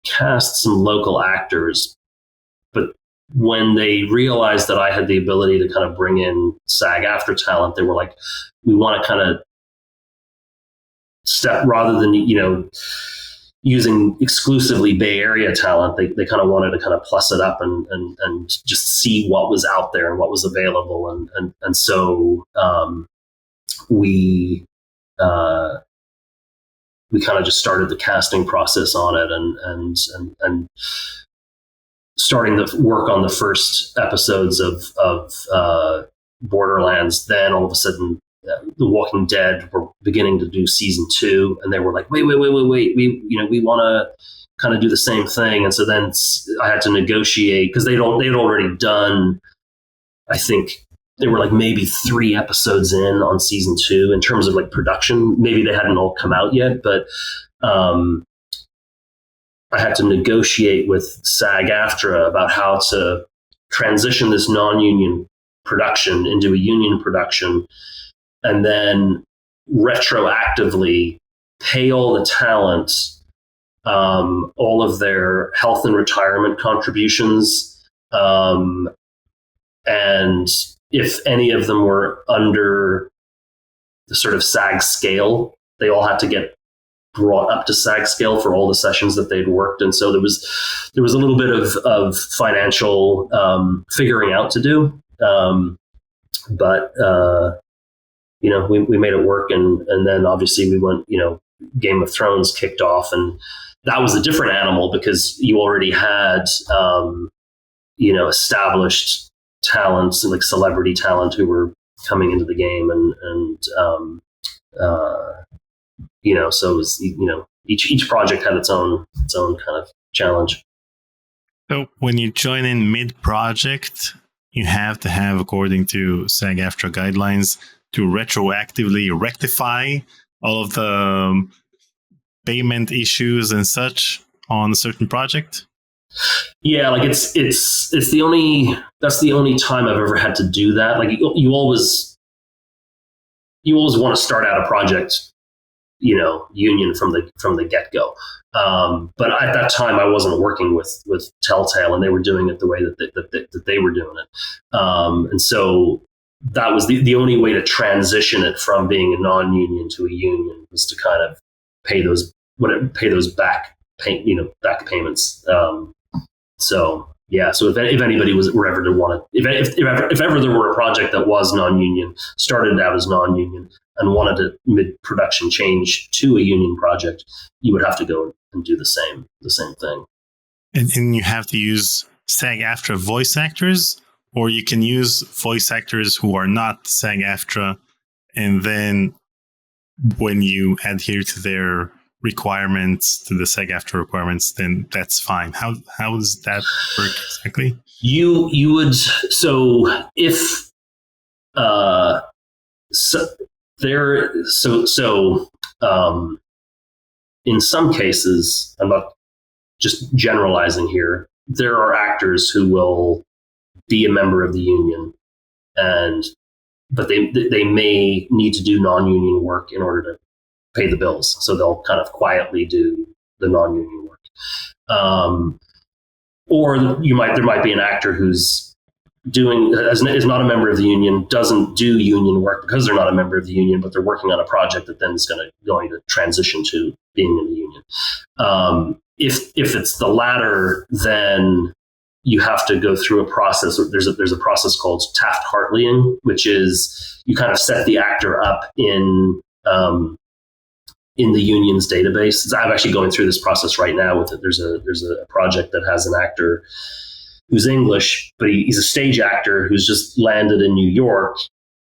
cast some local actors, but when they realized that I had the ability to kind of bring in SAG-AFTRA talent, they were like, "We want to kind of step rather than using exclusively Bay Area talent, they kind of wanted to kind of plus it up and just see what was out there and what was available. And so we kind of just started the casting process on it and starting the work on the first episodes of Borderlands. Then all of a sudden, The Walking Dead were beginning to do season 2, and they were like, wait, we want to kind of do the same thing. And so then I had to negotiate, because they'd already done, I think they were like maybe 3 episodes in on season 2 in terms of like production. Maybe they hadn't all come out yet, but I had to negotiate with SAG-AFTRA about how to transition this non-union production into a union production, and then retroactively pay all the talent all of their health and retirement contributions. And if any of them were under the sort of SAG scale, they all had to get brought up to SAG scale for all the sessions that they'd worked. And so there was a little bit of financial figuring out to do. But we made it work, and then obviously we went, Game of Thrones kicked off, and that was a different animal because you already had, established talents, like celebrity talent, who were coming into the game, so it was, each project had its own kind of challenge. So when you join in mid-project, you have to have, according to SAG-AFTRA guidelines, to retroactively rectify all of the payment issues and such on a certain project? Yeah, like it's the only time I've ever had to do that. Like you always want to start out a project, union from the get go. But at that time, I wasn't working with Telltale, and they were doing it the way that they were doing it. And so that was the only way to transition it from being a non-union to a union, was to kind of pay those back payments. So yeah, so if anybody were ever to want to, if ever there were a project that was non-union, started out as non-union, and wanted to mid-production change to a union project, you would have to go and do the same thing. And you have to use SAG-AFTRA voice actors, or you can use voice actors who are not SAG-AFTRA, and then when you adhere to their requirements, to the SAG-AFTRA requirements, then that's fine. How does that work exactly? You would, so if in some cases, I'm not just generalizing here, there are actors who will be a member of the union, but they may need to do non-union work in order to pay the bills. So they'll kind of quietly do the non-union work. Or there might be an actor who's is not a member of the union, doesn't do union work because they're not a member of the union, but they're working on a project that then is going to transition to being in the union. If it's the latter, then you have to go through a process. There's a process called Taft-Hartleying, which is you kind of set the actor up in the union's database. I'm actually going through this process right now with it. There's a project that has an actor who's English, but he's a stage actor who's just landed in New York,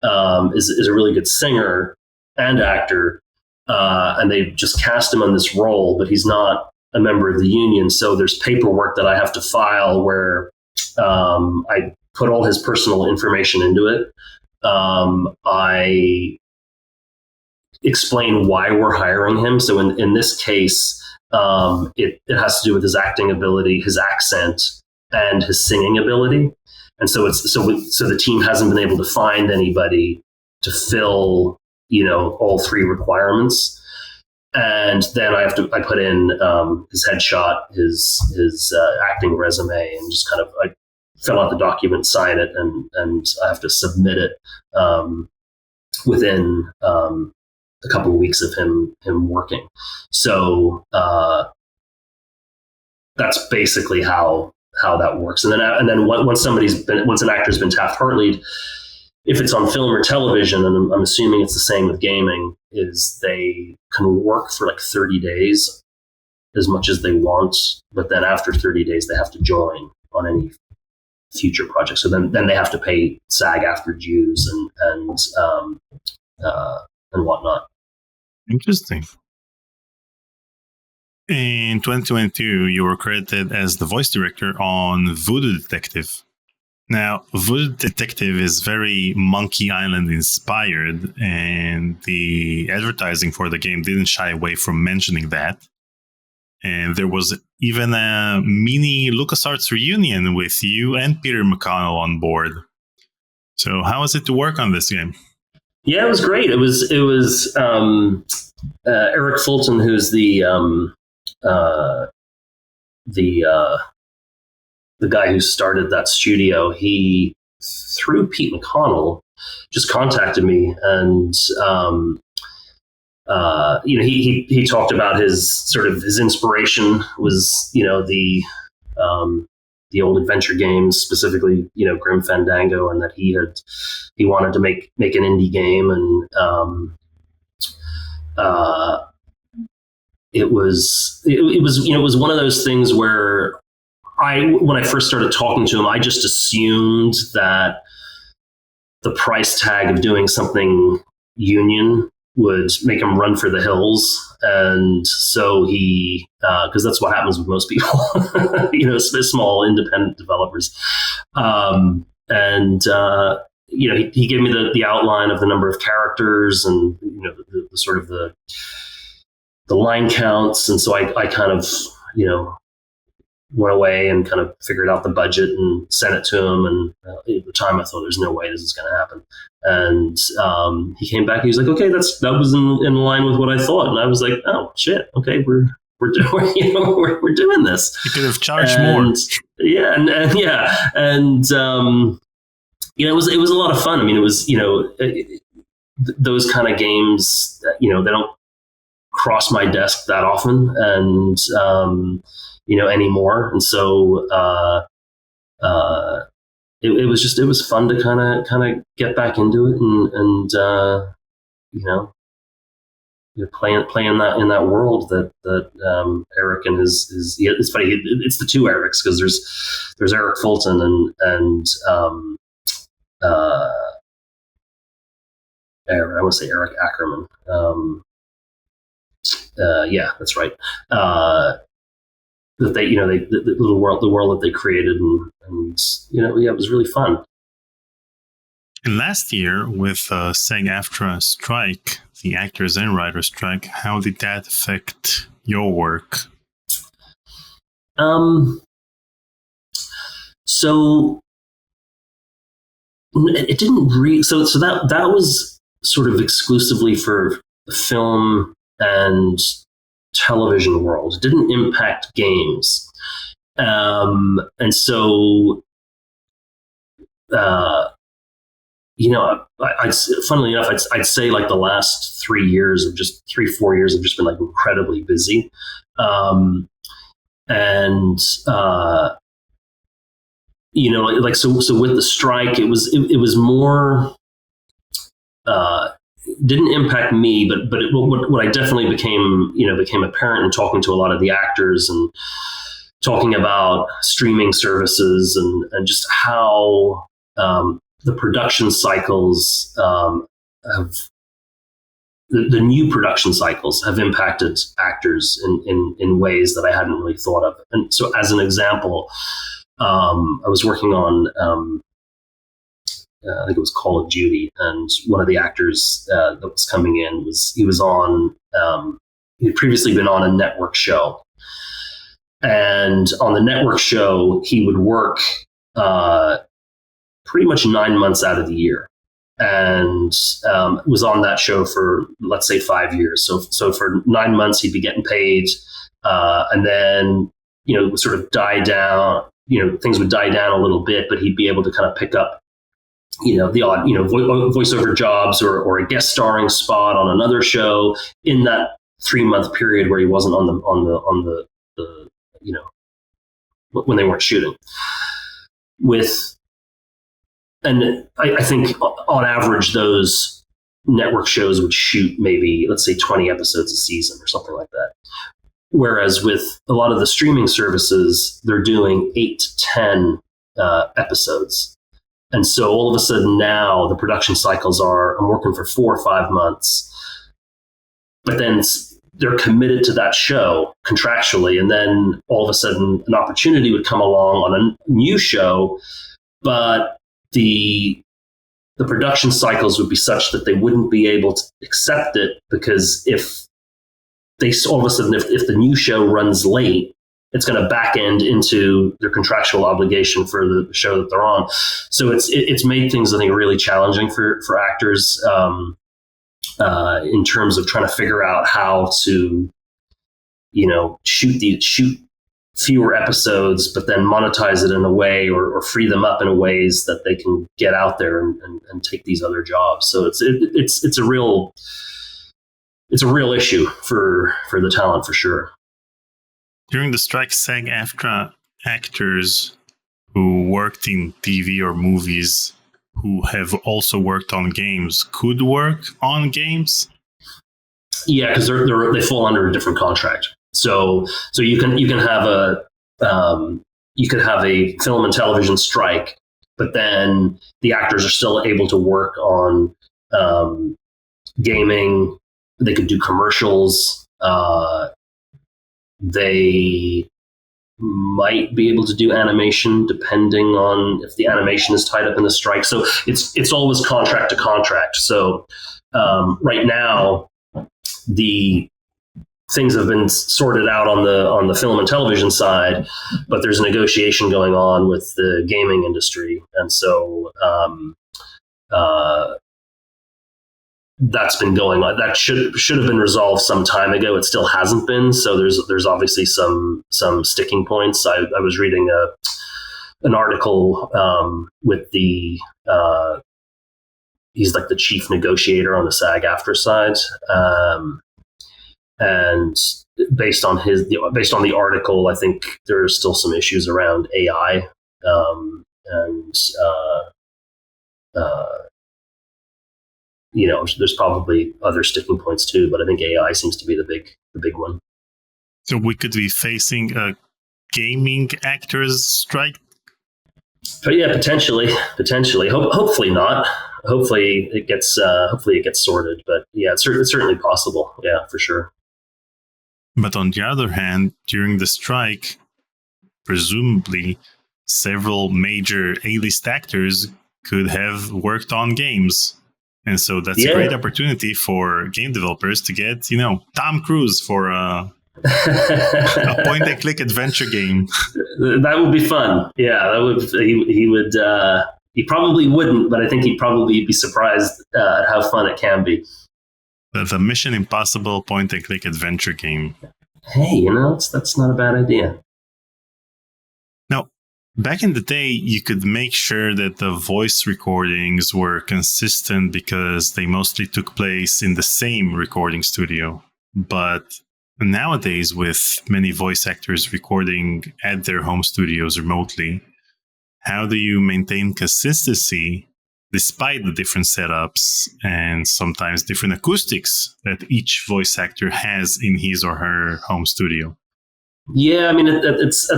is a really good singer and actor, and they just cast him on this role, but he's not a member of the union. So there's paperwork that I have to file where I put all his personal information into it. I explain why we're hiring him. So in this case, it has to do with his acting ability, his accent, and his singing ability. And so the team hasn't been able to find anybody to fill, all three requirements. And then I put in his headshot, his acting resume, and just kind of I fill out the document, sign it, and I have to submit it within a couple of weeks of him working. So that's basically how that works. And then once an actor's been Taft-Hartleyed, if it's on film or television, and I'm assuming it's the same with gaming, is they can work for like 30 days as much as they want, but then after 30 days they have to join on any future project. So then they have to pay SAG-AFTRA dues and whatnot. Interesting. In 2022, you were credited as the voice director on Voodoo Detective. Now, Voodoo Detective is very Monkey Island inspired, and the advertising for the game didn't shy away from mentioning that. And there was even a mini LucasArts reunion with you and Peter McConnell on board. So how was it to work on this game? Yeah, it was great. It was Eric Fulton, who's the guy who started that studio. He, through Pete McConnell, just contacted me, and he talked about his inspiration was the old adventure games, specifically Grim Fandango, and that he wanted to make an indie game, and it was one of those things where when I first started talking to him, I just assumed that the price tag of doing something union would make him run for the hills. And so he, because that's what happens with most people, small independent developers. He gave me the outline of the number of characters and, the sort of the the line counts. And so I kind of, went away and kind of figured out the budget and sent it to him. And at the time I thought there's no way this is going to happen. And he came back and he's like, okay, that was in line with what I thought. And I was like, oh shit. Okay. We're doing, we're doing this. You could have charged more. Yeah. And it was a lot of fun. I mean, it was, those kind of games that, they don't cross my desk that often. And, anymore. And so, it was fun to kind of get back into it and play in that world that Eric and his it's funny. It's the two Erics, because there's Eric Fulton and I want to say Eric Ackerman. Yeah, that's right. That they, the world that they created, and it was really fun. And last year, with SAG-AFTRA strike, the actors and writers strike, how did that affect your work? So it didn't so that was sort of exclusively for the film and television world. It didn't impact games. And so, funnily enough, I'd say like the last 4 years have just been like incredibly busy. So with the strike, it was more, didn't impact me, but what I definitely became apparent in talking to a lot of the actors and talking about streaming services and just how the production cycles the new production cycles have impacted actors in ways that I hadn't really thought of. And so, as an example, I was working on I think it was Call of Duty, and one of the actors that was coming in he'd previously been on a network show, and on the network show he would work pretty much 9 months out of the year, and was on that show for, let's say, 5 years. So for 9 months he'd be getting paid, and then it would sort of die down. Things would die down a little bit, but he'd be able to kind of pick up the odd, voiceover jobs or a guest starring spot on another show in that 3-month period where he wasn't on the when they weren't shooting. And I think on average those network shows would shoot maybe, let's say, 20 episodes a season or something like that. Whereas with a lot of the streaming services, they're doing 8 to 10 episodes. And so all of a sudden now the production cycles I'm working for 4 or 5 months, but then they're committed to that show contractually. And then all of a sudden an opportunity would come along on a new show, but the production cycles would be such that they wouldn't be able to accept it, because if all of a sudden, if the new show runs late, it's going to back end into their contractual obligation for the show that they're on. So it's made things, I think, really challenging for actors in terms of trying to figure out how to, shoot fewer episodes, but then monetize it in a way or free them up in ways that they can get out there and take these other jobs. So it's a real issue for the talent, for sure. During the strike, SAG-AFTRA actors who worked in TV or movies who have also worked on games could work on games? Yeah, because they fall under a different contract. So you can have you could have a film and television strike, but then the actors are still able to work on gaming. They could do commercials. They might be able to do animation depending on if the animation is tied up in the strike. So it's always contract to contract. So right now, the things have been sorted out on the film and television side, but there's a negotiation going on with the gaming industry, and so that's been going on. That should have been resolved some time ago. It still hasn't been. So there's obviously some sticking points. I was reading an article with the he's like the chief negotiator on the SAG-AFTRA side, and based on the article, I think there are still some issues around AI, and there's probably other sticking points too, but I think AI seems to be the big one. So we could be facing a gaming actors strike. But yeah, potentially. Hopefully not. Hopefully it gets sorted. But yeah, it's certainly possible. Yeah, for sure. But on the other hand, during the strike, presumably several major A-list actors could have worked on games. And so that's a great opportunity for game developers to get, Tom Cruise for a point-and-click adventure game. That would be fun. Yeah, that would. He would. He probably wouldn't, but I think he'd probably be surprised at how fun it can be. The Mission Impossible point-and-click adventure game. Hey, that's not a bad idea. Now, back in the day, you could make sure that the voice recordings were consistent because they mostly took place in the same recording studio. But nowadays, with many voice actors recording at their home studios remotely, how do you maintain consistency despite the different setups and sometimes different acoustics that each voice actor has in his or her home studio? Yeah, I mean it's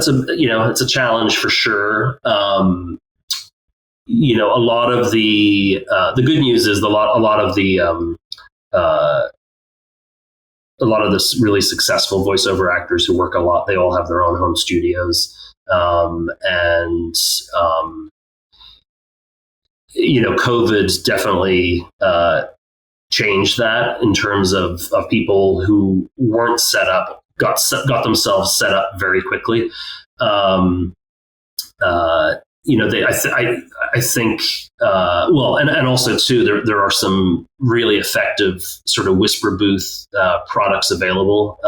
a challenge for sure. A lot of the good news is a lot of this really successful voiceover actors who work a lot. They all have their own home studios, COVID definitely changed that in terms of people who weren't set up. Got themselves set up very quickly. I think, and also too, there are some really effective sort of whisper booth products available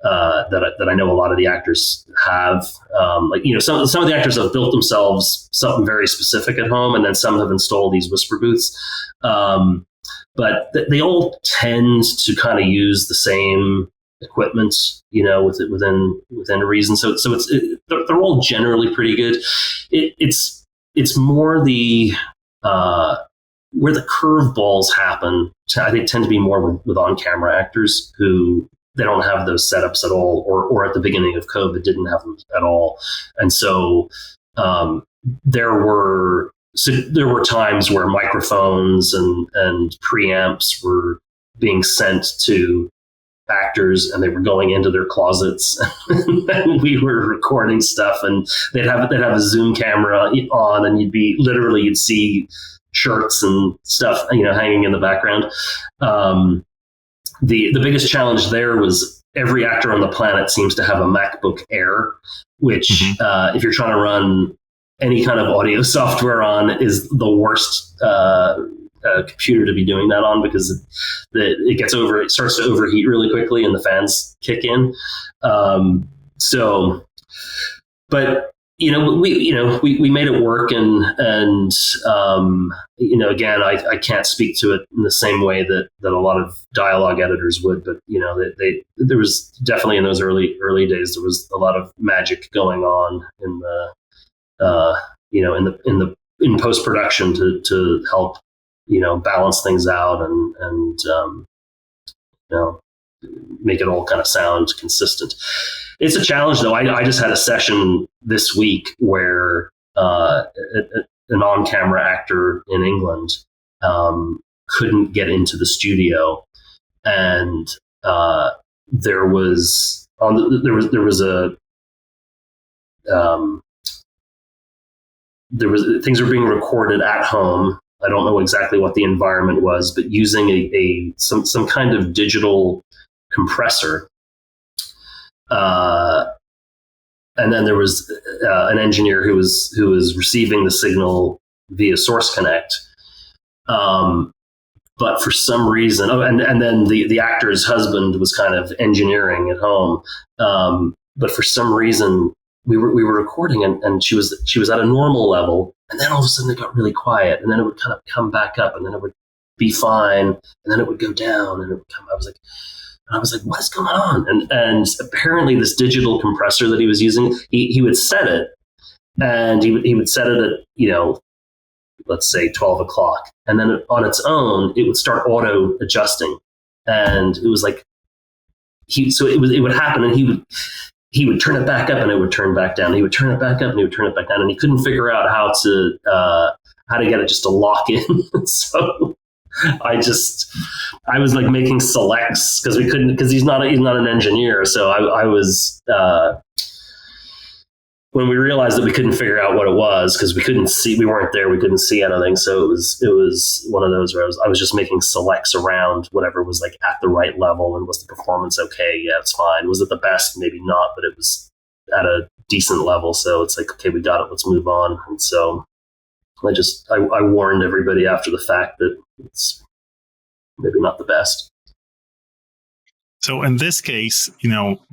that I know a lot of the actors have. Some of the actors have built themselves something very specific at home, and then some have installed these whisper booths. But they all tend to kind of use the same equipment, within reason. So they're all generally pretty good. It's more the where the curveballs happen. I think tend to be more with on-camera actors who they don't have those setups at all, or at the beginning of COVID didn't have them at all, and so there were times where microphones and preamps were being sent to actors, and they were going into their closets and we were recording stuff, and they'd have a Zoom camera on, and you'd see shirts and stuff, hanging in the background. The biggest challenge there was every actor on the planet seems to have a MacBook Air, which if you're trying to run any kind of audio software on, is the worst computer to be doing that on, because it starts to overheat really quickly and the fans kick in. We made it work, and again, I can't speak to it in the same way that a lot of dialogue editors would, but there was definitely in those early days, there was a lot of magic going on in post-production to help balance things out and make it all kind of sound consistent. It's a challenge, though. I just had a session this week where an on-camera actor in England couldn't get into the studio, and there was things were being recorded at home. I don't know exactly what the environment was, but using some kind of digital compressor. And then there was an engineer who was receiving the signal via Source Connect. But for some reason, and then the actor's husband was kind of engineering at home. But for some reason, we were recording, and she was at a normal level, and then all of a sudden it got really quiet, and then it would kind of come back up, and then it would be fine, and then it would go down, and it would come. I was like, what's going on? And apparently this digital compressor that he was using, he would set it, and he would set it at, let's say 12 o'clock. And then on its own, it would start auto adjusting. And it was like, it would happen, and he would turn it back up and it would turn back down. He would turn it back up and he would turn it back down. And he couldn't figure out how to get it just to lock in. So I was like making selects because he's not an engineer. So I was, when we realized that we couldn't figure out what it was because we weren't there, we couldn't see anything. So it was one of those where I was just making selects around whatever was like at the right level. And was the performance okay? Yeah, it's fine. Was it the best? Maybe not, but it was at a decent level. So it's like, okay, we got it. Let's move on. And so I warned everybody after the fact that it's maybe not the best. So in this case,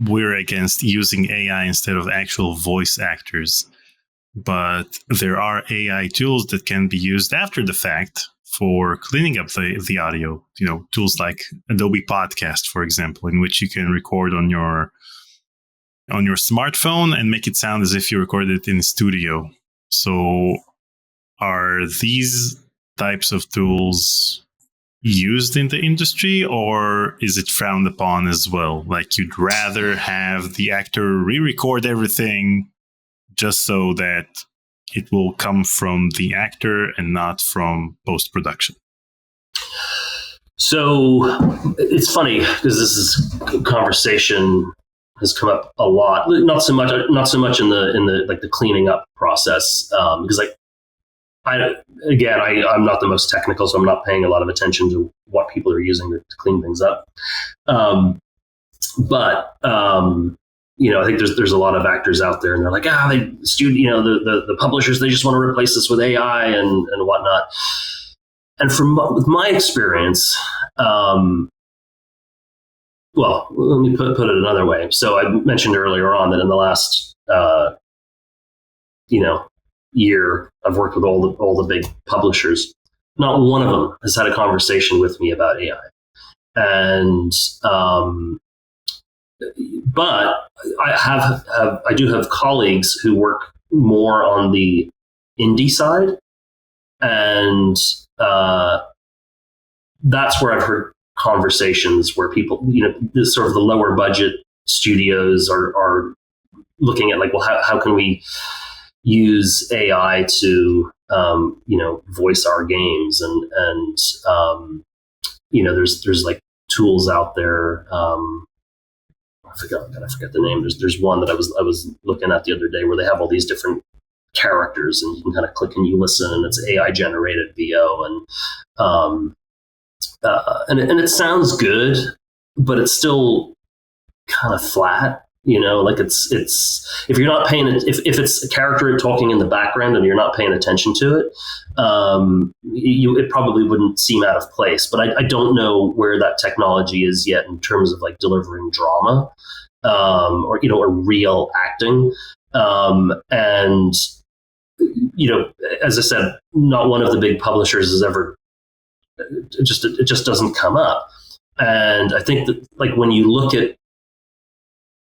we're against using AI instead of actual voice actors. But there are AI tools that can be used after the fact for cleaning up the audio. Tools like Adobe Podcast, for example, in which you can record on your smartphone and make it sound as if you recorded it in a studio. So are these types of tools used in the industry, or is it frowned upon as well? Like you'd rather have the actor re-record everything just so that it will come from the actor and not from post-production? So it's funny because this conversation has come up a lot. Not so much in the like the cleaning up process, because I'm not the most technical, so I'm not paying a lot of attention to what people are using to clean things up. But I think there's a lot of actors out there, and they're like, the publishers, they just want to replace this with AI and whatnot. And with my experience, well, let me put it another way. So I mentioned earlier on that in the last, year, I've worked with all the big publishers. Not one of them has had a conversation with me about AI. And but I do have colleagues who work more on the indie side, and that's where I've heard conversations where people, this sort of the lower budget studios are looking at like, well, how can we use AI to voice our games, and there's like tools out there. I forget the name. There's one that I was looking at the other day where they have all these different characters, and you can kind of click and you listen, and it's AI generated VO, and it sounds good, but it's still kind of flat. Like it's if you're not paying it, if it's a character talking in the background and you're not paying attention to it, it probably wouldn't seem out of place. But I don't know where that technology is yet in terms of like delivering drama, or real acting. And as I said, not one of the big publishers has ever. It just doesn't come up. And I think that like when you look at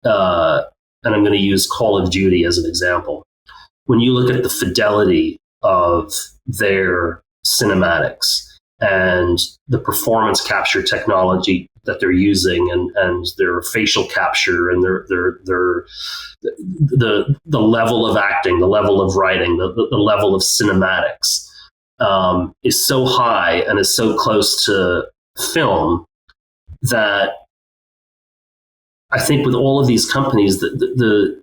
and I'm going to use Call of Duty as an example. When you look at the fidelity of their cinematics and the performance capture technology that they're using, and their facial capture, and the level of acting, the level of writing, the level of cinematics is so high and is so close to film that I think with all of these companies, the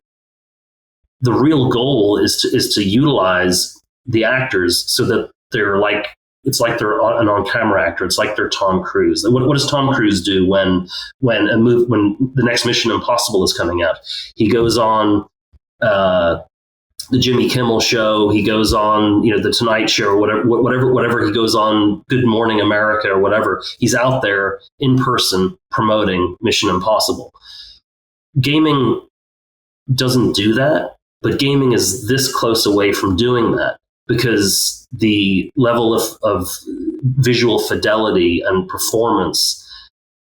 real goal is to utilize the actors so that they're like it's like they're an on-camera actor. It's like they're Tom Cruise. What does Tom Cruise do when the next Mission Impossible is coming out? He goes on the Jimmy Kimmel Show. He goes on, the Tonight Show, or whatever. He goes on Good Morning America or whatever. He's out there in person promoting Mission Impossible. Gaming doesn't do that, but gaming is this close away from doing that because the level of visual fidelity and performance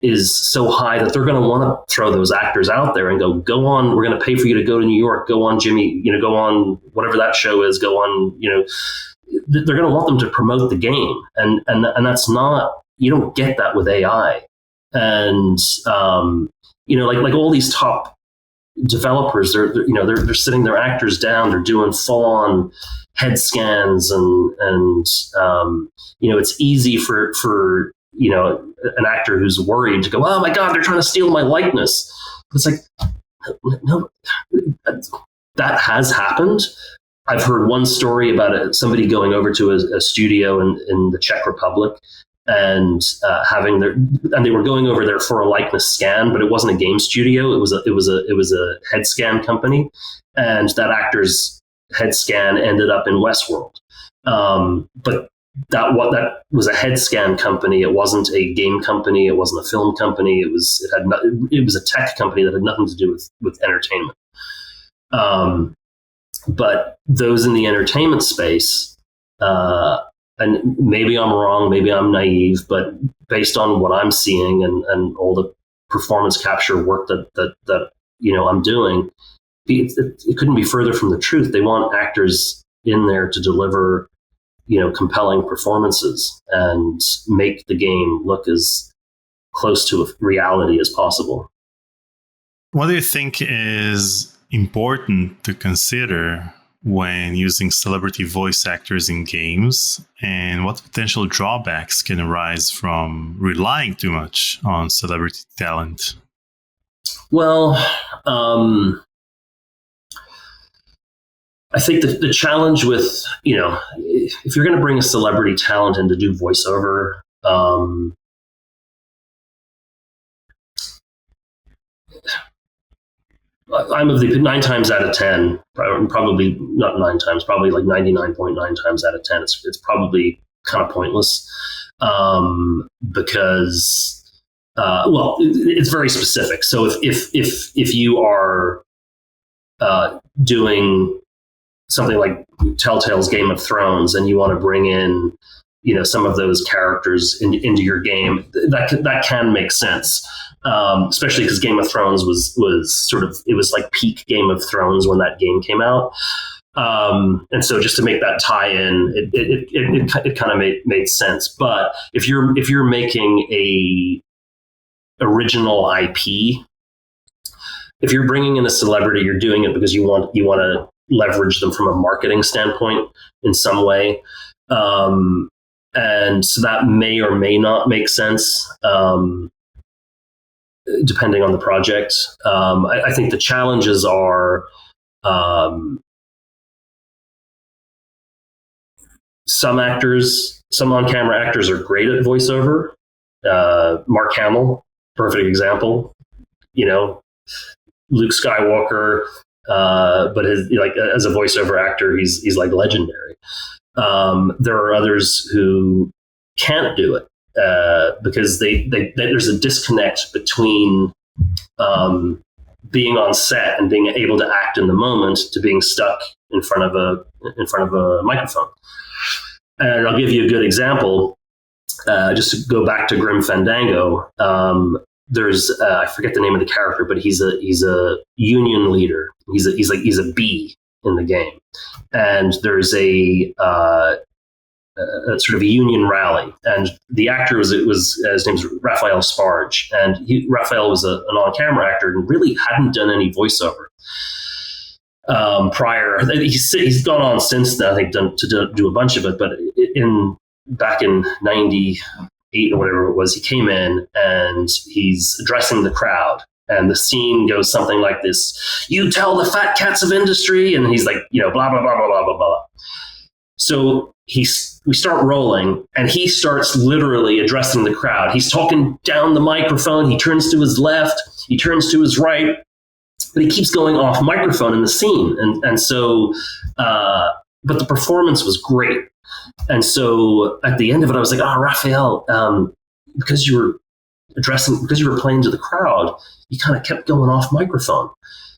is so high that they're going to want to throw those actors out there and go on, we're going to pay for you to go to New York, go on Jimmy, go on whatever that show is, go on, they're going to want them to promote the game. And that's not, you don't get that with AI. And, like all these top developers, they're sitting their actors down, they're doing full on head scans and it's easy for an actor who's worried to go, oh my God, they're trying to steal my likeness. It's like, no, that has happened. I've heard one story about somebody going over to a studio in the Czech Republic and they were going over there for a likeness scan, but it wasn't a game studio. It was a head scan company, and that actor's head scan ended up in Westworld. But that was a head scan company. It wasn't a game company. It wasn't a film company. It was a tech company that had nothing to do with entertainment. But those in the entertainment space, and maybe I'm wrong, maybe I'm naive, but based on what I'm seeing and all the performance capture work that I'm doing, it couldn't be further from the truth. They want actors in there to deliver compelling performances and make the game look as close to a reality as possible. What do you think is important to consider when using celebrity voice actors in games, and what potential drawbacks can arise from relying too much on celebrity talent? Well, I think the challenge with, if you're going to bring a celebrity talent in to do voiceover, I'm of the 9 times out of 10, probably not 9 times, probably like 99.9 times out of 10. It's probably kind of pointless because, it's very specific. So if you are doing something like Telltale's Game of Thrones and you want to bring in, some of those characters into your game, that can make sense. Especially because Game of Thrones was sort of, it was like peak Game of Thrones when that game came out. And so just to make that tie in, it kind of made sense. But if you're making a original IP, if you're bringing in a celebrity, you're doing it because you want to leverage them from a marketing standpoint in some way. And so that may or may not make sense, depending on the project. I think the challenges are some on-camera actors are great at voiceover. Mark Hamill, perfect example. Luke Skywalker, but as a voiceover actor, he's like legendary. There are others who can't do it because there's a disconnect between being on set and being able to act in the moment to being stuck in front of a microphone. And I'll give you a good example. Just to go back to Grim Fandango. There's I forget the name of the character, but he's a union leader. He's a bee in the game, and there's a sort of a union rally, and the actor was his name's Raphael Sparge, and Raphael was an on-camera actor and really hadn't done any voiceover prior. He's gone on since then, I think, to do a bunch of it, but back in 98 or whatever it was, he came in and he's addressing the crowd. And the scene goes something like this: "You tell the fat cats of industry," and he's like, blah, blah, blah, blah, blah, blah, blah. So we start rolling, and he starts literally addressing the crowd. He's talking down the microphone. He turns to his left. He turns to his right. But he keeps going off microphone in the scene. And so, but the performance was great. And so at the end of it, I was like, Raphael, because you were playing to the crowd, you kind of kept going off microphone.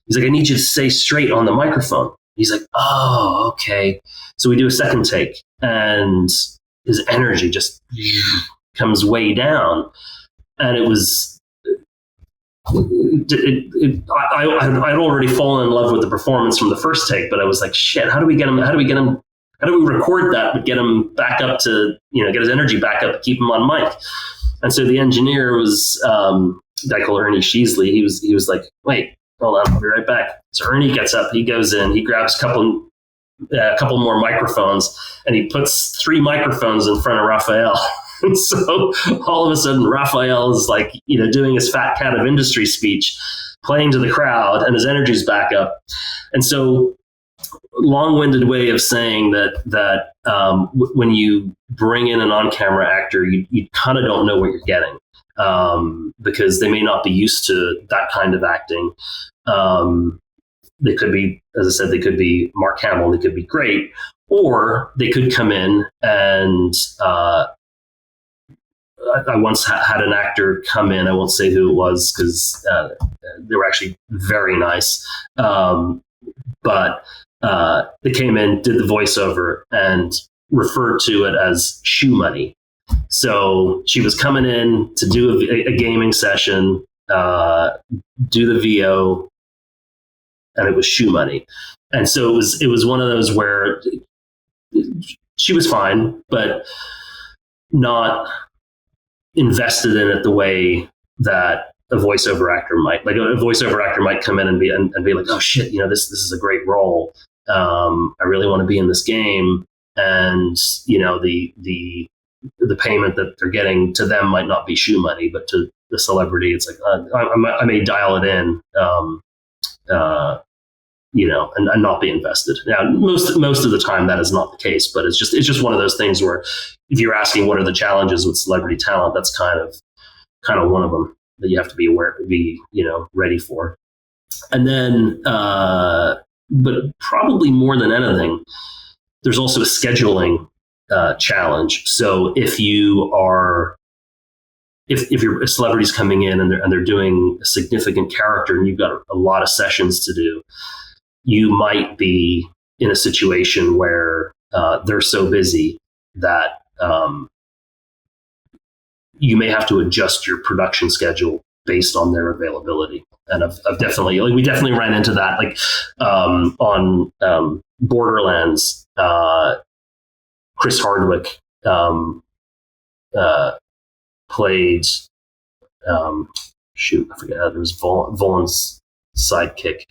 He's like, I need you to stay straight on the microphone. He's like, oh, okay. So we do a second take, and his energy just comes way down. And it was, I'd already fallen in love with the performance from the first take, but I was like, shit, how do we record that, but get him back up to, get his energy back up, keep him on mic? And so the engineer was a guy called Ernie Sheasley. He was like, wait, hold on, I'll be right back. So Ernie gets up, he goes in, he grabs a couple more microphones, and he puts 3 microphones in front of Raphael. And so all of a sudden, Raphael is like, doing his fat cat of industry speech, playing to the crowd, and his energy's back up. And so, long-winded way of saying that when you bring in an on-camera actor, you kind of don't know what you're getting, because they may not be used to that kind of acting. They could be, as I said, they could be Mark Hamill, they could be great, or they could come in and I once had an actor come in. I won't say who it was because they were actually very nice. But they came in, did the voiceover, and referred to it as shoe money. So she was coming in to do a gaming session, do the VO, and it was shoe money. And so it was one of those where she was fine, but not invested in it the way that a voiceover actor might. Like a voiceover actor might come in and be like, oh shit, this is a great role. I really want to be in this game. And the payment that they're getting to them might not be shoe money, but to the celebrity, it's like I may dial it in, and not be invested. Now, most of the time that is not the case, but it's just one of those things where if you're asking what are the challenges with celebrity talent, that's kind of one of them that you have to be ready for. And then, but probably more than anything, there's also a scheduling challenge. So if your celebrity's coming in and they're doing a significant character and you've got a lot of sessions to do, you might be in a situation where they're so busy that you may have to adjust your production schedule based on their availability. And I've definitely, we definitely ran into that, on Borderlands. Chris Hardwick played, I forget, it was Volan's sidekick.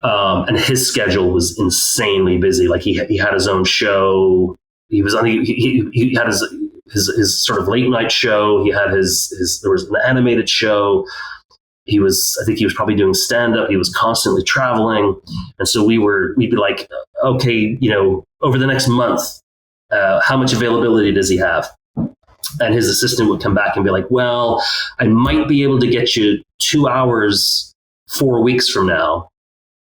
And his schedule was insanely busy. Like he had his own show. He had his sort of late night show. He had there was an animated show. I think he was probably doing stand up. He was constantly traveling. And so we'd be like, okay, over the next month, how much availability does he have? And his assistant would come back and be like, well, I might be able to get you 2 hours 4 weeks from now,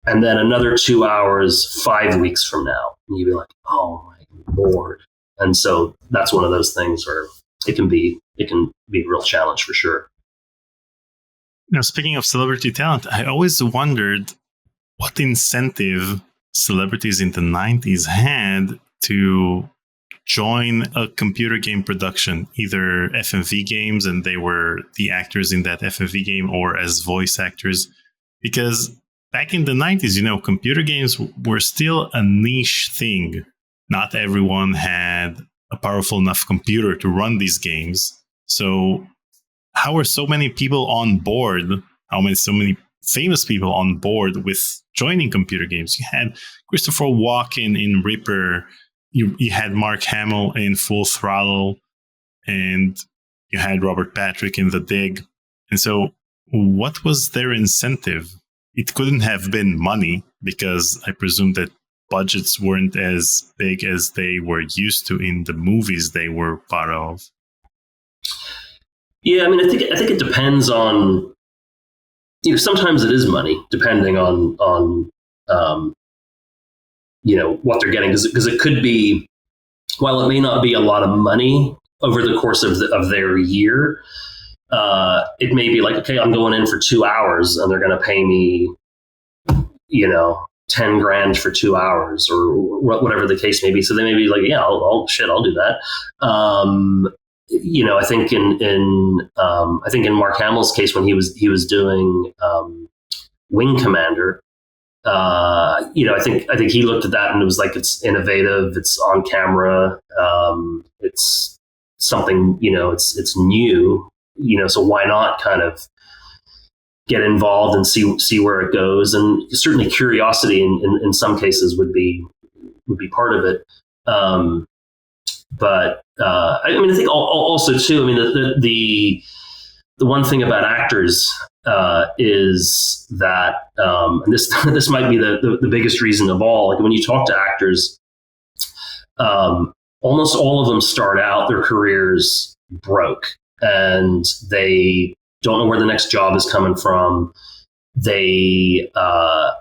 and then another 2 hours 5 weeks from now. And you'd be like, oh my Lord. And so that's one of those things where it can be a real challenge for sure. Now, speaking of celebrity talent, I always wondered what incentive celebrities in the 90s had to join a computer game production, either FMV games and they were the actors in that FMV game, or as voice actors. Because back in the 90s, computer games were still a niche thing. Not everyone had a powerful enough computer to run these games. So how are so many people on board? So many famous people on board with joining computer games? You had Christopher Walken in Ripper. You had Mark Hamill in Full Throttle, and you had Robert Patrick in The Dig. And so what was their incentive? It couldn't have been money, because I presume that budgets weren't as big as they were used to in the movies they were part of. Yeah, I mean, I think it depends on, sometimes it is money, depending on what they're getting, because it could be, while it may not be a lot of money over the course of their year, it may be like, okay, I'm going in for 2 hours and they're going to pay me, 10 grand for 2 hours or whatever the case may be. So they may be like, yeah, I'll do that. I think in Mark Hamill's case, when he was doing Wing Commander, I think he looked at that and it was like, it's innovative, it's on camera, it's something, it's new, so why not kind of get involved and see where it goes. And certainly curiosity in some cases would be part of it. But I think also too, the one thing about actors is that, and this might be the biggest reason of all, like when you talk to actors, almost all of them start out their careers broke and they don't know where the next job is coming from. They are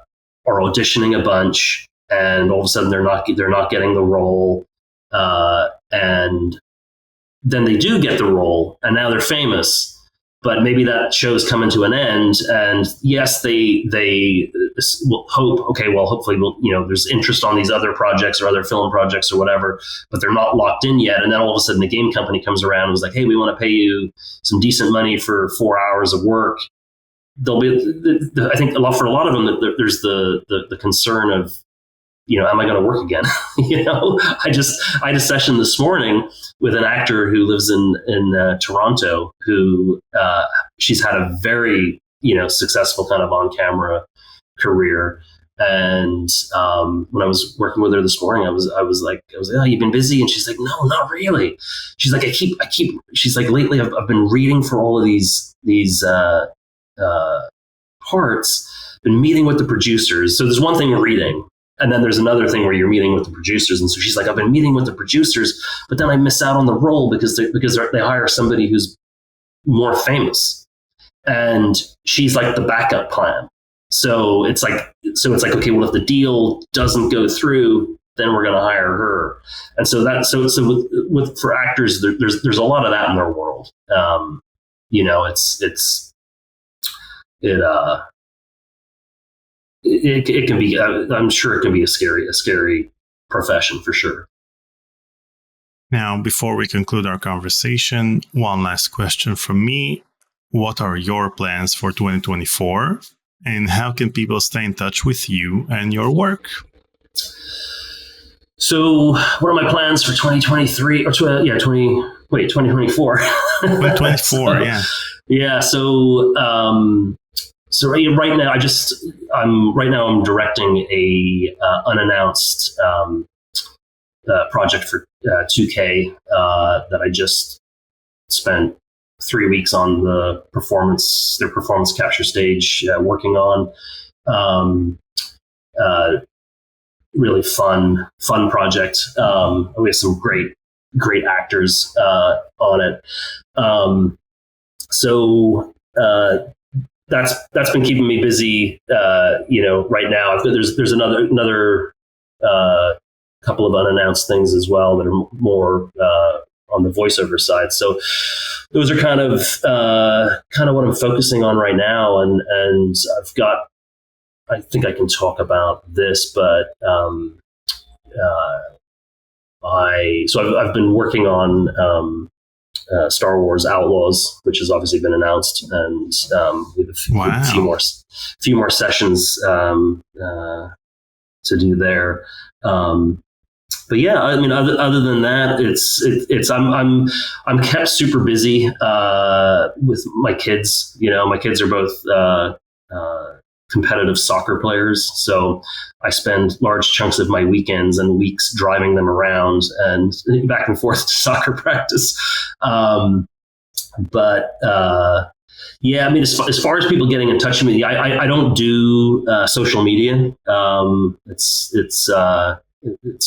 auditioning a bunch and all of a sudden they're not getting the role. And then they do get the role and now they're famous, but maybe that show's coming to an end. And yes, they will hope, okay, well, hopefully there's interest on these other projects or other film projects or whatever, but they're not locked in yet. And then all of a sudden the game company comes around and was like, hey, we want to pay you some decent money for 4 hours of work. There'll be, I think for a lot of them, there's the concern of, am I going to work again? I had a session this morning with an actor who lives in Toronto, who she's had a very, successful kind of on camera career. And when I was working with her this morning, I was like, oh, you've been busy? And she's like, no, not really. She's like, I keep, she's like, lately I've been reading for all of these parts, been meeting with the producers. So there's one thing we're reading. And then there's another thing where you're meeting with the producers. And so she's like, I've been meeting with the producers, but then I miss out on the role because they hire somebody who's more famous. And she's like the backup plan. So it's like, okay, well, if the deal doesn't go through, then we're going to hire her. And so for actors, there's a lot of that in their world. It can be, I'm sure it can be a scary profession for sure. Now, before we conclude our conversation, one last question from me. What are your plans for 2024? And how can people stay in touch with you and your work? So what are my plans for 2023 or 2024? 2024, yeah. Yeah. So right now, I'm directing a unannounced project for 2K that I just spent 3 weeks on their performance capture stage working on. Really fun project. We have some great actors on it. So that's been keeping me busy. Right now there's another couple of unannounced things as well that are more on the voiceover side. So those are kind of what I'm focusing on right now. And I think I can talk about this, but I've been working on Star Wars Outlaws, which has obviously been announced, and we have a few more sessions to do there. But yeah, I mean, other than that, I'm kept super busy with my kids. My kids are both competitive soccer players, so I spend large chunks of my weekends and weeks driving them around and back and forth to soccer practice. But Yeah, I mean, as far as people getting in touch with me, I don't do social media. It's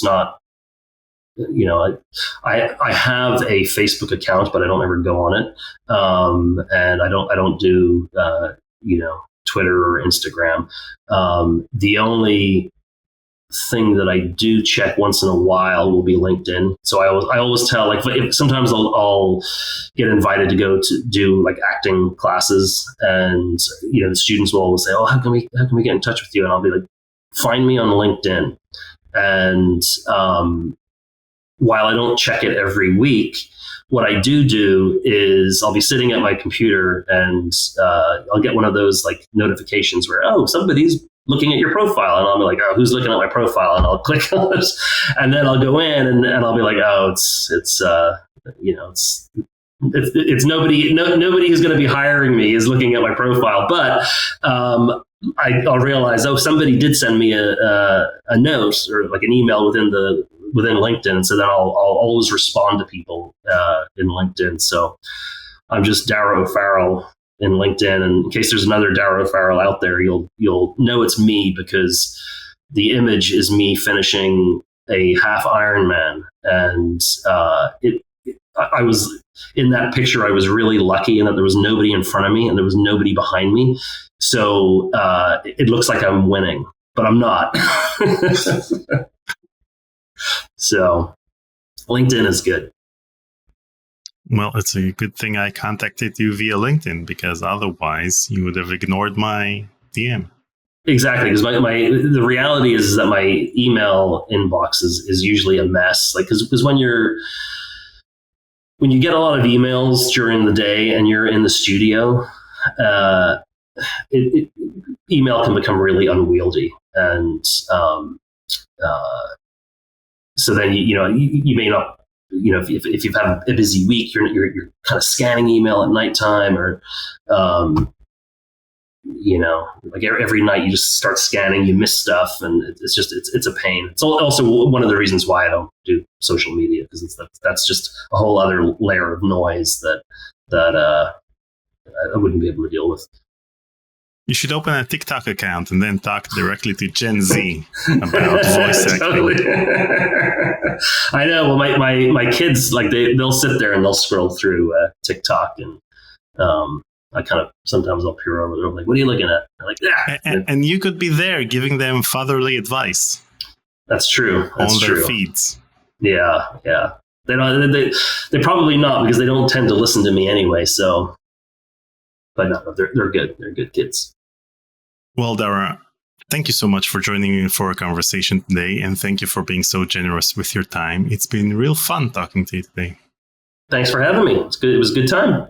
not, you know, I have a Facebook account, but I don't ever go on it. And I don't do, Twitter or Instagram. The only thing that I do check once in a while will be LinkedIn. So I always tell, like, if sometimes I'll get invited to go to do like acting classes, and the students will always say, "Oh, how can we get in touch with you?" And I'll be like, "Find me on LinkedIn." And while I don't check it every week, what I do is I'll be sitting at my computer, and I'll get one of those like notifications where, oh, somebody's looking at your profile, and I'll be like, oh, who's looking at my profile? And I'll click on this, and then I'll go in, and I'll be like, oh, it's nobody who's going to be hiring me is looking at my profile, but I'll realize, oh, somebody did send me a note or like an email within LinkedIn, and so then I'll always respond to people in LinkedIn. So I'm just Darragh O'Farrell in LinkedIn, and in case there's another Darragh O'Farrell out there, you'll know it's me, because the image is me finishing a half Ironman, and I was in that picture. I was really lucky in that there was nobody in front of me and there was nobody behind me, so it looks like I'm winning, but I'm not. So LinkedIn is good. Well, it's a good thing I contacted you via LinkedIn, because otherwise you would have ignored my DM. Exactly, because the reality is that my email inbox is usually a mess. Like, because when you get a lot of emails during the day and you're in the studio, email can become really unwieldy, and so then you may not. If you've had a busy week, you're kind of scanning email at nighttime, or like every night you just start scanning, you miss stuff, and it's a pain. It's also one of the reasons why I don't do social media, because that's just a whole other layer of noise that I wouldn't be able to deal with. You should open a TikTok account and then talk directly to Gen Z about voice acting. Totally. I know. Well, my kids, like, they'll sit there and they'll scroll through TikTok, and I kind of sometimes I'll peer over there. I'm like, "What are you looking at?" They're like, "Yeah." And you could be there giving them fatherly advice. That's true. That's on true. Their feeds. Yeah. They probably not, because they don't tend to listen to me anyway. So. But no, they're good. They're good kids. Well, Darragh, thank you so much for joining me for a conversation today, and thank you for being so generous with your time. It's been real fun talking to you today. Thanks for having me. It's good. It was a good time.